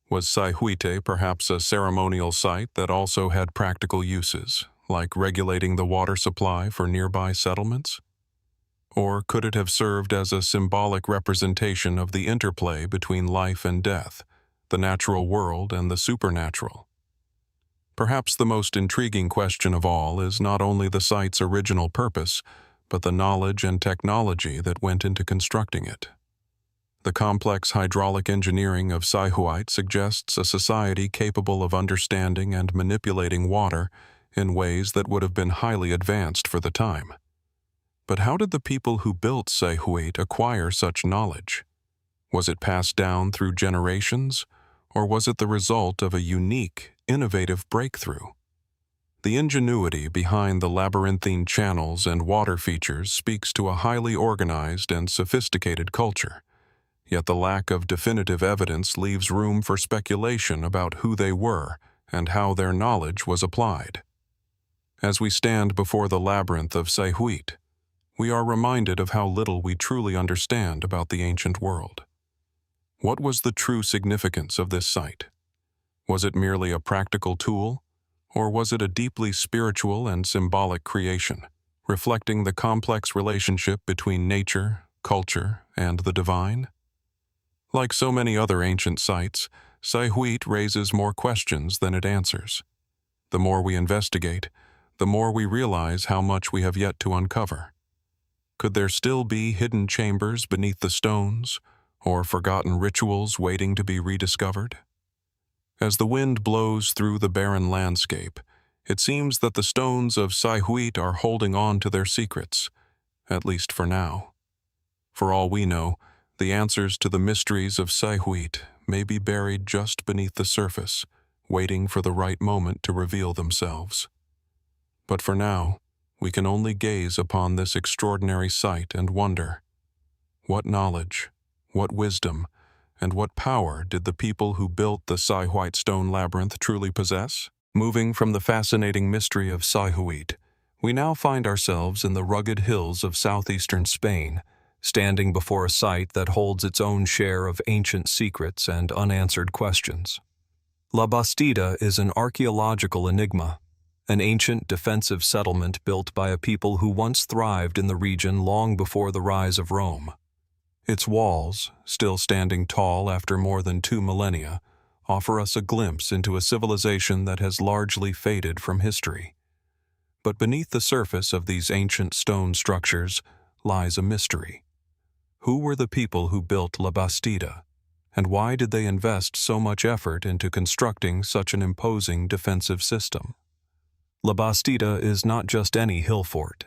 Was Sayhuite perhaps a ceremonial site that also had practical uses, like regulating the water supply for nearby settlements? Or could it have served as a symbolic representation of the interplay between life and death, the natural world and the supernatural? Perhaps the most intriguing question of all is not only the site's original purpose, but the knowledge and technology that went into constructing it. The complex hydraulic engineering of Sayhuite suggests a society capable of understanding and manipulating water in ways that would have been highly advanced for the time. But how did the people who built Sayhuite acquire such knowledge? Was it passed down through generations, or was it the result of a unique, innovative breakthrough? The ingenuity behind the labyrinthine channels and water features speaks to a highly organized and sophisticated culture, yet the lack of definitive evidence leaves room for speculation about who they were and how their knowledge was applied. As we stand before the labyrinth of Sayhuite, we are reminded of how little we truly understand about the ancient world. What was the true significance of this site? Was it merely a practical tool, or was it a deeply spiritual and symbolic creation, reflecting the complex relationship between nature, culture, and the divine? Like so many other ancient sites, Sayhuite raises more questions than it answers. The more we investigate, the more we realize how much we have yet to uncover. Could there still be hidden chambers beneath the stones, or forgotten rituals waiting to be rediscovered? As the wind blows through the barren landscape, it seems that the stones of Sayhuite are holding on to their secrets, at least for now. For all we know, the answers to the mysteries of Sayhuite may be buried just beneath the surface, waiting for the right moment to reveal themselves. But for now, we can only gaze upon this extraordinary sight and wonder, what knowledge, what wisdom, and what power did the people who built the Sayhuite stone labyrinth truly possess? Moving from the fascinating mystery of Sayhuite, we now find ourselves in the rugged hills of southeastern Spain, standing before a site that holds its own share of ancient secrets and unanswered questions. La Bastida is an archaeological enigma, an ancient defensive settlement built by a people who once thrived in the region long before the rise of Rome. Its walls, still standing tall after more than 2 millennia, offer us a glimpse into a civilization that has largely faded from history. But beneath the surface of these ancient stone structures lies a mystery. Who were the people who built La Bastida, and why did they invest so much effort into constructing such an imposing defensive system? La Bastida is not just any hill fort.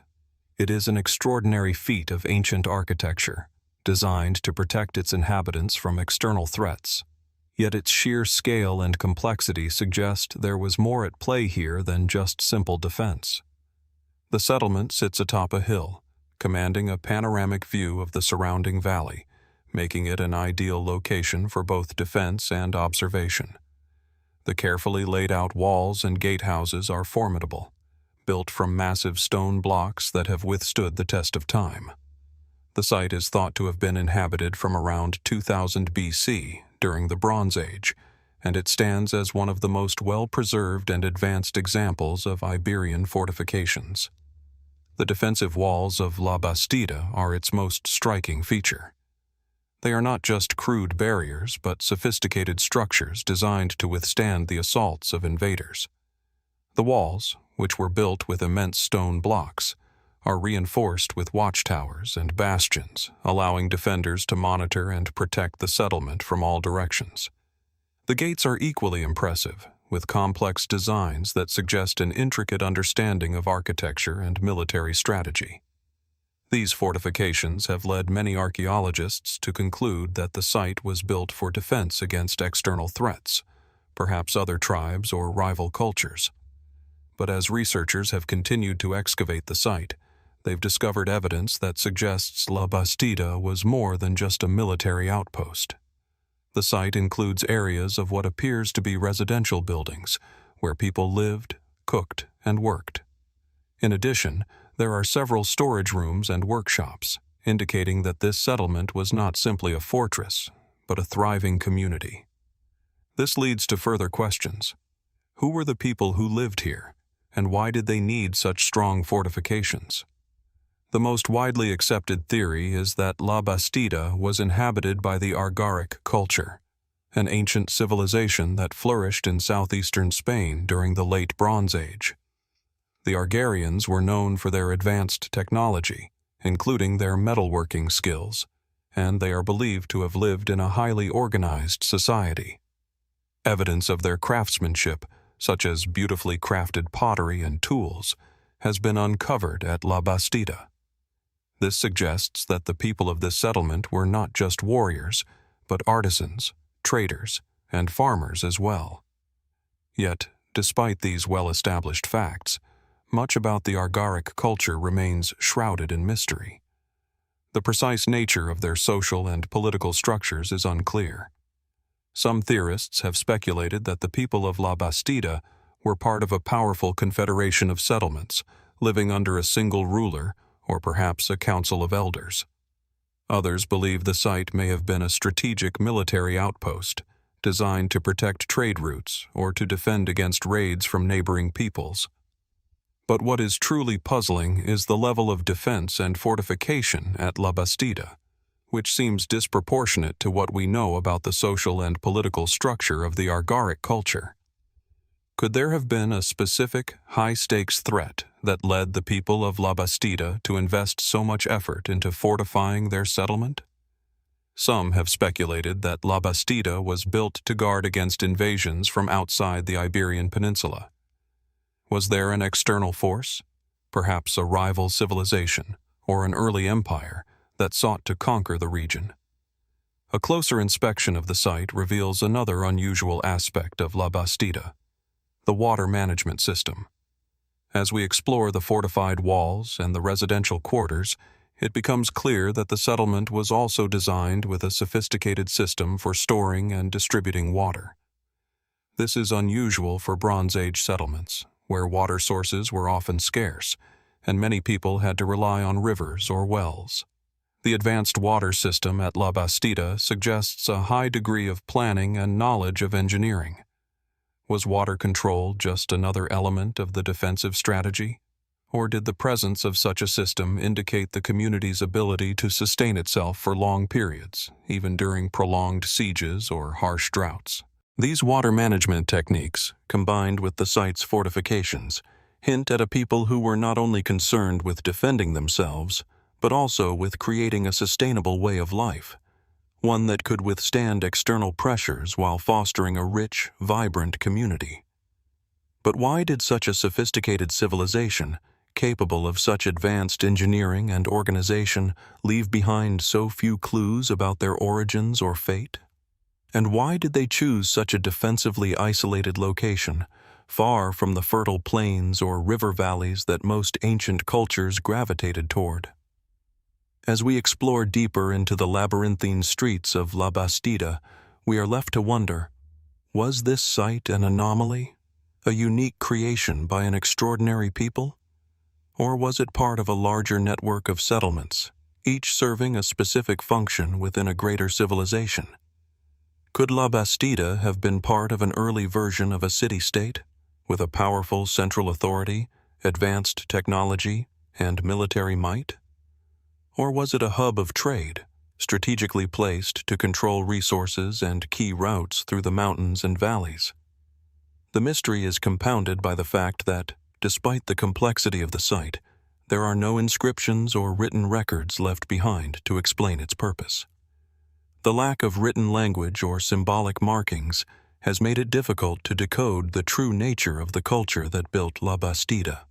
It is an extraordinary feat of ancient architecture, designed to protect its inhabitants from external threats. Yet its sheer scale and complexity suggest there was more at play here than just simple defense. The settlement sits atop a hill, commanding a panoramic view of the surrounding valley, making it an ideal location for both defense and observation. The carefully laid-out walls and gatehouses are formidable, built from massive stone blocks that have withstood the test of time. The site is thought to have been inhabited from around 2000 BC during the Bronze Age, and it stands as one of the most well-preserved and advanced examples of Iberian fortifications. The defensive walls of La Bastida are its most striking feature. They are not just crude barriers, but sophisticated structures designed to withstand the assaults of invaders. The walls, which were built with immense stone blocks, are reinforced with watchtowers and bastions, allowing defenders to monitor and protect the settlement from all directions. The gates are equally impressive, with complex designs that suggest an intricate understanding of architecture and military strategy. These fortifications have led many archaeologists to conclude that the site was built for defense against external threats, perhaps other tribes or rival cultures. But as researchers have continued to excavate the site, they've discovered evidence that suggests La Bastida was more than just a military outpost. The site includes areas of what appears to be residential buildings, where people lived, cooked, and worked. In addition, there are several storage rooms and workshops, indicating that this settlement was not simply a fortress, but a thriving community. This leads to further questions. Who were the people who lived here, and why did they need such strong fortifications? The most widely accepted theory is that La Bastida was inhabited by the Argaric culture, an ancient civilization that flourished in southeastern Spain during the Late Bronze Age. The Argarians were known for their advanced technology, including their metalworking skills, and they are believed to have lived in a highly organized society. Evidence of their craftsmanship, such as beautifully crafted pottery and tools, has been uncovered at La Bastida. This suggests that the people of this settlement were not just warriors, but artisans, traders, and farmers as well. Yet, despite these well-established facts, much about the Argaric culture remains shrouded in mystery. The precise nature of their social and political structures is unclear. Some theorists have speculated that the people of La Bastida were part of a powerful confederation of settlements, living under a single ruler or perhaps a council of elders. Others believe the site may have been a strategic military outpost, designed to protect trade routes or to defend against raids from neighboring peoples. But what is truly puzzling is the level of defense and fortification at La Bastida, which seems disproportionate to what we know about the social and political structure of the Argaric culture. Could there have been a specific, high-stakes threat that led the people of La Bastida to invest so much effort into fortifying their settlement? Some have speculated that La Bastida was built to guard against invasions from outside the Iberian Peninsula. Was there an external force, perhaps a rival civilization or an early empire, that sought to conquer the region? A closer inspection of the site reveals another unusual aspect of La Bastida: the water management system. As we explore the fortified walls and the residential quarters, it becomes clear that the settlement was also designed with a sophisticated system for storing and distributing water. This is unusual for Bronze Age settlements, where water sources were often scarce, and many people had to rely on rivers or wells. The advanced water system at La Bastida suggests a high degree of planning and knowledge of engineering. Was water control just another element of the defensive strategy? Or did the presence of such a system indicate the community's ability to sustain itself for long periods, even during prolonged sieges or harsh droughts? These water management techniques, combined with the site's fortifications, hint at a people who were not only concerned with defending themselves, but also with creating a sustainable way of life, one that could withstand external pressures while fostering a rich, vibrant community. But why did such a sophisticated civilization, capable of such advanced engineering and organization, leave behind so few clues about their origins or fate? And why did they choose such a defensively isolated location, far from the fertile plains or river valleys that most ancient cultures gravitated toward? As we explore deeper into the labyrinthine streets of La Bastida, we are left to wonder, was this site an anomaly, a unique creation by an extraordinary people? Or was it part of a larger network of settlements, each serving a specific function within a greater civilization? Could La Bastida have been part of an early version of a city-state, with a powerful central authority, advanced technology, and military might? Or was it a hub of trade, strategically placed to control resources and key routes through the mountains and valleys? The mystery is compounded by the fact that, despite the complexity of the site, there are no inscriptions or written records left behind to explain its purpose. The lack of written language or symbolic markings has made it difficult to decode the true nature of the culture that built La Bastida.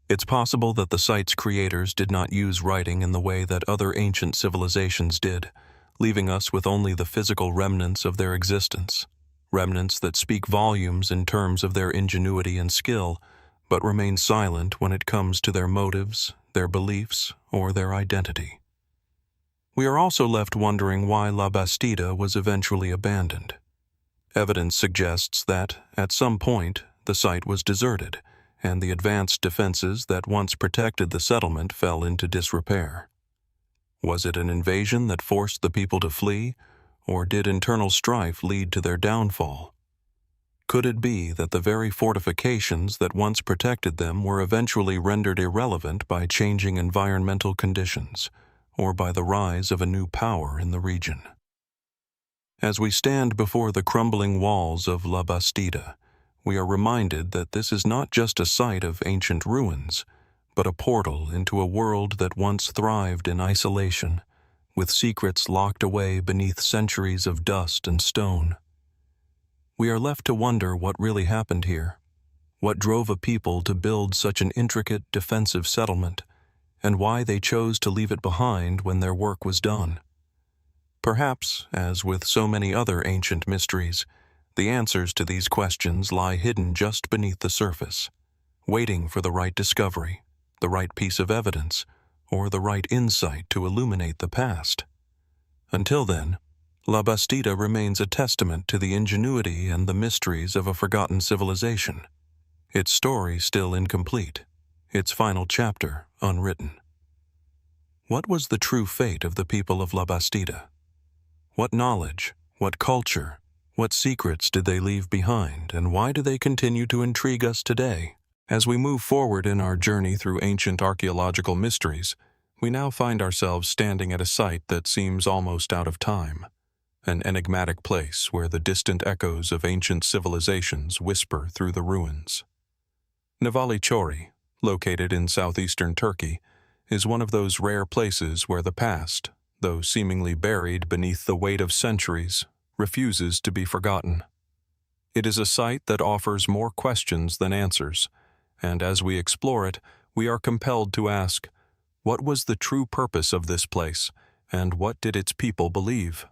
It's possible that the site's creators did not use writing in the way that other ancient civilizations did, leaving us with only the physical remnants of their existence, remnants that speak volumes in terms of their ingenuity and skill, but remain silent when it comes to their motives, their beliefs, or their identity. We are also left wondering why La Bastida was eventually abandoned. Evidence suggests that, at some point, the site was deserted, and the advanced defenses that once protected the settlement fell into disrepair. Was it an invasion that forced the people to flee, or did internal strife lead to their downfall? Could it be that the very fortifications that once protected them were eventually rendered irrelevant by changing environmental conditions, or by the rise of a new power in the region? As we stand before the crumbling walls of La Bastida, we are reminded that this is not just a site of ancient ruins, but a portal into a world that once thrived in isolation, with secrets locked away beneath centuries of dust and stone. We are left to wonder what really happened here, what drove a people to build such an intricate defensive settlement, and why they chose to leave it behind when their work was done. Perhaps, as with so many other ancient mysteries, the answers to these questions lie hidden just beneath the surface, waiting for the right discovery, the right piece of evidence, or the right insight to illuminate the past. Until then, La Bastida remains a testament to the ingenuity and the mysteries of a forgotten civilization, its story still incomplete, its final chapter unwritten. What was the true fate of the people of La Bastida? What knowledge, what culture, what secrets did they leave behind, and why do they continue to intrigue us today? As we move forward in our journey through ancient archaeological mysteries, we now find ourselves standing at a site that seems almost out of time, an enigmatic place where the distant echoes of ancient civilizations whisper through the ruins. Nevali Çori, located in southeastern Turkey, is one of those rare places where the past, though seemingly buried beneath the weight of centuries, refuses to be forgotten. It is a site that offers more questions than answers, and as we explore it, we are compelled to ask, what was the true purpose of this place, and what did its people believe?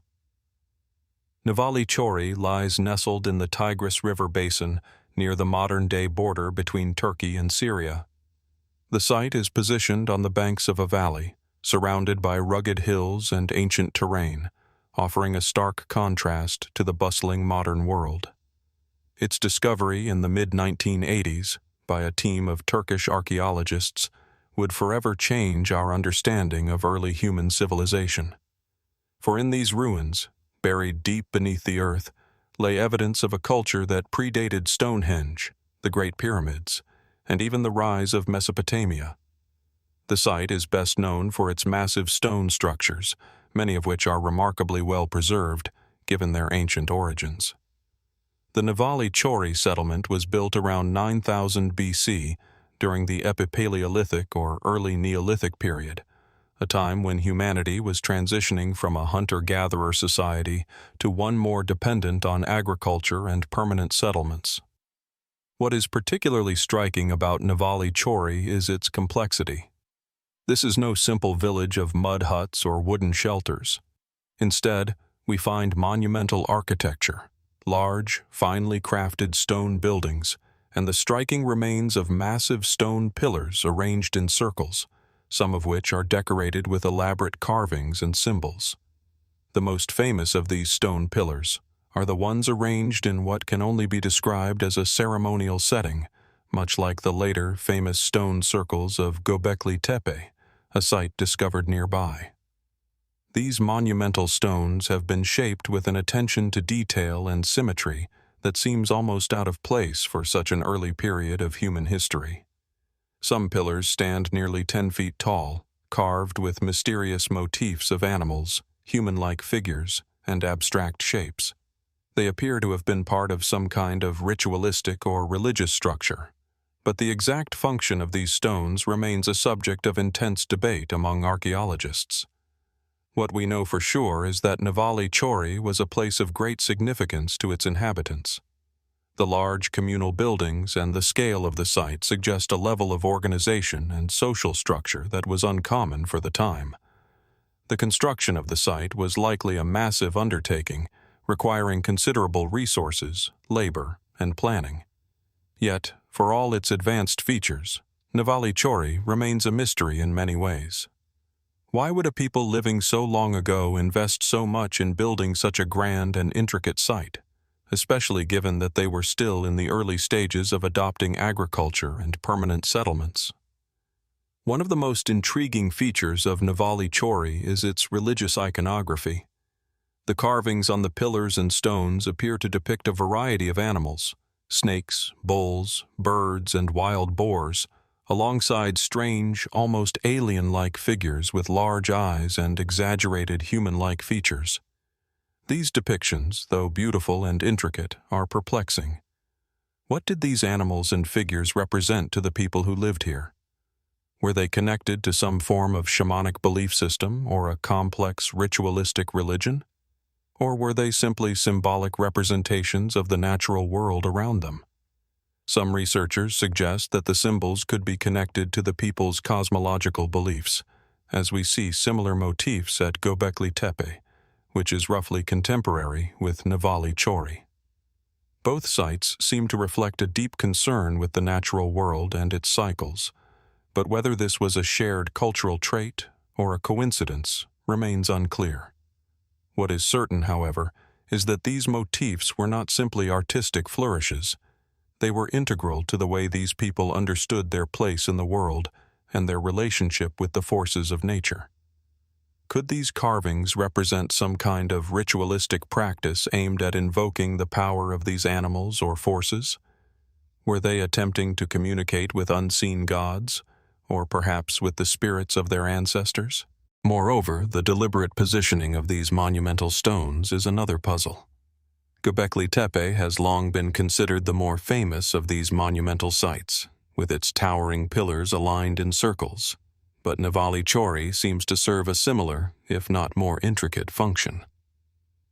Nevali Çori lies nestled in the Tigris River basin near the modern-day border between Turkey and Syria. The site is positioned on the banks of a valley, surrounded by rugged hills and ancient terrain, offering a stark contrast to the bustling modern world. Its discovery in the mid-1980s by a team of Turkish archaeologists would forever change our understanding of early human civilization. For in these ruins, buried deep beneath the earth, lay evidence of a culture that predated Stonehenge, the Great Pyramids, and even the rise of Mesopotamia. The site is best known for its massive stone structures, many of which are remarkably well preserved, given their ancient origins. The Nevali Çori settlement was built around 9000 BC during the Epipaleolithic or early Neolithic period, a time when humanity was transitioning from a hunter-gatherer society to one more dependent on agriculture and permanent settlements. What is particularly striking about Nevali Çori is its complexity. This is no simple village of mud huts or wooden shelters. Instead, we find monumental architecture, large, finely crafted stone buildings, and the striking remains of massive stone pillars arranged in circles, some of which are decorated with elaborate carvings and symbols. The most famous of these stone pillars are the ones arranged in what can only be described as a ceremonial setting, much like the later famous stone circles of Göbekli Tepe, a site discovered nearby. These monumental stones have been shaped with an attention to detail and symmetry that seems almost out of place for such an early period of human history. Some pillars stand nearly 10 feet tall, carved with mysterious motifs of animals, human-like figures, and abstract shapes. They appear to have been part of some kind of ritualistic or religious structure, but the exact function of these stones remains a subject of intense debate among archaeologists. What we know for sure is that Nevali Çori was a place of great significance to its inhabitants. The large communal buildings and the scale of the site suggest a level of organization and social structure that was uncommon for the time. The construction of the site was likely a massive undertaking, requiring considerable resources, labor, and planning. Yet, for all its advanced features, Nevali Çori remains a mystery in many ways. Why would a people living so long ago invest so much in building such a grand and intricate site, especially given that they were still in the early stages of adopting agriculture and permanent settlements? One of the most intriguing features of Nevali Çori is its religious iconography. The carvings on the pillars and stones appear to depict a variety of animals: snakes, bulls, birds, and wild boars, alongside strange, almost alien-like figures with large eyes and exaggerated human-like features. These depictions, though beautiful and intricate, are perplexing. What did these animals and figures represent to the people who lived here? Were they connected to some form of shamanic belief system or a complex ritualistic religion? Or were they simply symbolic representations of the natural world around them? Some researchers suggest that the symbols could be connected to the people's cosmological beliefs, as we see similar motifs at Göbekli Tepe, which is roughly contemporary with Nevali Çori. Both sites seem to reflect a deep concern with the natural world and its cycles, but whether this was a shared cultural trait or a coincidence remains unclear. What is certain, however, is that these motifs were not simply artistic flourishes. They were integral to the way these people understood their place in the world and their relationship with the forces of nature. Could these carvings represent some kind of ritualistic practice aimed at invoking the power of these animals or forces? Were they attempting to communicate with unseen gods, or perhaps with the spirits of their ancestors? Moreover, the deliberate positioning of these monumental stones is another puzzle. Göbekli Tepe has long been considered the more famous of these monumental sites, with its towering pillars aligned in circles, but Nevali Çori seems to serve a similar, if not more intricate, function.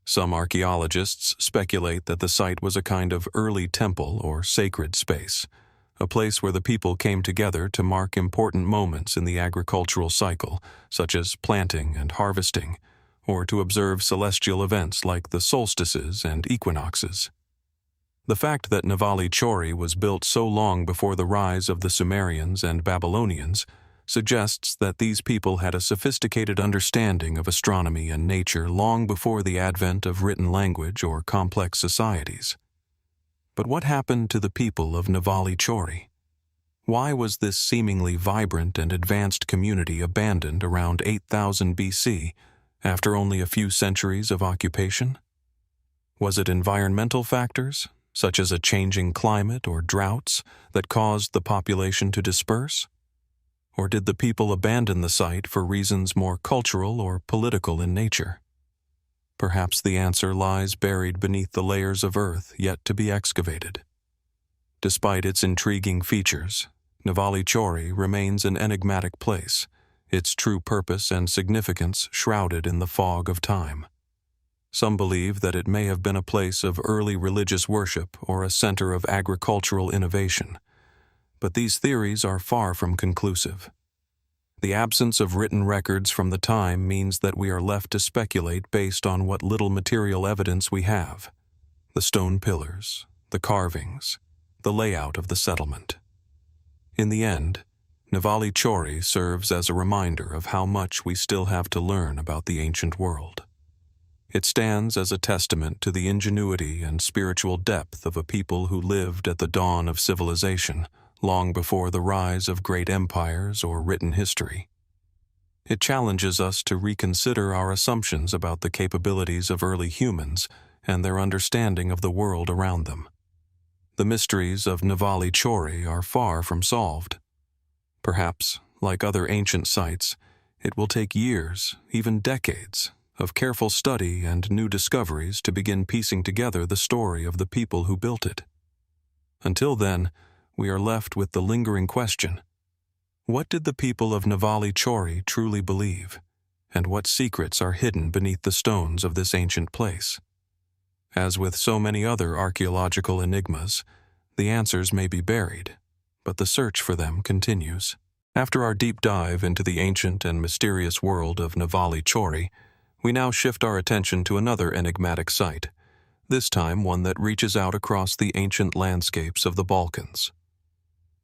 Some archaeologists speculate that the site was a kind of early temple or sacred space, a place where the people came together to mark important moments in the agricultural cycle, such as planting and harvesting, or to observe celestial events like the solstices and equinoxes. The fact that Nevali Çori was built so long before the rise of the Sumerians and Babylonians suggests that these people had a sophisticated understanding of astronomy and nature long before the advent of written language or complex societies. But what happened to the people of Nevali Çori? Why was this seemingly vibrant and advanced community abandoned around 8000 BC, after only a few centuries of occupation? Was it environmental factors, such as a changing climate or droughts, that caused the population to disperse? Or did the people abandon the site for reasons more cultural or political in nature? Perhaps the answer lies buried beneath the layers of earth yet to be excavated. Despite its intriguing features, Nevali Çori remains an enigmatic place, its true purpose and significance shrouded in the fog of time. Some believe that it may have been a place of early religious worship or a center of agricultural innovation, but these theories are far from conclusive. The absence of written records from the time means that we are left to speculate based on what little material evidence we have: the stone pillars, the carvings, the layout of the settlement. In the end, Nevali Çori serves as a reminder of how much we still have to learn about the ancient world. It stands as a testament to the ingenuity and spiritual depth of a people who lived at the dawn of civilization, long before the rise of great empires or written history. It challenges us to reconsider our assumptions about the capabilities of early humans and their understanding of the world around them. The mysteries of Nevali Çori are far from solved. Perhaps, like other ancient sites, it will take years, even decades, of careful study and new discoveries to begin piecing together the story of the people who built it. Until then, we are left with the lingering question: what did the people of Nevali Çori truly believe, and what secrets are hidden beneath the stones of this ancient place? As with so many other archaeological enigmas, the answers may be buried, but the search for them continues. After our deep dive into the ancient and mysterious world of Nevali Çori, we now shift our attention to another enigmatic site, this time one that reaches out across the ancient landscapes of the Balkans.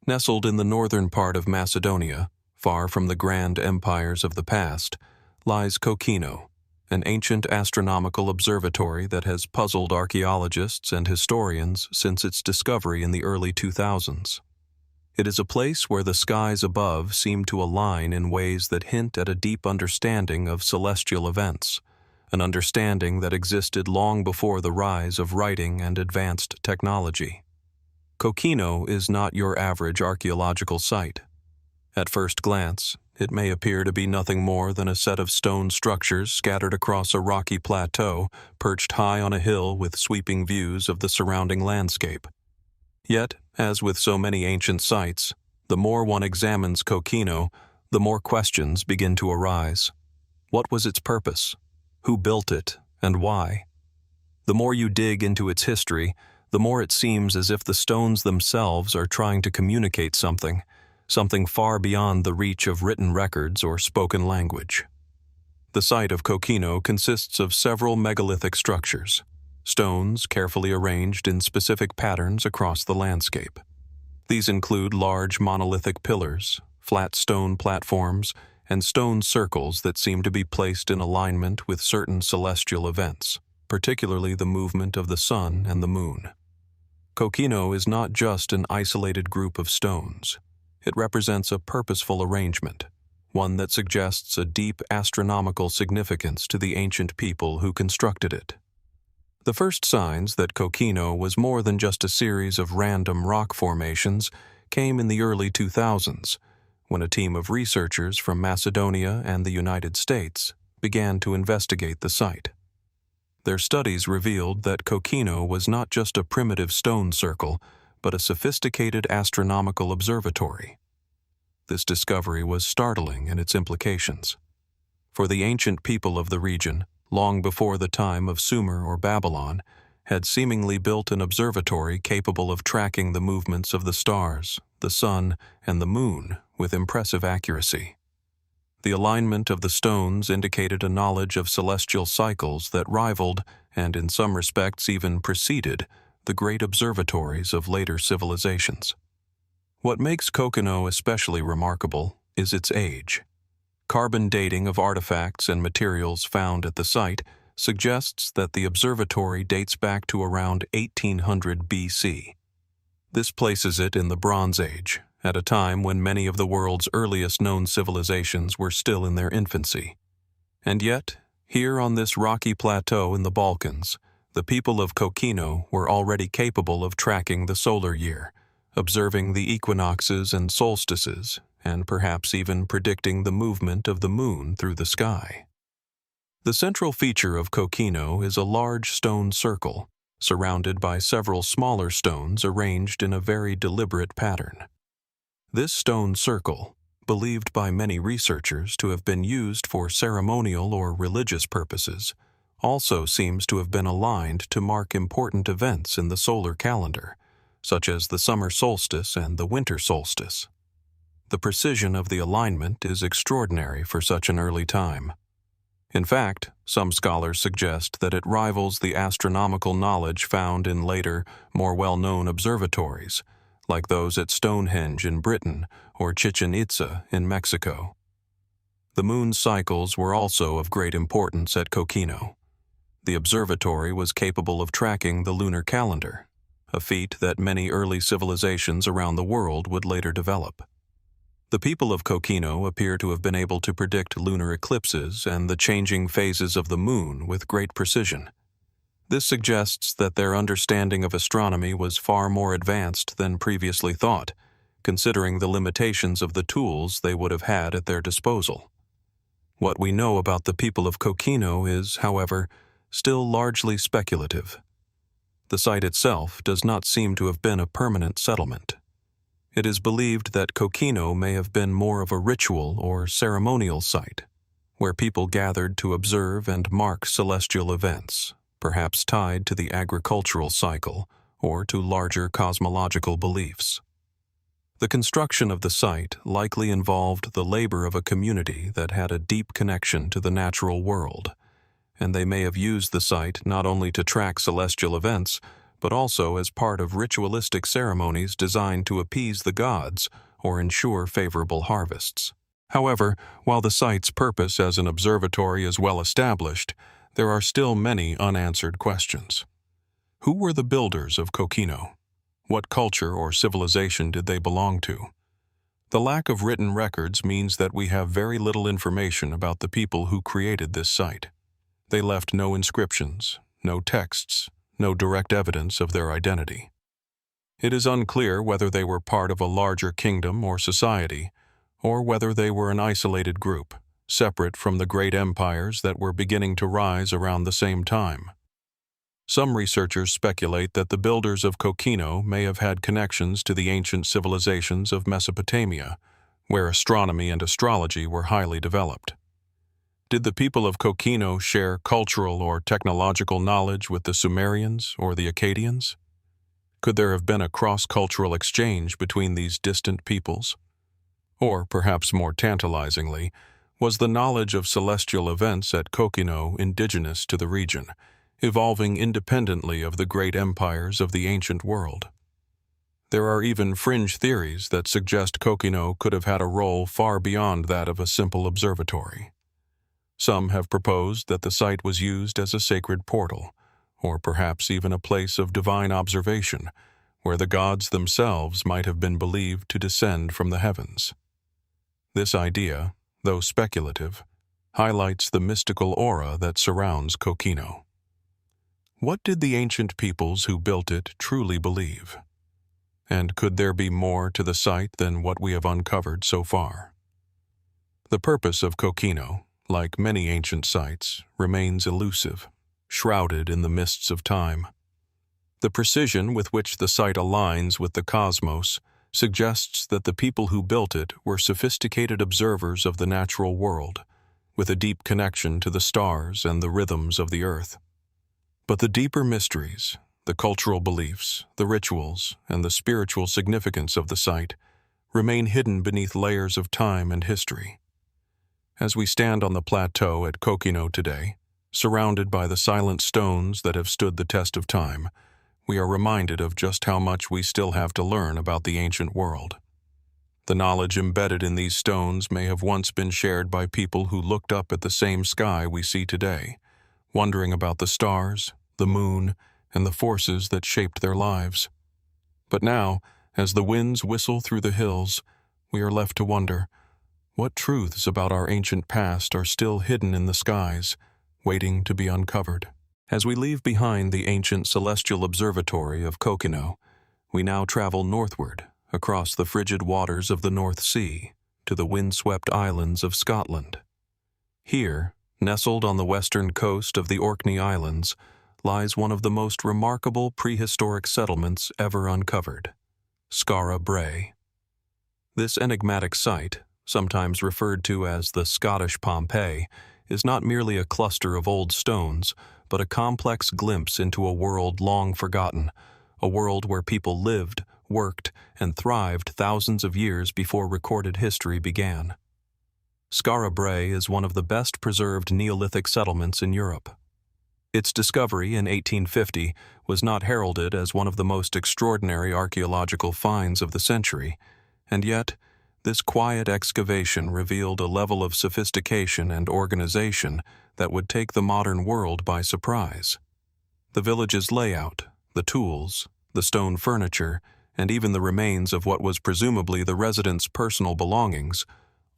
Nestled in the northern part of Macedonia, far from the grand empires of the past, lies Kokino, an ancient astronomical observatory that has puzzled archaeologists and historians since its discovery in the early 2000s. It is a place where the skies above seem to align in ways that hint at a deep understanding of celestial events, an understanding that existed long before the rise of writing and advanced technology. Kokino is not your average archaeological site. At first glance, it may appear to be nothing more than a set of stone structures scattered across a rocky plateau perched high on a hill with sweeping views of the surrounding landscape. Yet, as with so many ancient sites, the more one examines Kokino, the more questions begin to arise. What was its purpose? Who built it, and why? The more you dig into its history, the more it seems as if the stones themselves are trying to communicate something far beyond the reach of written records or spoken language. The site of Kokino consists of several megalithic structures, stones carefully arranged in specific patterns across the landscape. These include large monolithic pillars, flat stone platforms, and stone circles that seem to be placed in alignment with certain celestial events, particularly the movement of the sun and the moon. Kokino is not just an isolated group of stones. It represents a purposeful arrangement, one that suggests a deep astronomical significance to the ancient people who constructed it. The first signs that Kokino was more than just a series of random rock formations came in the early 2000s, when a team of researchers from Macedonia and the United States began to investigate the site. Their studies revealed that Kokino was not just a primitive stone circle, but a sophisticated astronomical observatory. This discovery was startling in its implications. For the ancient people of the region, long before the time of Sumer or Babylon, had seemingly built an observatory capable of tracking the movements of the stars, the sun, and the moon with impressive accuracy. The alignment of the stones indicated a knowledge of celestial cycles that rivaled, and in some respects even preceded, the great observatories of later civilizations. What makes Kokino especially remarkable is its age. Carbon dating of artifacts and materials found at the site suggests that the observatory dates back to around 1800 BC. This places it in the Bronze Age, at a time when many of the world's earliest known civilizations were still in their infancy. And yet, here on this rocky plateau in the Balkans, the people of Kokino were already capable of tracking the solar year, observing the equinoxes and solstices, and perhaps even predicting the movement of the moon through the sky. The central feature of Kokino is a large stone circle, surrounded by several smaller stones arranged in a very deliberate pattern. This stone circle, believed by many researchers to have been used for ceremonial or religious purposes, also seems to have been aligned to mark important events in the solar calendar, such as the summer solstice and the winter solstice. The precision of the alignment is extraordinary for such an early time. In fact, some scholars suggest that it rivals the astronomical knowledge found in later, more well-known observatories, like those at Stonehenge in Britain or Chichen Itza in Mexico. The moon's cycles were also of great importance at Kokino. The observatory was capable of tracking the lunar calendar, a feat that many early civilizations around the world would later develop. The people of Kokino appear to have been able to predict lunar eclipses and the changing phases of the moon with great precision. This suggests that their understanding of astronomy was far more advanced than previously thought, considering the limitations of the tools they would have had at their disposal. What we know about the people of Kokino is, however, still largely speculative. The site itself does not seem to have been a permanent settlement. It is believed that Kokino may have been more of a ritual or ceremonial site, where people gathered to observe and mark celestial events, perhaps tied to the agricultural cycle or to larger cosmological beliefs. The construction of the site likely involved the labor of a community that had a deep connection to the natural world, and they may have used the site not only to track celestial events, but also as part of ritualistic ceremonies designed to appease the gods or ensure favorable harvests. However, while the site's purpose as an observatory is well established, there are still many unanswered questions. Who were the builders of Kokino? What culture or civilization did they belong to? The lack of written records means that we have very little information about the people who created this site. They left no inscriptions, no texts, no direct evidence of their identity. It is unclear whether they were part of a larger kingdom or society, or whether they were an isolated group, separate from the great empires that were beginning to rise around the same time. Some researchers speculate that the builders of Kokino may have had connections to the ancient civilizations of Mesopotamia, where astronomy and astrology were highly developed. Did the people of Kokino share cultural or technological knowledge with the Sumerians or the Akkadians? Could there have been a cross-cultural exchange between these distant peoples? Or, perhaps more tantalizingly, was the knowledge of celestial events at Kokino indigenous to the region, evolving independently of the great empires of the ancient world? There are even fringe theories that suggest Kokino could have had a role far beyond that of a simple observatory. Some have proposed that the site was used as a sacred portal, or perhaps even a place of divine observation, where the gods themselves might have been believed to descend from the heavens. This idea, though speculative, highlights the mystical aura that surrounds Kokino. What did the ancient peoples who built it truly believe? And could there be more to the site than what we have uncovered so far? The purpose of Kokino, like many ancient sites, remains elusive, shrouded in the mists of time. The precision with which the site aligns with the cosmos suggests that the people who built it were sophisticated observers of the natural world, with a deep connection to the stars and the rhythms of the earth. But the deeper mysteries, the cultural beliefs, the rituals, and the spiritual significance of the site remain hidden beneath layers of time and history. As we stand on the plateau at Kokino today, surrounded by the silent stones that have stood the test of time, we are reminded of just how much we still have to learn about the ancient world. The knowledge embedded in these stones may have once been shared by people who looked up at the same sky we see today, wondering about the stars, the moon, and the forces that shaped their lives. But now, as the winds whistle through the hills, we are left to wonder, what truths about our ancient past are still hidden in the skies, waiting to be uncovered? As we leave behind the ancient celestial observatory of Kokino, we now travel northward, across the frigid waters of the North Sea, to the windswept islands of Scotland. Here, nestled on the western coast of the Orkney Islands, lies one of the most remarkable prehistoric settlements ever uncovered, Skara Brae. This enigmatic site, sometimes referred to as the Scottish Pompeii, is not merely a cluster of old stones, but a complex glimpse into a world long forgotten, a world where people lived, worked, and thrived thousands of years before recorded history began. Skara Brae is one of the best preserved Neolithic settlements in Europe. Its discovery in 1850 was not heralded as one of the most extraordinary archaeological finds of the century, and yet, this quiet excavation revealed a level of sophistication and organization that would take the modern world by surprise. The village's layout, the tools, the stone furniture, and even the remains of what was presumably the residents' personal belongings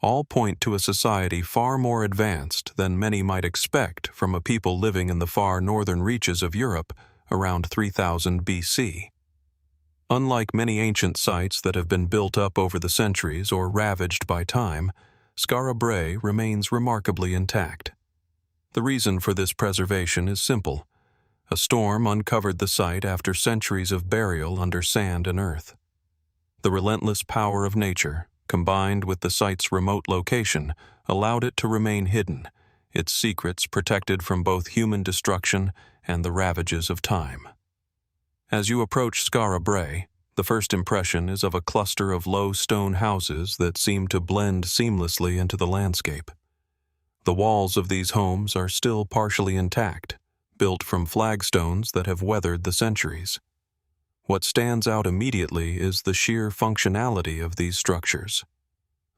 all point to a society far more advanced than many might expect from a people living in the far northern reaches of Europe around 3000 BC. Unlike many ancient sites that have been built up over the centuries or ravaged by time, Skara Brae remains remarkably intact. The reason for this preservation is simple. A storm uncovered the site after centuries of burial under sand and earth. The relentless power of nature, combined with the site's remote location, allowed it to remain hidden, its secrets protected from both human destruction and the ravages of time. As you approach Skara Brae, the first impression is of a cluster of low stone houses that seem to blend seamlessly into the landscape. The walls of these homes are still partially intact, built from flagstones that have weathered the centuries. What stands out immediately is the sheer functionality of these structures.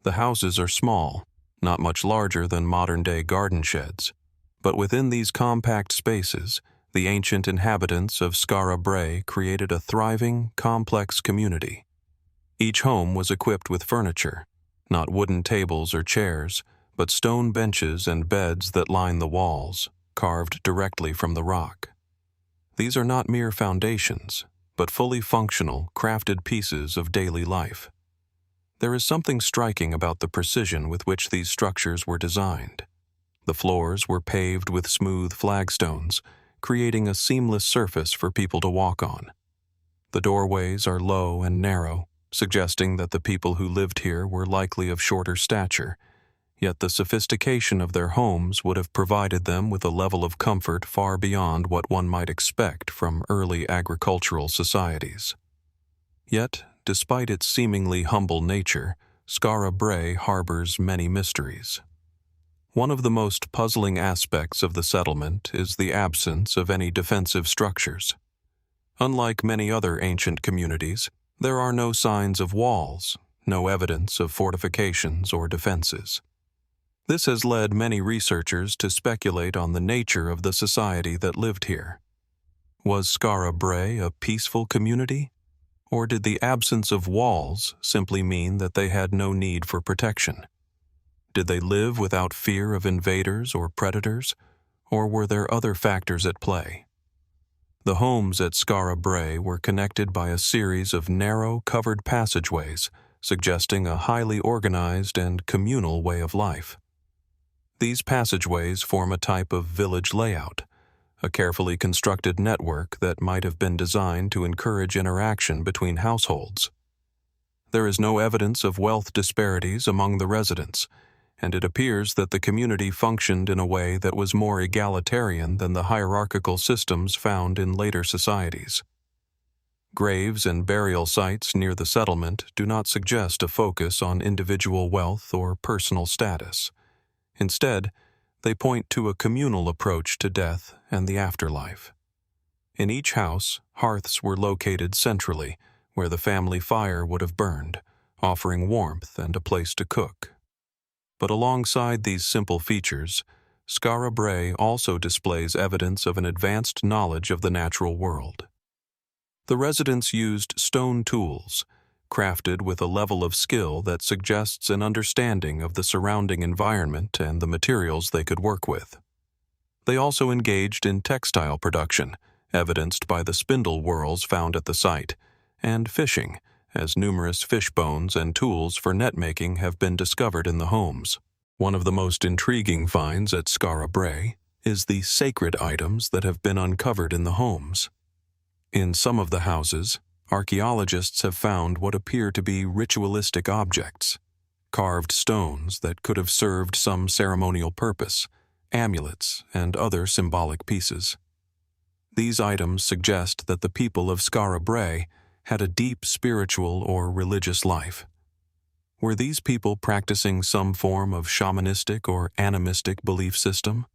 The houses are small, not much larger than modern-day garden sheds, but within these compact spaces, the ancient inhabitants of Skara Brae created a thriving, complex community. Each home was equipped with furniture, not wooden tables or chairs, but stone benches and beds that line the walls, carved directly from the rock. These are not mere foundations, but fully functional, crafted pieces of daily life. There is something striking about the precision with which these structures were designed. The floors were paved with smooth flagstones, creating a seamless surface for people to walk on. The doorways are low and narrow, suggesting that the people who lived here were likely of shorter stature, yet the sophistication of their homes would have provided them with a level of comfort far beyond what one might expect from early agricultural societies. Yet, despite its seemingly humble nature, Skara Brae harbors many mysteries. One of the most puzzling aspects of the settlement is the absence of any defensive structures. Unlike many other ancient communities, there are no signs of walls, no evidence of fortifications or defenses. This has led many researchers to speculate on the nature of the society that lived here. Was Skara Brae a peaceful community? Or did the absence of walls simply mean that they had no need for protection? Did they live without fear of invaders or predators, or were there other factors at play? The homes at Skara Brae were connected by a series of narrow, covered passageways, suggesting a highly organized and communal way of life. These passageways form a type of village layout, a carefully constructed network that might have been designed to encourage interaction between households. There is no evidence of wealth disparities among the residents, and it appears that the community functioned in a way that was more egalitarian than the hierarchical systems found in later societies. Graves and burial sites near the settlement do not suggest a focus on individual wealth or personal status. Instead, they point to a communal approach to death and the afterlife. In each house, hearths were located centrally, where the family fire would have burned, offering warmth and a place to cook. But alongside these simple features, Skara Brae also displays evidence of an advanced knowledge of the natural world. The residents used stone tools, crafted with a level of skill that suggests an understanding of the surrounding environment and the materials they could work with. They also engaged in textile production, evidenced by the spindle whorls found at the site, and fishing, as numerous fish bones and tools for net-making have been discovered in the homes. One of the most intriguing finds at Skara Brae is the sacred items that have been uncovered in the homes. In some of the houses, archaeologists have found what appear to be ritualistic objects, carved stones that could have served some ceremonial purpose, amulets, and other symbolic pieces. These items suggest that the people of Skara Brae had a deep spiritual or religious life. Were these people practicing some form of shamanistic or animistic belief system?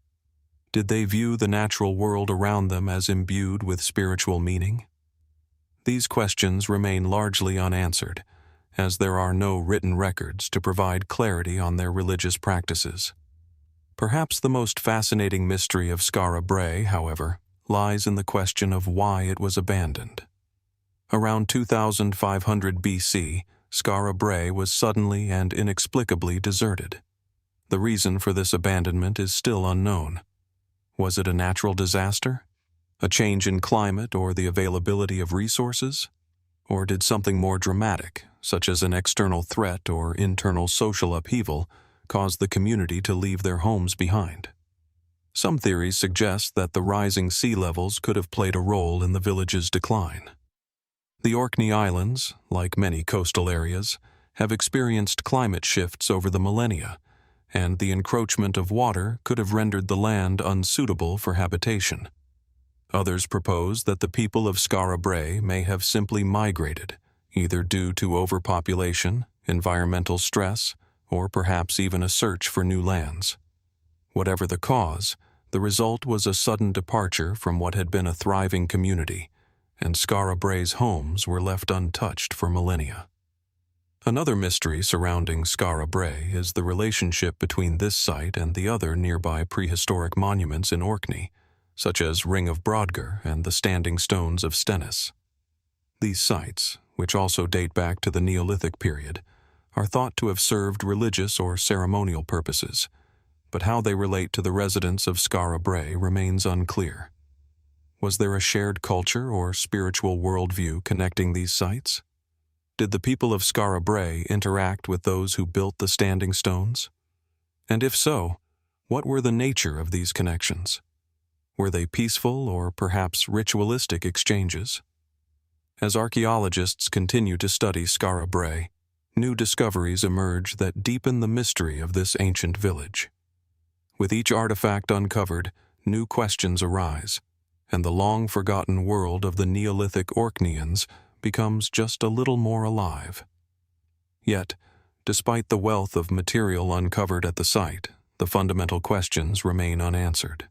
Did they view the natural world around them as imbued with spiritual meaning? These questions remain largely unanswered, as there are no written records to provide clarity on their religious practices. Perhaps the most fascinating mystery of Skara Brae, however, lies in the question of why it was abandoned. Around 2500 BC, Skara Brae was suddenly and inexplicably deserted. The reason for this abandonment is still unknown. Was it a natural disaster? A change in climate or the availability of resources? Or did something more dramatic, such as an external threat or internal social upheaval, cause the community to leave their homes behind? Some theories suggest that the rising sea levels could have played a role in the village's decline. The Orkney Islands, like many coastal areas, have experienced climate shifts over the millennia, and the encroachment of water could have rendered the land unsuitable for habitation. Others propose that the people of Skara Brae may have simply migrated, either due to overpopulation, environmental stress, or perhaps even a search for new lands. Whatever the cause, the result was a sudden departure from what had been a thriving community, and Skara Brae's homes were left untouched for millennia. Another mystery surrounding Skara Brae is the relationship between this site and the other nearby prehistoric monuments in Orkney, such as Ring of Brodgar and the Standing Stones of Stennis. These sites, which also date back to the Neolithic period, are thought to have served religious or ceremonial purposes, but how they relate to the residents of Skara Brae remains unclear. Was there a shared culture or spiritual worldview connecting these sites? Did the people of Skara Brae interact with those who built the Standing Stones? And if so, what were the nature of these connections? Were they peaceful or perhaps ritualistic exchanges? As archaeologists continue to study Skara Brae, new discoveries emerge that deepen the mystery of this ancient village. With each artifact uncovered, new questions arise, and the long-forgotten world of the Neolithic Orkneyans becomes just a little more alive. Yet, despite the wealth of material uncovered at the site, the fundamental questions remain unanswered.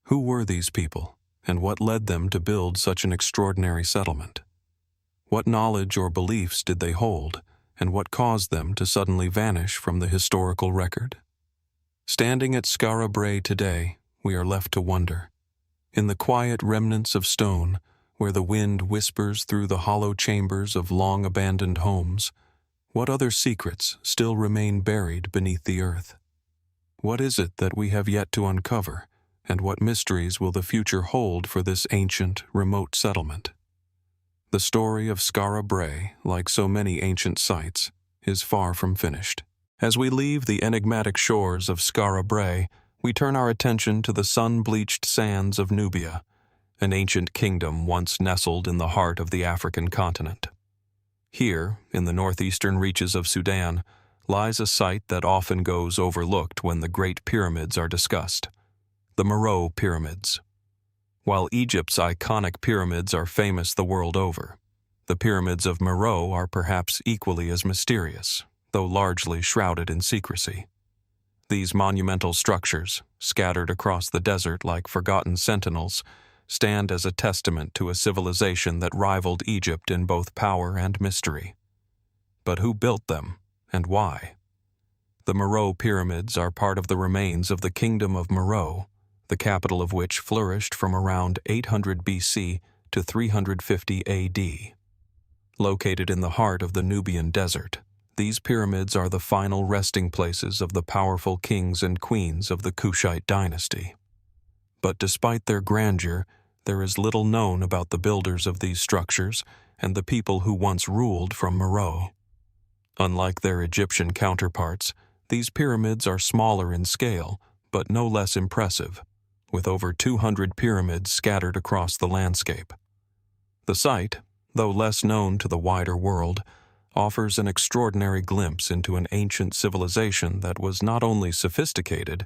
Who were these people, and what led them to build such an extraordinary settlement? What knowledge or beliefs did they hold, and what caused them to suddenly vanish from the historical record? Standing at Skara Brae today, we are left to wonder. In the quiet remnants of stone, where the wind whispers through the hollow chambers of long-abandoned homes, what other secrets still remain buried beneath the earth? What is it that we have yet to uncover, and what mysteries will the future hold for this ancient, remote settlement? The story of Skara Brae, like so many ancient sites, is far from finished. As we leave the enigmatic shores of Skara Brae, we turn our attention to the sun-bleached sands of Nubia, an ancient kingdom once nestled in the heart of the African continent. Here, in the northeastern reaches of Sudan, lies a site that often goes overlooked when the Great Pyramids are discussed: the Meroë Pyramids. While Egypt's iconic pyramids are famous the world over, the pyramids of Meroë are perhaps equally as mysterious, though largely shrouded in secrecy. These monumental structures, scattered across the desert like forgotten sentinels, stand as a testament to a civilization that rivaled Egypt in both power and mystery. But who built them, and why? The Meroë Pyramids are part of the remains of the Kingdom of Meroë, the capital of which flourished from around 800 BC to 350 AD. Located in the heart of the Nubian desert, these pyramids are the final resting places of the powerful kings and queens of the Kushite dynasty. But despite their grandeur, there is little known about the builders of these structures and the people who once ruled from Meroë. Unlike their Egyptian counterparts, these pyramids are smaller in scale, but no less impressive, with over 200 pyramids scattered across the landscape. The site, though less known to the wider world, offers an extraordinary glimpse into an ancient civilization that was not only sophisticated,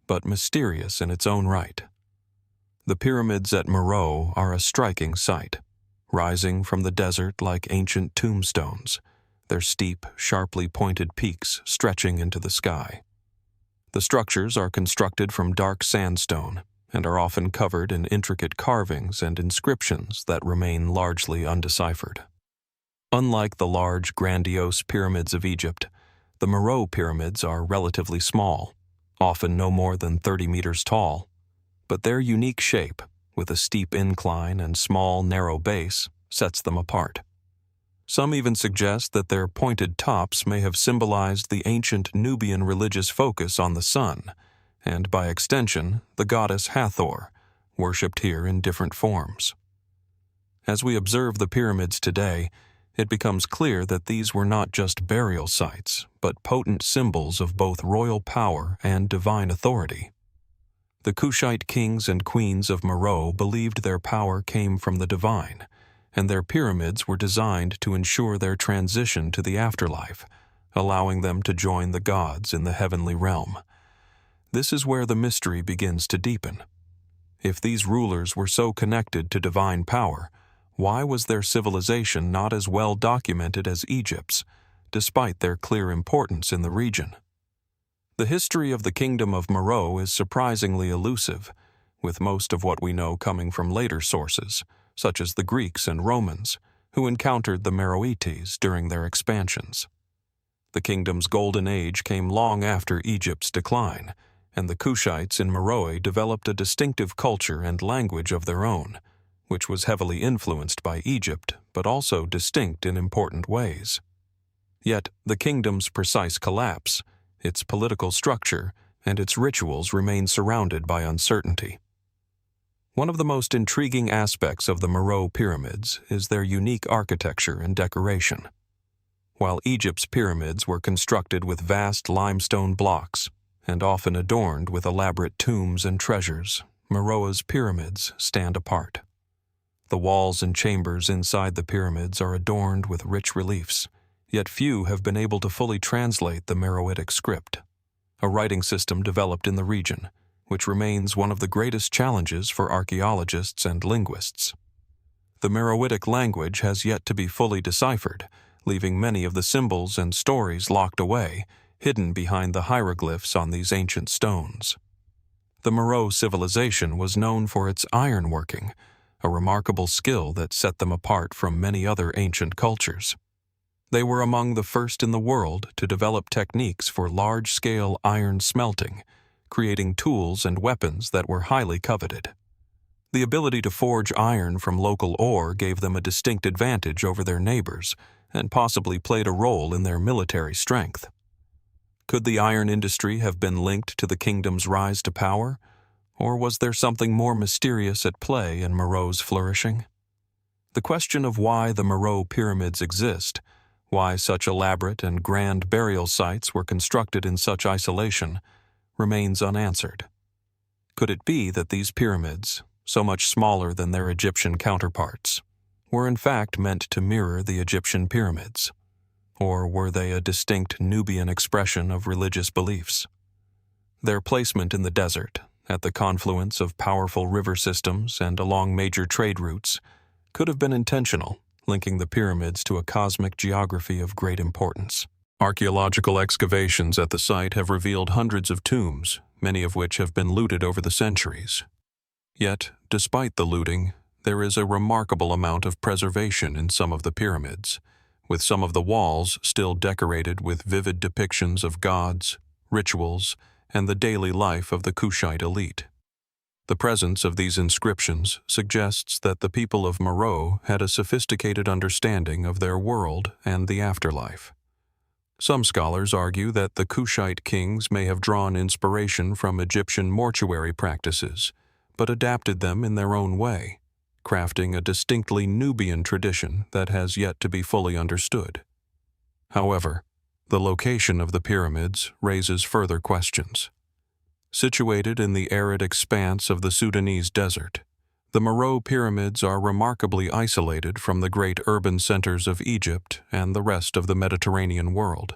but mysterious in its own right. The pyramids at Meroë are a striking sight, rising from the desert like ancient tombstones, their steep, sharply pointed peaks stretching into the sky. The structures are constructed from dark sandstone and are often covered in intricate carvings and inscriptions that remain largely undeciphered. Unlike the large, grandiose pyramids of Egypt, the Meroë Pyramids are relatively small, often no more than 30 meters tall, but their unique shape, with a steep incline and small, narrow base, sets them apart. Some even suggest that their pointed tops may have symbolized the ancient Nubian religious focus on the sun, and by extension, the goddess Hathor, worshipped here in different forms. As we observe the pyramids today, it becomes clear that these were not just burial sites, but potent symbols of both royal power and divine authority. The Kushite kings and queens of Meroë believed their power came from the divine, and their pyramids were designed to ensure their transition to the afterlife, allowing them to join the gods in the heavenly realm. This is where the mystery begins to deepen. If these rulers were so connected to divine power, why was their civilization not as well documented as Egypt's, despite their clear importance in the region? The history of the Kingdom of Meroë is surprisingly elusive, with most of what we know coming from later sources, such as the Greeks and Romans, who encountered the Meroites during their expansions. The kingdom's golden age came long after Egypt's decline, and the Kushites in Meroë developed a distinctive culture and language of their own, which was heavily influenced by Egypt but also distinct in important ways. Yet the kingdom's precise collapse, its political structure, and its rituals remain surrounded by uncertainty. One of the most intriguing aspects of the Meroë Pyramids is their unique architecture and decoration. While Egypt's pyramids were constructed with vast limestone blocks and often adorned with elaborate tombs and treasures, Meroë's pyramids stand apart. The walls and chambers inside the pyramids are adorned with rich reliefs, yet few have been able to fully translate the Meroitic script, a writing system developed in the region, which remains one of the greatest challenges for archaeologists and linguists. The Meroitic language has yet to be fully deciphered, leaving many of the symbols and stories locked away, hidden behind the hieroglyphs on these ancient stones. The Meroë civilization was known for its ironworking, a remarkable skill that set them apart from many other ancient cultures. They were among the first in the world to develop techniques for large-scale iron smelting, creating tools and weapons that were highly coveted. The ability to forge iron from local ore gave them a distinct advantage over their neighbors and possibly played a role in their military strength. Could the iron industry have been linked to the kingdom's rise to power, or was there something more mysterious at play in Meroë's flourishing? The question of why the Meroë Pyramids exist, why such elaborate and grand burial sites were constructed in such isolation, remains unanswered. Could it be that these pyramids, so much smaller than their Egyptian counterparts, were in fact meant to mirror the Egyptian pyramids? Or were they a distinct Nubian expression of religious beliefs? Their placement in the desert, at the confluence of powerful river systems and along major trade routes, could have been intentional, linking the pyramids to a cosmic geography of great importance. Archaeological excavations at the site have revealed hundreds of tombs, many of which have been looted over the centuries. Yet, despite the looting, there is a remarkable amount of preservation in some of the pyramids, with some of the walls still decorated with vivid depictions of gods, rituals, and the daily life of the Kushite elite. The presence of these inscriptions suggests that the people of Meroë had a sophisticated understanding of their world and the afterlife. Some scholars argue that the Kushite kings may have drawn inspiration from Egyptian mortuary practices, but adapted them in their own way, crafting a distinctly Nubian tradition that has yet to be fully understood. However, the location of the pyramids raises further questions. Situated in the arid expanse of the Sudanese desert, the Meroë Pyramids are remarkably isolated from the great urban centers of Egypt and the rest of the Mediterranean world.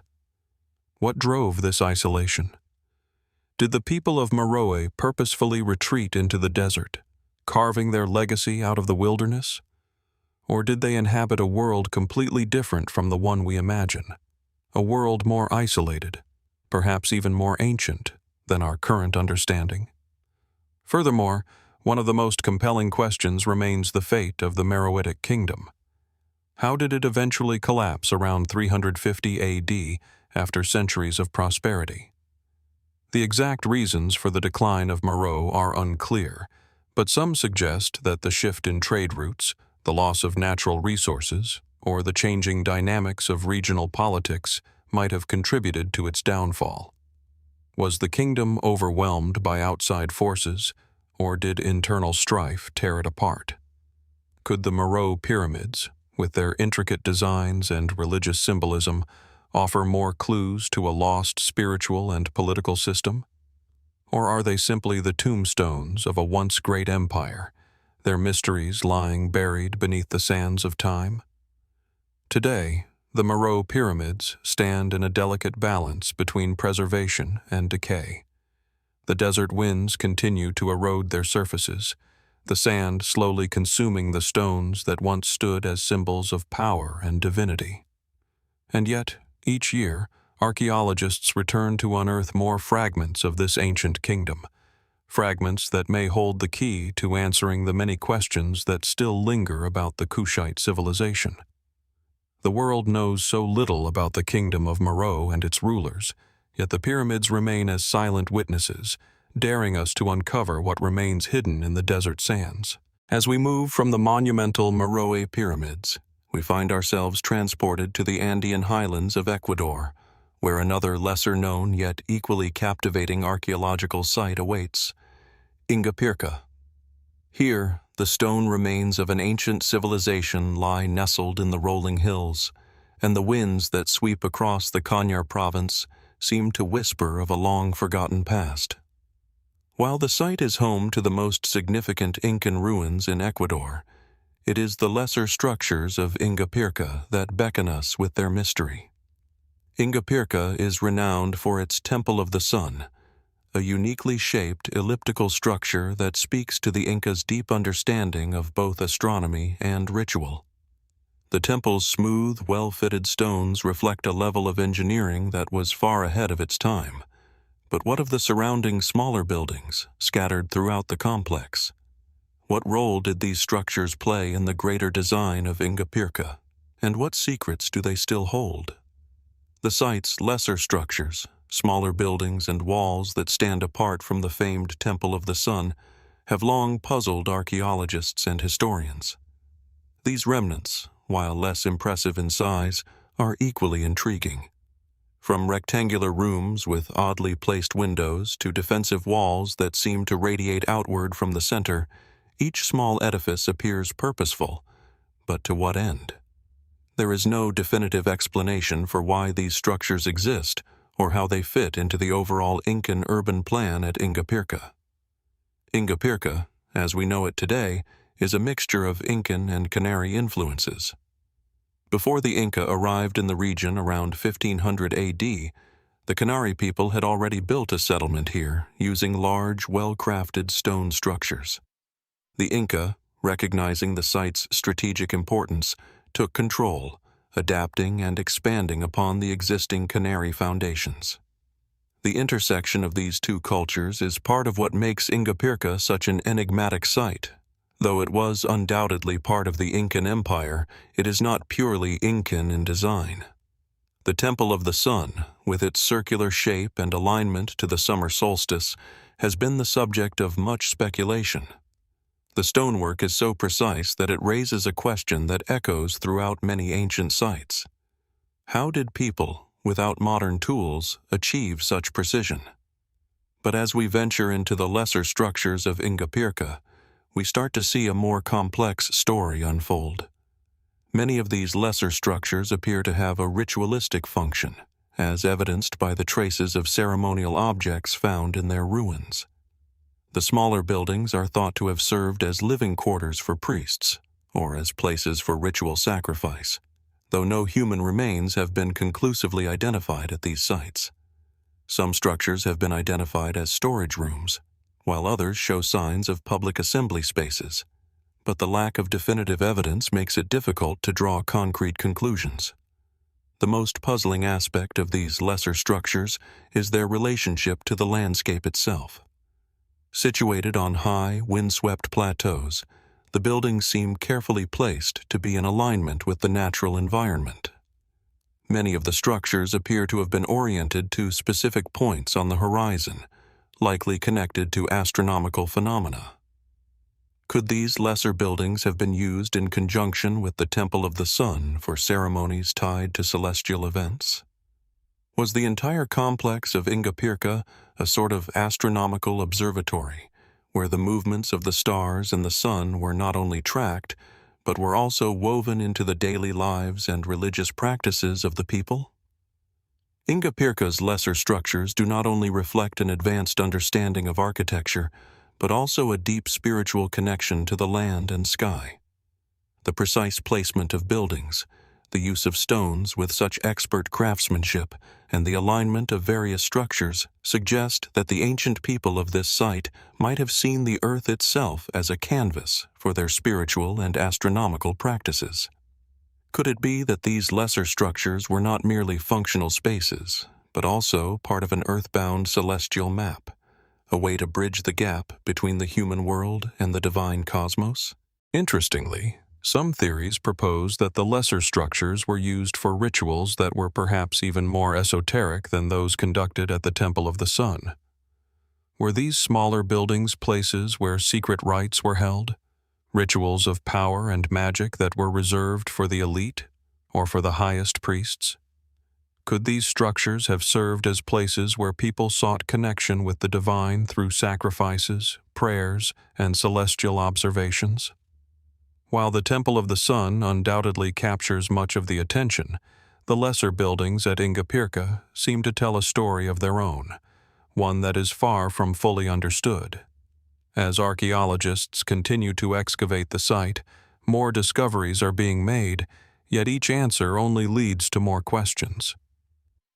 What drove this isolation? Did the people of Meroë purposefully retreat into the desert, carving their legacy out of the wilderness? Or did they inhabit a world completely different from the one we imagine, a world more isolated, perhaps even more ancient than our current understanding? Furthermore, one of the most compelling questions remains the fate of the Meroitic kingdom. How did it eventually collapse around 350 AD after centuries of prosperity? The exact reasons for the decline of Meroë are unclear, but some suggest that the shift in trade routes, the loss of natural resources, or the changing dynamics of regional politics might have contributed to its downfall. Was the kingdom overwhelmed by outside forces, or did internal strife tear it apart? Could the Meroë Pyramids, with their intricate designs and religious symbolism, offer more clues to a lost spiritual and political system? Or are they simply the tombstones of a once great empire, their mysteries lying buried beneath the sands of time? Today, the Meroë Pyramids stand in a delicate balance between preservation and decay. The desert winds continue to erode their surfaces, the sand slowly consuming the stones that once stood as symbols of power and divinity. And yet, each year, archaeologists return to unearth more fragments of this ancient kingdom, fragments that may hold the key to answering the many questions that still linger about the Kushite civilization. The world knows so little about the kingdom of Meroë and its rulers, yet the pyramids remain as silent witnesses, daring us to uncover what remains hidden in the desert sands. As we move from the monumental Meroë Pyramids, we find ourselves transported to the Andean highlands of Ecuador, where another lesser-known yet equally captivating archaeological site awaits: Ingapirca. Here, the stone remains of an ancient civilization lie nestled in the rolling hills, and the winds that sweep across the Cañar province seem to whisper of a long-forgotten past. While the site is home to the most significant Incan ruins in Ecuador, it is the lesser structures of Ingapirca that beckon us with their mystery. Ingapirca is renowned for its Temple of the Sun, a uniquely shaped elliptical structure that speaks to the Incas' deep understanding of both astronomy and ritual. The temple's smooth, well-fitted stones reflect a level of engineering that was far ahead of its time. But what of the surrounding smaller buildings, scattered throughout the complex? What role did these structures play in the greater design of Ingapirca, and what secrets do they still hold? The site's lesser structures, smaller buildings and walls that stand apart from the famed Temple of the Sun, have long puzzled archaeologists and historians. These remnants, while less impressive in size, are equally intriguing. From rectangular rooms with oddly placed windows to defensive walls that seem to radiate outward from the center, each small edifice appears purposeful, but to what end? There is no definitive explanation for why these structures exist or how they fit into the overall Incan urban plan at Ingapirca. Ingapirca, as we know it today, is a mixture of Incan and Canary influences. Before the Inca arrived in the region around 1500 AD, the Canary people had already built a settlement here using large, well-crafted stone structures. The Inca, recognizing the site's strategic importance, took control, adapting and expanding upon the existing Canary foundations. The intersection of these two cultures is part of what makes Ingapirca such an enigmatic site. Though it was undoubtedly part of the Incan Empire, it is not purely Incan in design. The Temple of the Sun, with its circular shape and alignment to the summer solstice, has been the subject of much speculation. The stonework is so precise that it raises a question that echoes throughout many ancient sites. How did people, without modern tools, achieve such precision? But as we venture into the lesser structures of Ingapirca, we start to see a more complex story unfold. Many of these lesser structures appear to have a ritualistic function, as evidenced by the traces of ceremonial objects found in their ruins. The smaller buildings are thought to have served as living quarters for priests, or as places for ritual sacrifice, though no human remains have been conclusively identified at these sites. Some structures have been identified as storage rooms, while others show signs of public assembly spaces, but the lack of definitive evidence makes it difficult to draw concrete conclusions. The most puzzling aspect of these lesser structures is their relationship to the landscape itself. Situated on high, windswept plateaus, the buildings seem carefully placed to be in alignment with the natural environment. Many of the structures appear to have been oriented to specific points on the horizon, likely connected to astronomical phenomena. Could these lesser buildings have been used in conjunction with the Temple of the Sun for ceremonies tied to celestial events? Was the entire complex of Ingapirca a sort of astronomical observatory, where the movements of the stars and the sun were not only tracked, but were also woven into the daily lives and religious practices of the people? Ingapirca's lesser structures do not only reflect an advanced understanding of architecture, but also a deep spiritual connection to the land and sky. The precise placement of buildings, The use of stones with such expert craftsmanship and the alignment of various structures suggest that the ancient people of this site might have seen the earth itself as a canvas for their spiritual and astronomical practices. Could it be that these lesser structures were not merely functional spaces, but also part of an earthbound celestial map, a way to bridge the gap between the human world and the divine cosmos? Interestingly, some theories propose that the lesser structures were used for rituals that were perhaps even more esoteric than those conducted at the Temple of the Sun. Were these smaller buildings places where secret rites were held, rituals of power and magic that were reserved for the elite or for the highest priests? Could these structures have served as places where people sought connection with the divine through sacrifices, prayers, and celestial observations? While the Temple of the Sun undoubtedly captures much of the attention, the lesser buildings at Ingapirca seem to tell a story of their own, one that is far from fully understood. As archaeologists continue to excavate the site, more discoveries are being made, yet each answer only leads to more questions.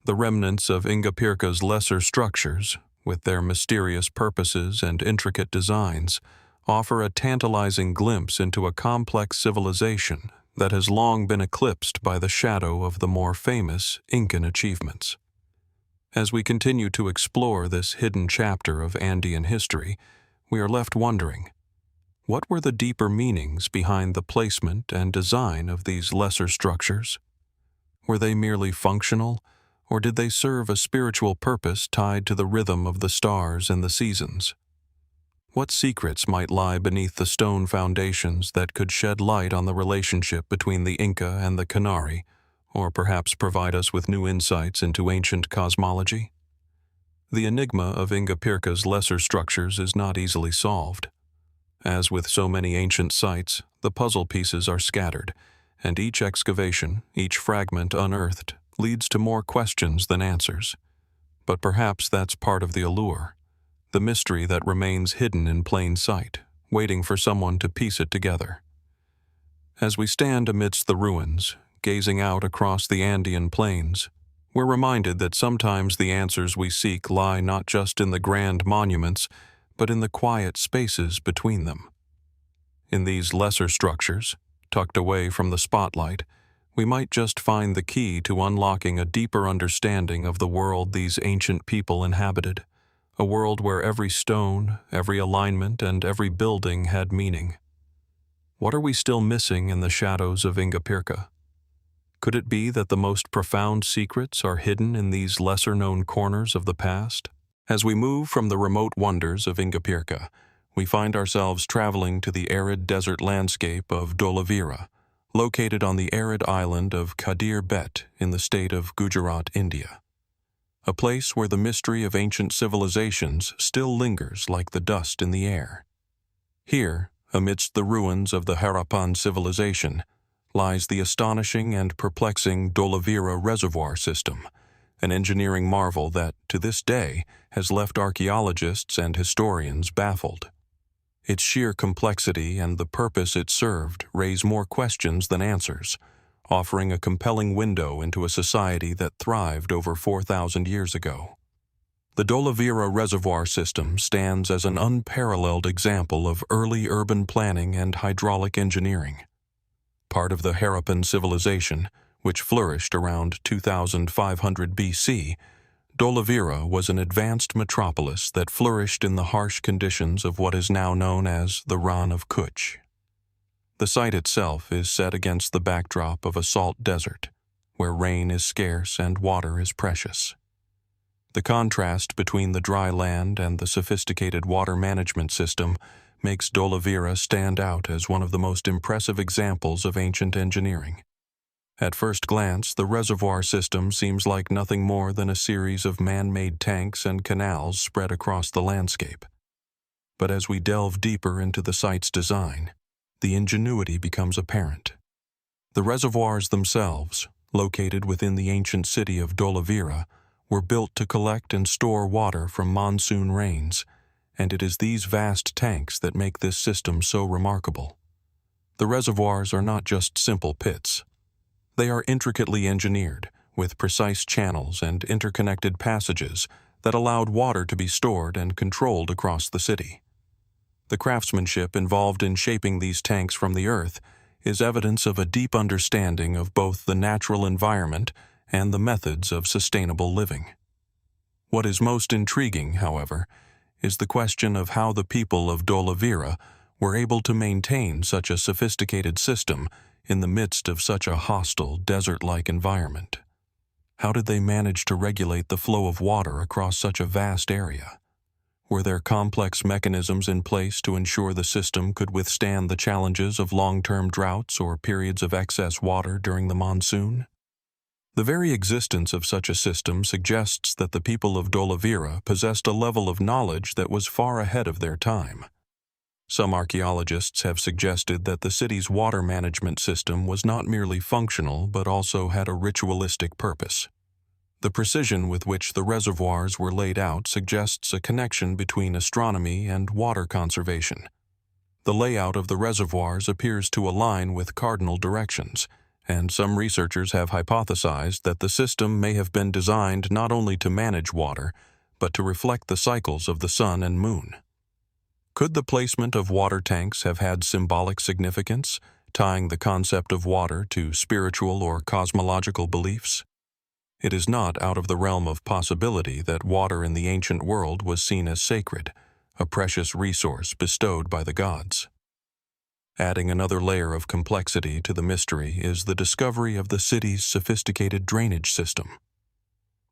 The remnants of Ingapirca's lesser structures, with their mysterious purposes and intricate designs, offer a tantalizing glimpse into a complex civilization that has long been eclipsed by the shadow of the more famous Incan achievements. As we continue to explore this hidden chapter of Andean history, we are left wondering, what were the deeper meanings behind the placement and design of these lesser structures? Were they merely functional, or did they serve a spiritual purpose tied to the rhythm of the stars and the seasons? What secrets might lie beneath the stone foundations that could shed light on the relationship between the Inca and the Canary, or perhaps provide us with new insights into ancient cosmology? The enigma of Ingapirca's lesser structures is not easily solved. As with so many ancient sites, the puzzle pieces are scattered, and each excavation, each fragment unearthed, leads to more questions than answers. But perhaps that's part of the allure, the mystery that remains hidden in plain sight, waiting for someone to piece it together. As we stand amidst the ruins, gazing out across the Andean plains, we're reminded that sometimes the answers we seek lie not just in the grand monuments, but in the quiet spaces between them. In these lesser structures, tucked away from the spotlight, we might just find the key to unlocking a deeper understanding of the world these ancient people inhabited, a world where every stone, every alignment, and every building had meaning. What are we still missing in the shadows of Ingapirca? Could it be that the most profound secrets are hidden in these lesser-known corners of the past? As we move from the remote wonders of Ingapirca, we find ourselves traveling to the arid desert landscape of Dholavira, located on the arid island of Kadir Bet in the state of Gujarat, India. A place where the mystery of ancient civilizations still lingers like the dust in the air. Here, amidst the ruins of the Harappan civilization, lies the astonishing and perplexing Dholavira Reservoir system, an engineering marvel that, to this day, has left archaeologists and historians baffled. Its sheer complexity and the purpose it served raise more questions than answers, offering a compelling window into a society that thrived over 4,000 years ago. The Dholavira Reservoir system stands as an unparalleled example of early urban planning and hydraulic engineering. Part of the Harappan civilization, which flourished around 2500 BC, Dholavira was an advanced metropolis that flourished in the harsh conditions of what is now known as the Rann of Kutch. The site itself is set against the backdrop of a salt desert, where rain is scarce and water is precious. The contrast between the dry land and the sophisticated water management system makes Dholavira stand out as one of the most impressive examples of ancient engineering. At first glance, the reservoir system seems like nothing more than a series of man-made tanks and canals spread across the landscape. But as we delve deeper into the site's design, the ingenuity becomes apparent. The reservoirs themselves, located within the ancient city of Dholavira, were built to collect and store water from monsoon rains, and it is these vast tanks that make this system so remarkable. The reservoirs are not just simple pits. They are intricately engineered, with precise channels and interconnected passages that allowed water to be stored and controlled across the city. The craftsmanship involved in shaping these tanks from the earth is evidence of a deep understanding of both the natural environment and the methods of sustainable living. What is most intriguing, however, is the question of how the people of Dholavira were able to maintain such a sophisticated system in the midst of such a hostile, desert-like environment. How did they manage to regulate the flow of water across such a vast area? Were there complex mechanisms in place to ensure the system could withstand the challenges of long-term droughts or periods of excess water during the monsoon? The very existence of such a system suggests that the people of Dholavira possessed a level of knowledge that was far ahead of their time. Some archaeologists have suggested that the city's water management system was not merely functional but also had a ritualistic purpose. The precision with which the reservoirs were laid out suggests a connection between astronomy and water conservation. The layout of the reservoirs appears to align with cardinal directions, and some researchers have hypothesized that the system may have been designed not only to manage water, but to reflect the cycles of the sun and moon. Could the placement of water tanks have had symbolic significance, tying the concept of water to spiritual or cosmological beliefs? It is not out of the realm of possibility that water in the ancient world was seen as sacred, a precious resource bestowed by the gods. Adding another layer of complexity to the mystery is the discovery of the city's sophisticated drainage system.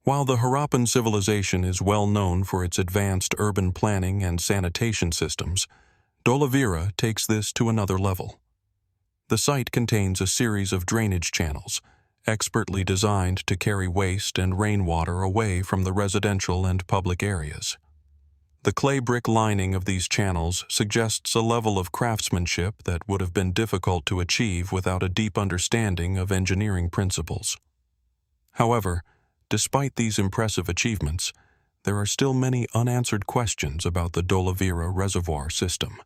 While the Harappan civilization is well known for its advanced urban planning and sanitation systems, Dholavira takes this to another level. The site contains a series of drainage channels, expertly designed to carry waste and rainwater away from the residential and public areas. The clay brick lining of these channels suggests a level of craftsmanship that would have been difficult to achieve without a deep understanding of engineering principles. However, despite these impressive achievements, there are still many unanswered questions about the Dholavira reservoir system.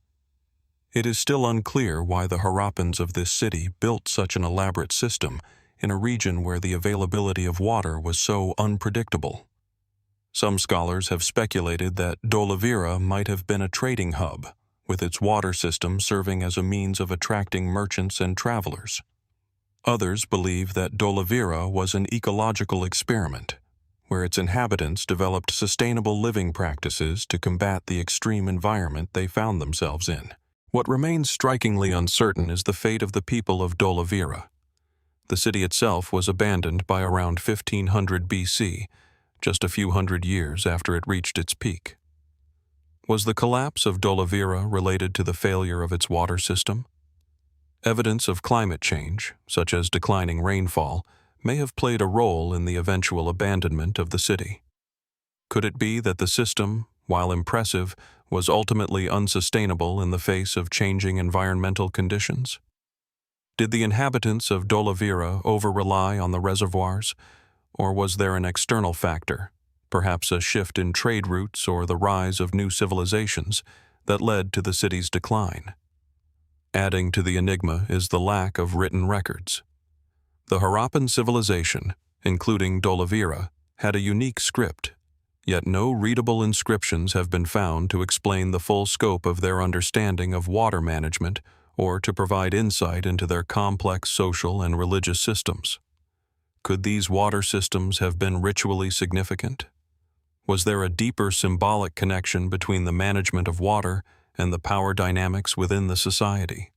It is still unclear why the Harappans of this city built such an elaborate system in a region where the availability of water was so unpredictable. Some scholars have speculated that Dholavira might have been a trading hub, with its water system serving as a means of attracting merchants and travelers. Others believe that Dholavira was an ecological experiment, where its inhabitants developed sustainable living practices to combat the extreme environment they found themselves in. What remains strikingly uncertain is the fate of the people of Dholavira. The city itself was abandoned by around 1500 BC, just a few hundred years after it reached its peak. Was the collapse of Dholavira related to the failure of its water system? Evidence of climate change, such as declining rainfall, may have played a role in the eventual abandonment of the city. Could it be that the system, while impressive, was ultimately unsustainable in the face of changing environmental conditions? Did the inhabitants of Dholavira over-rely on the reservoirs, or was there an external factor, perhaps a shift in trade routes or the rise of new civilizations, that led to the city's decline? Adding to the enigma is the lack of written records. The Harappan civilization, including Dholavira, had a unique script, yet no readable inscriptions have been found to explain the full scope of their understanding of water management or to provide insight into their complex social and religious systems. Could these water systems have been ritually significant? Was there a deeper symbolic connection between the management of water and the power dynamics within the society?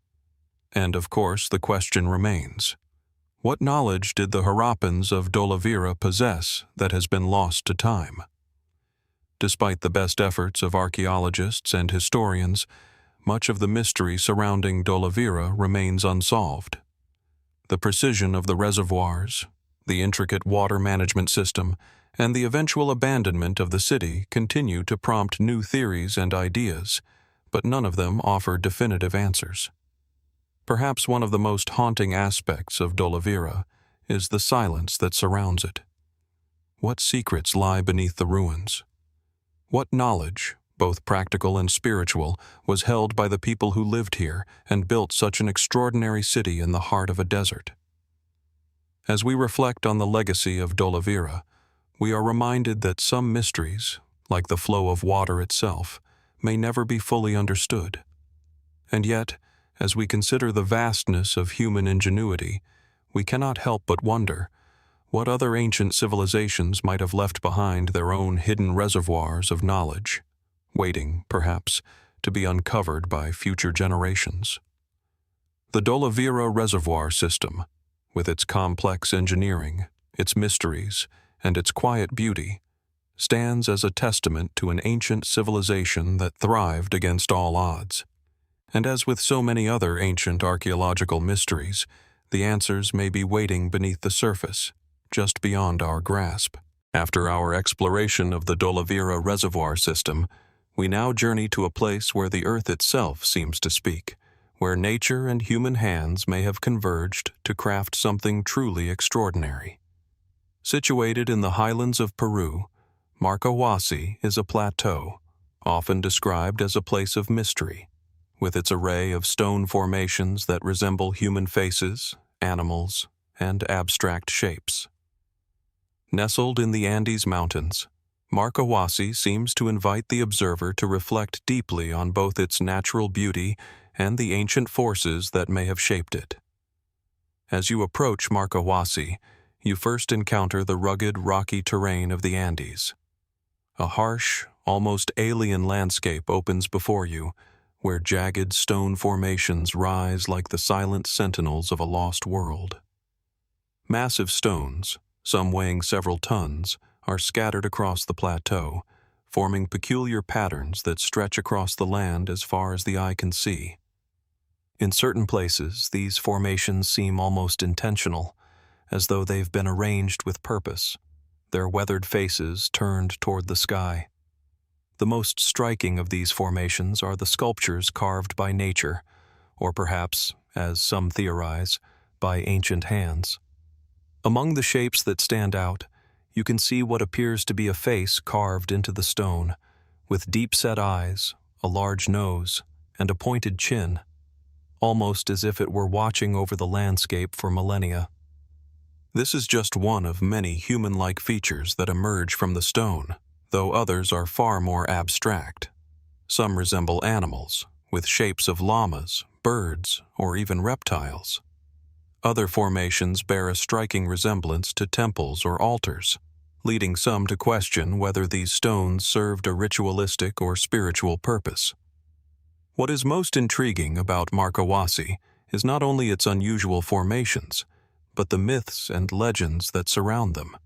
And of course, the question remains: what knowledge did the Harappans of Dholavira possess that has been lost to time? Despite the best efforts of archaeologists and historians, much of the mystery surrounding Dholavira remains unsolved. The precision of the reservoirs, the intricate water management system, and the eventual abandonment of the city continue to prompt new theories and ideas, but none of them offer definitive answers. Perhaps one of the most haunting aspects of Dholavira is the silence that surrounds it. What secrets lie beneath the ruins? What knowledge, both practical and spiritual, was held by the people who lived here and built such an extraordinary city in the heart of a desert? As we reflect on the legacy of Dholavira, we are reminded that some mysteries, like the flow of water itself, may never be fully understood. And yet, as we consider the vastness of human ingenuity, we cannot help but wonder what other ancient civilizations might have left behind their own hidden reservoirs of knowledge, waiting, perhaps, to be uncovered by future generations. The Dholavira Reservoir System, with its complex engineering, its mysteries, and its quiet beauty, stands as a testament to an ancient civilization that thrived against all odds. And as with so many other ancient archaeological mysteries, the answers may be waiting beneath the surface, just beyond our grasp. After our exploration of the Dholavira Reservoir System, we now journey to a place where the earth itself seems to speak, where nature and human hands may have converged to craft something truly extraordinary. Situated in the highlands of Peru, Marcahuasi is a plateau, often described as a place of mystery, with its array of stone formations that resemble human faces, animals, and abstract shapes. Nestled in the Andes Mountains, Marcahuasi seems to invite the observer to reflect deeply on both its natural beauty and the ancient forces that may have shaped it. As you approach Marcahuasi, you first encounter the rugged, rocky terrain of the Andes. A harsh, almost alien landscape opens before you, where jagged stone formations rise like the silent sentinels of a lost world. Massive stones, some weighing several tons, are scattered across the plateau, forming peculiar patterns that stretch across the land as far as the eye can see. In certain places, these formations seem almost intentional, as though they've been arranged with purpose, their weathered faces turned toward the sky. The most striking of these formations are the sculptures carved by nature, or perhaps, as some theorize, by ancient hands. Among the shapes that stand out, you can see what appears to be a face carved into the stone, with deep-set eyes, a large nose, and a pointed chin, almost as if it were watching over the landscape for millennia. This is just one of many human-like features that emerge from the stone, though others are far more abstract. Some resemble animals, with shapes of llamas, birds, or even reptiles. Other formations bear a striking resemblance to temples or altars, leading some to question whether these stones served a ritualistic or spiritual purpose. What is most intriguing about Marcahuasi is not only its unusual formations, but the myths and legends that surround them.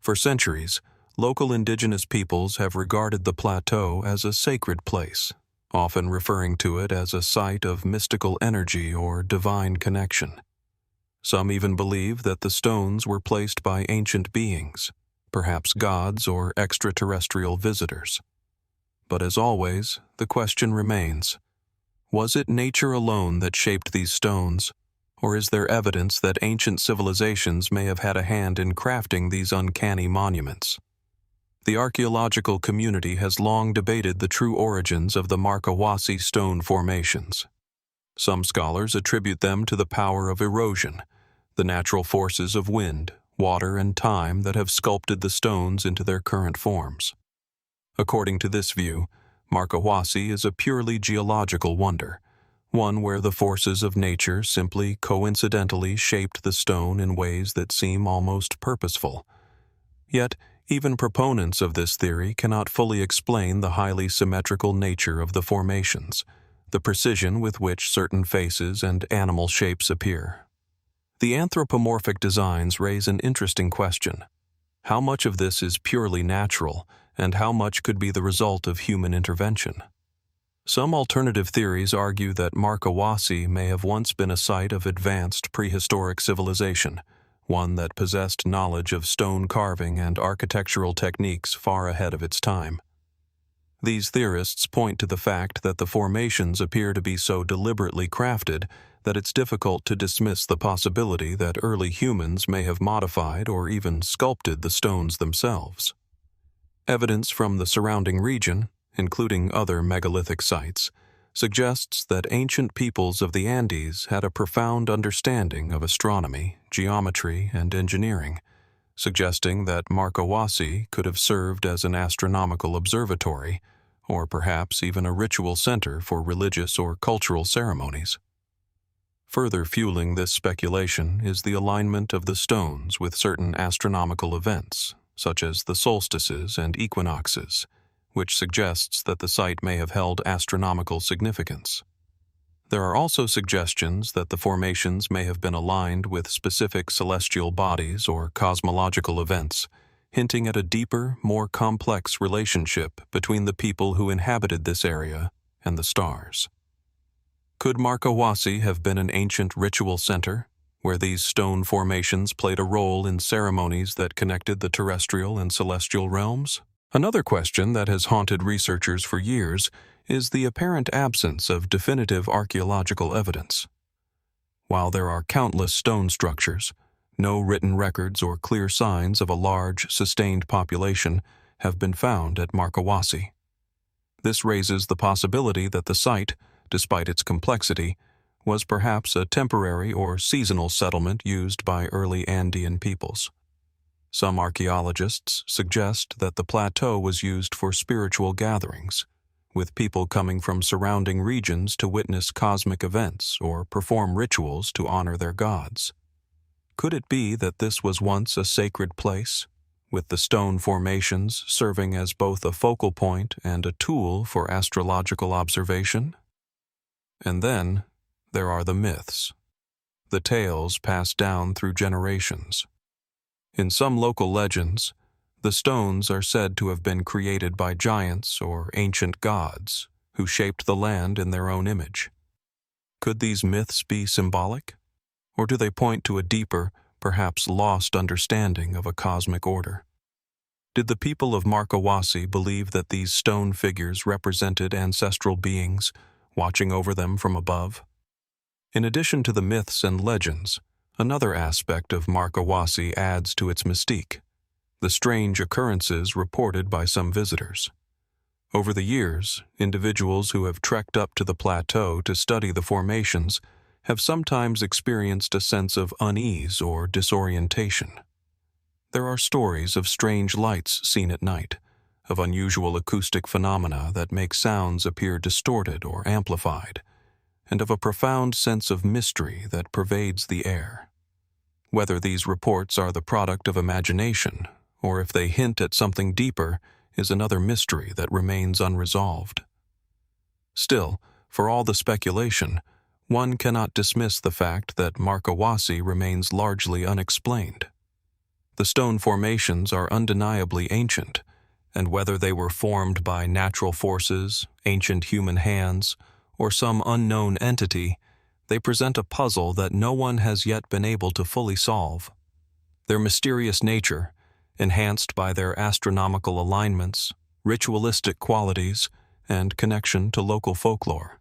For centuries, local indigenous peoples have regarded the plateau as a sacred place, often referring to it as a site of mystical energy or divine connection. Some even believe that the stones were placed by ancient beings, perhaps gods or extraterrestrial visitors. But as always, the question remains, was it nature alone that shaped these stones, or is there evidence that ancient civilizations may have had a hand in crafting these uncanny monuments? The archaeological community has long debated the true origins of the Marcahuasi stone formations. Some scholars attribute them to the power of erosion, the natural forces of wind, water, and time that have sculpted the stones into their current forms. According to this view, Marcahuasi is a purely geological wonder, one where the forces of nature simply coincidentally shaped the stone in ways that seem almost purposeful. Yet, even proponents of this theory cannot fully explain the highly symmetrical nature of the formations, the precision with which certain faces and animal shapes appear. The anthropomorphic designs raise an interesting question. How much of this is purely natural, and how much could be the result of human intervention? Some alternative theories argue that Marcahuasi may have once been a site of advanced prehistoric civilization, one that possessed knowledge of stone carving and architectural techniques far ahead of its time. These theorists point to the fact that the formations appear to be so deliberately crafted that it's difficult to dismiss the possibility that early humans may have modified or even sculpted the stones themselves. Evidence from the surrounding region, including other megalithic sites, suggests that ancient peoples of the Andes had a profound understanding of astronomy, geometry, and engineering, suggesting that Marcohuasi could have served as an astronomical observatory, or perhaps even a ritual center for religious or cultural ceremonies. Further fueling this speculation is the alignment of the stones with certain astronomical events, such as the solstices and equinoxes, which suggests that the site may have held astronomical significance. There are also suggestions that the formations may have been aligned with specific celestial bodies or cosmological events, hinting at a deeper, more complex relationship between the people who inhabited this area and the stars. Could Marcohuasi have been an ancient ritual center, where these stone formations played a role in ceremonies that connected the terrestrial and celestial realms? Another question that has haunted researchers for years is the apparent absence of definitive archaeological evidence. While there are countless stone structures, no written records or clear signs of a large, sustained population have been found at Marcohuasi. This raises the possibility that the site, despite its complexity, was perhaps a temporary or seasonal settlement used by early Andean peoples. Some archaeologists suggest that the plateau was used for spiritual gatherings, with people coming from surrounding regions to witness cosmic events or perform rituals to honor their gods. Could it be that this was once a sacred place, with the stone formations serving as both a focal point and a tool for astrological observation? And then there are the myths, the tales passed down through generations. In some local legends, the stones are said to have been created by giants or ancient gods who shaped the land in their own image. Could these myths be symbolic, or do they point to a deeper, perhaps lost understanding of a cosmic order? Did the people of Marcohuasi believe that these stone figures represented ancestral beings watching over them from above? In addition to the myths and legends, another aspect of Marcohuasi adds to its mystique: the strange occurrences reported by some visitors. Over the years, individuals who have trekked up to the plateau to study the formations have sometimes experienced a sense of unease or disorientation. There are stories of strange lights seen at night, of unusual acoustic phenomena that make sounds appear distorted or amplified, and of a profound sense of mystery that pervades the air. Whether these reports are the product of imagination, or if they hint at something deeper, is another mystery that remains unresolved. Still, for all the speculation, one cannot dismiss the fact that Marcohuasi remains largely unexplained. The stone formations are undeniably ancient, and whether they were formed by natural forces, ancient human hands, or some unknown entity, they present a puzzle that no one has yet been able to fully solve. Their mysterious nature, enhanced by their astronomical alignments, ritualistic qualities, and connection to local folklore,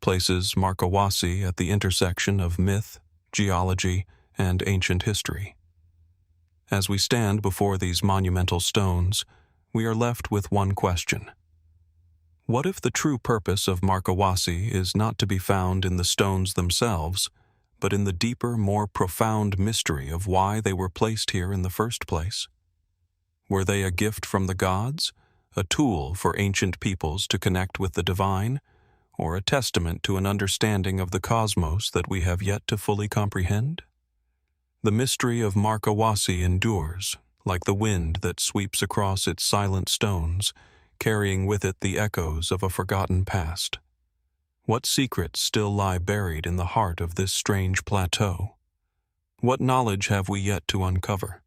places Marcohuasi at the intersection of myth, geology, and ancient history. As we stand before these monumental stones, we are left with one question. What if the true purpose of Marcohuasi is not to be found in the stones themselves, but in the deeper, more profound mystery of why they were placed here in the first place? Were they a gift from the gods, a tool for ancient peoples to connect with the divine, or a testament to an understanding of the cosmos that we have yet to fully comprehend? The mystery of Marcohuasi endures, like the wind that sweeps across its silent stones, carrying with it the echoes of a forgotten past. What secrets still lie buried in the heart of this strange plateau? What knowledge have we yet to uncover?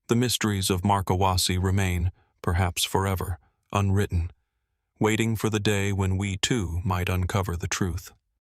The mysteries of Marcohuasi remain, perhaps forever, unwritten, waiting for the day when we too might uncover the truth.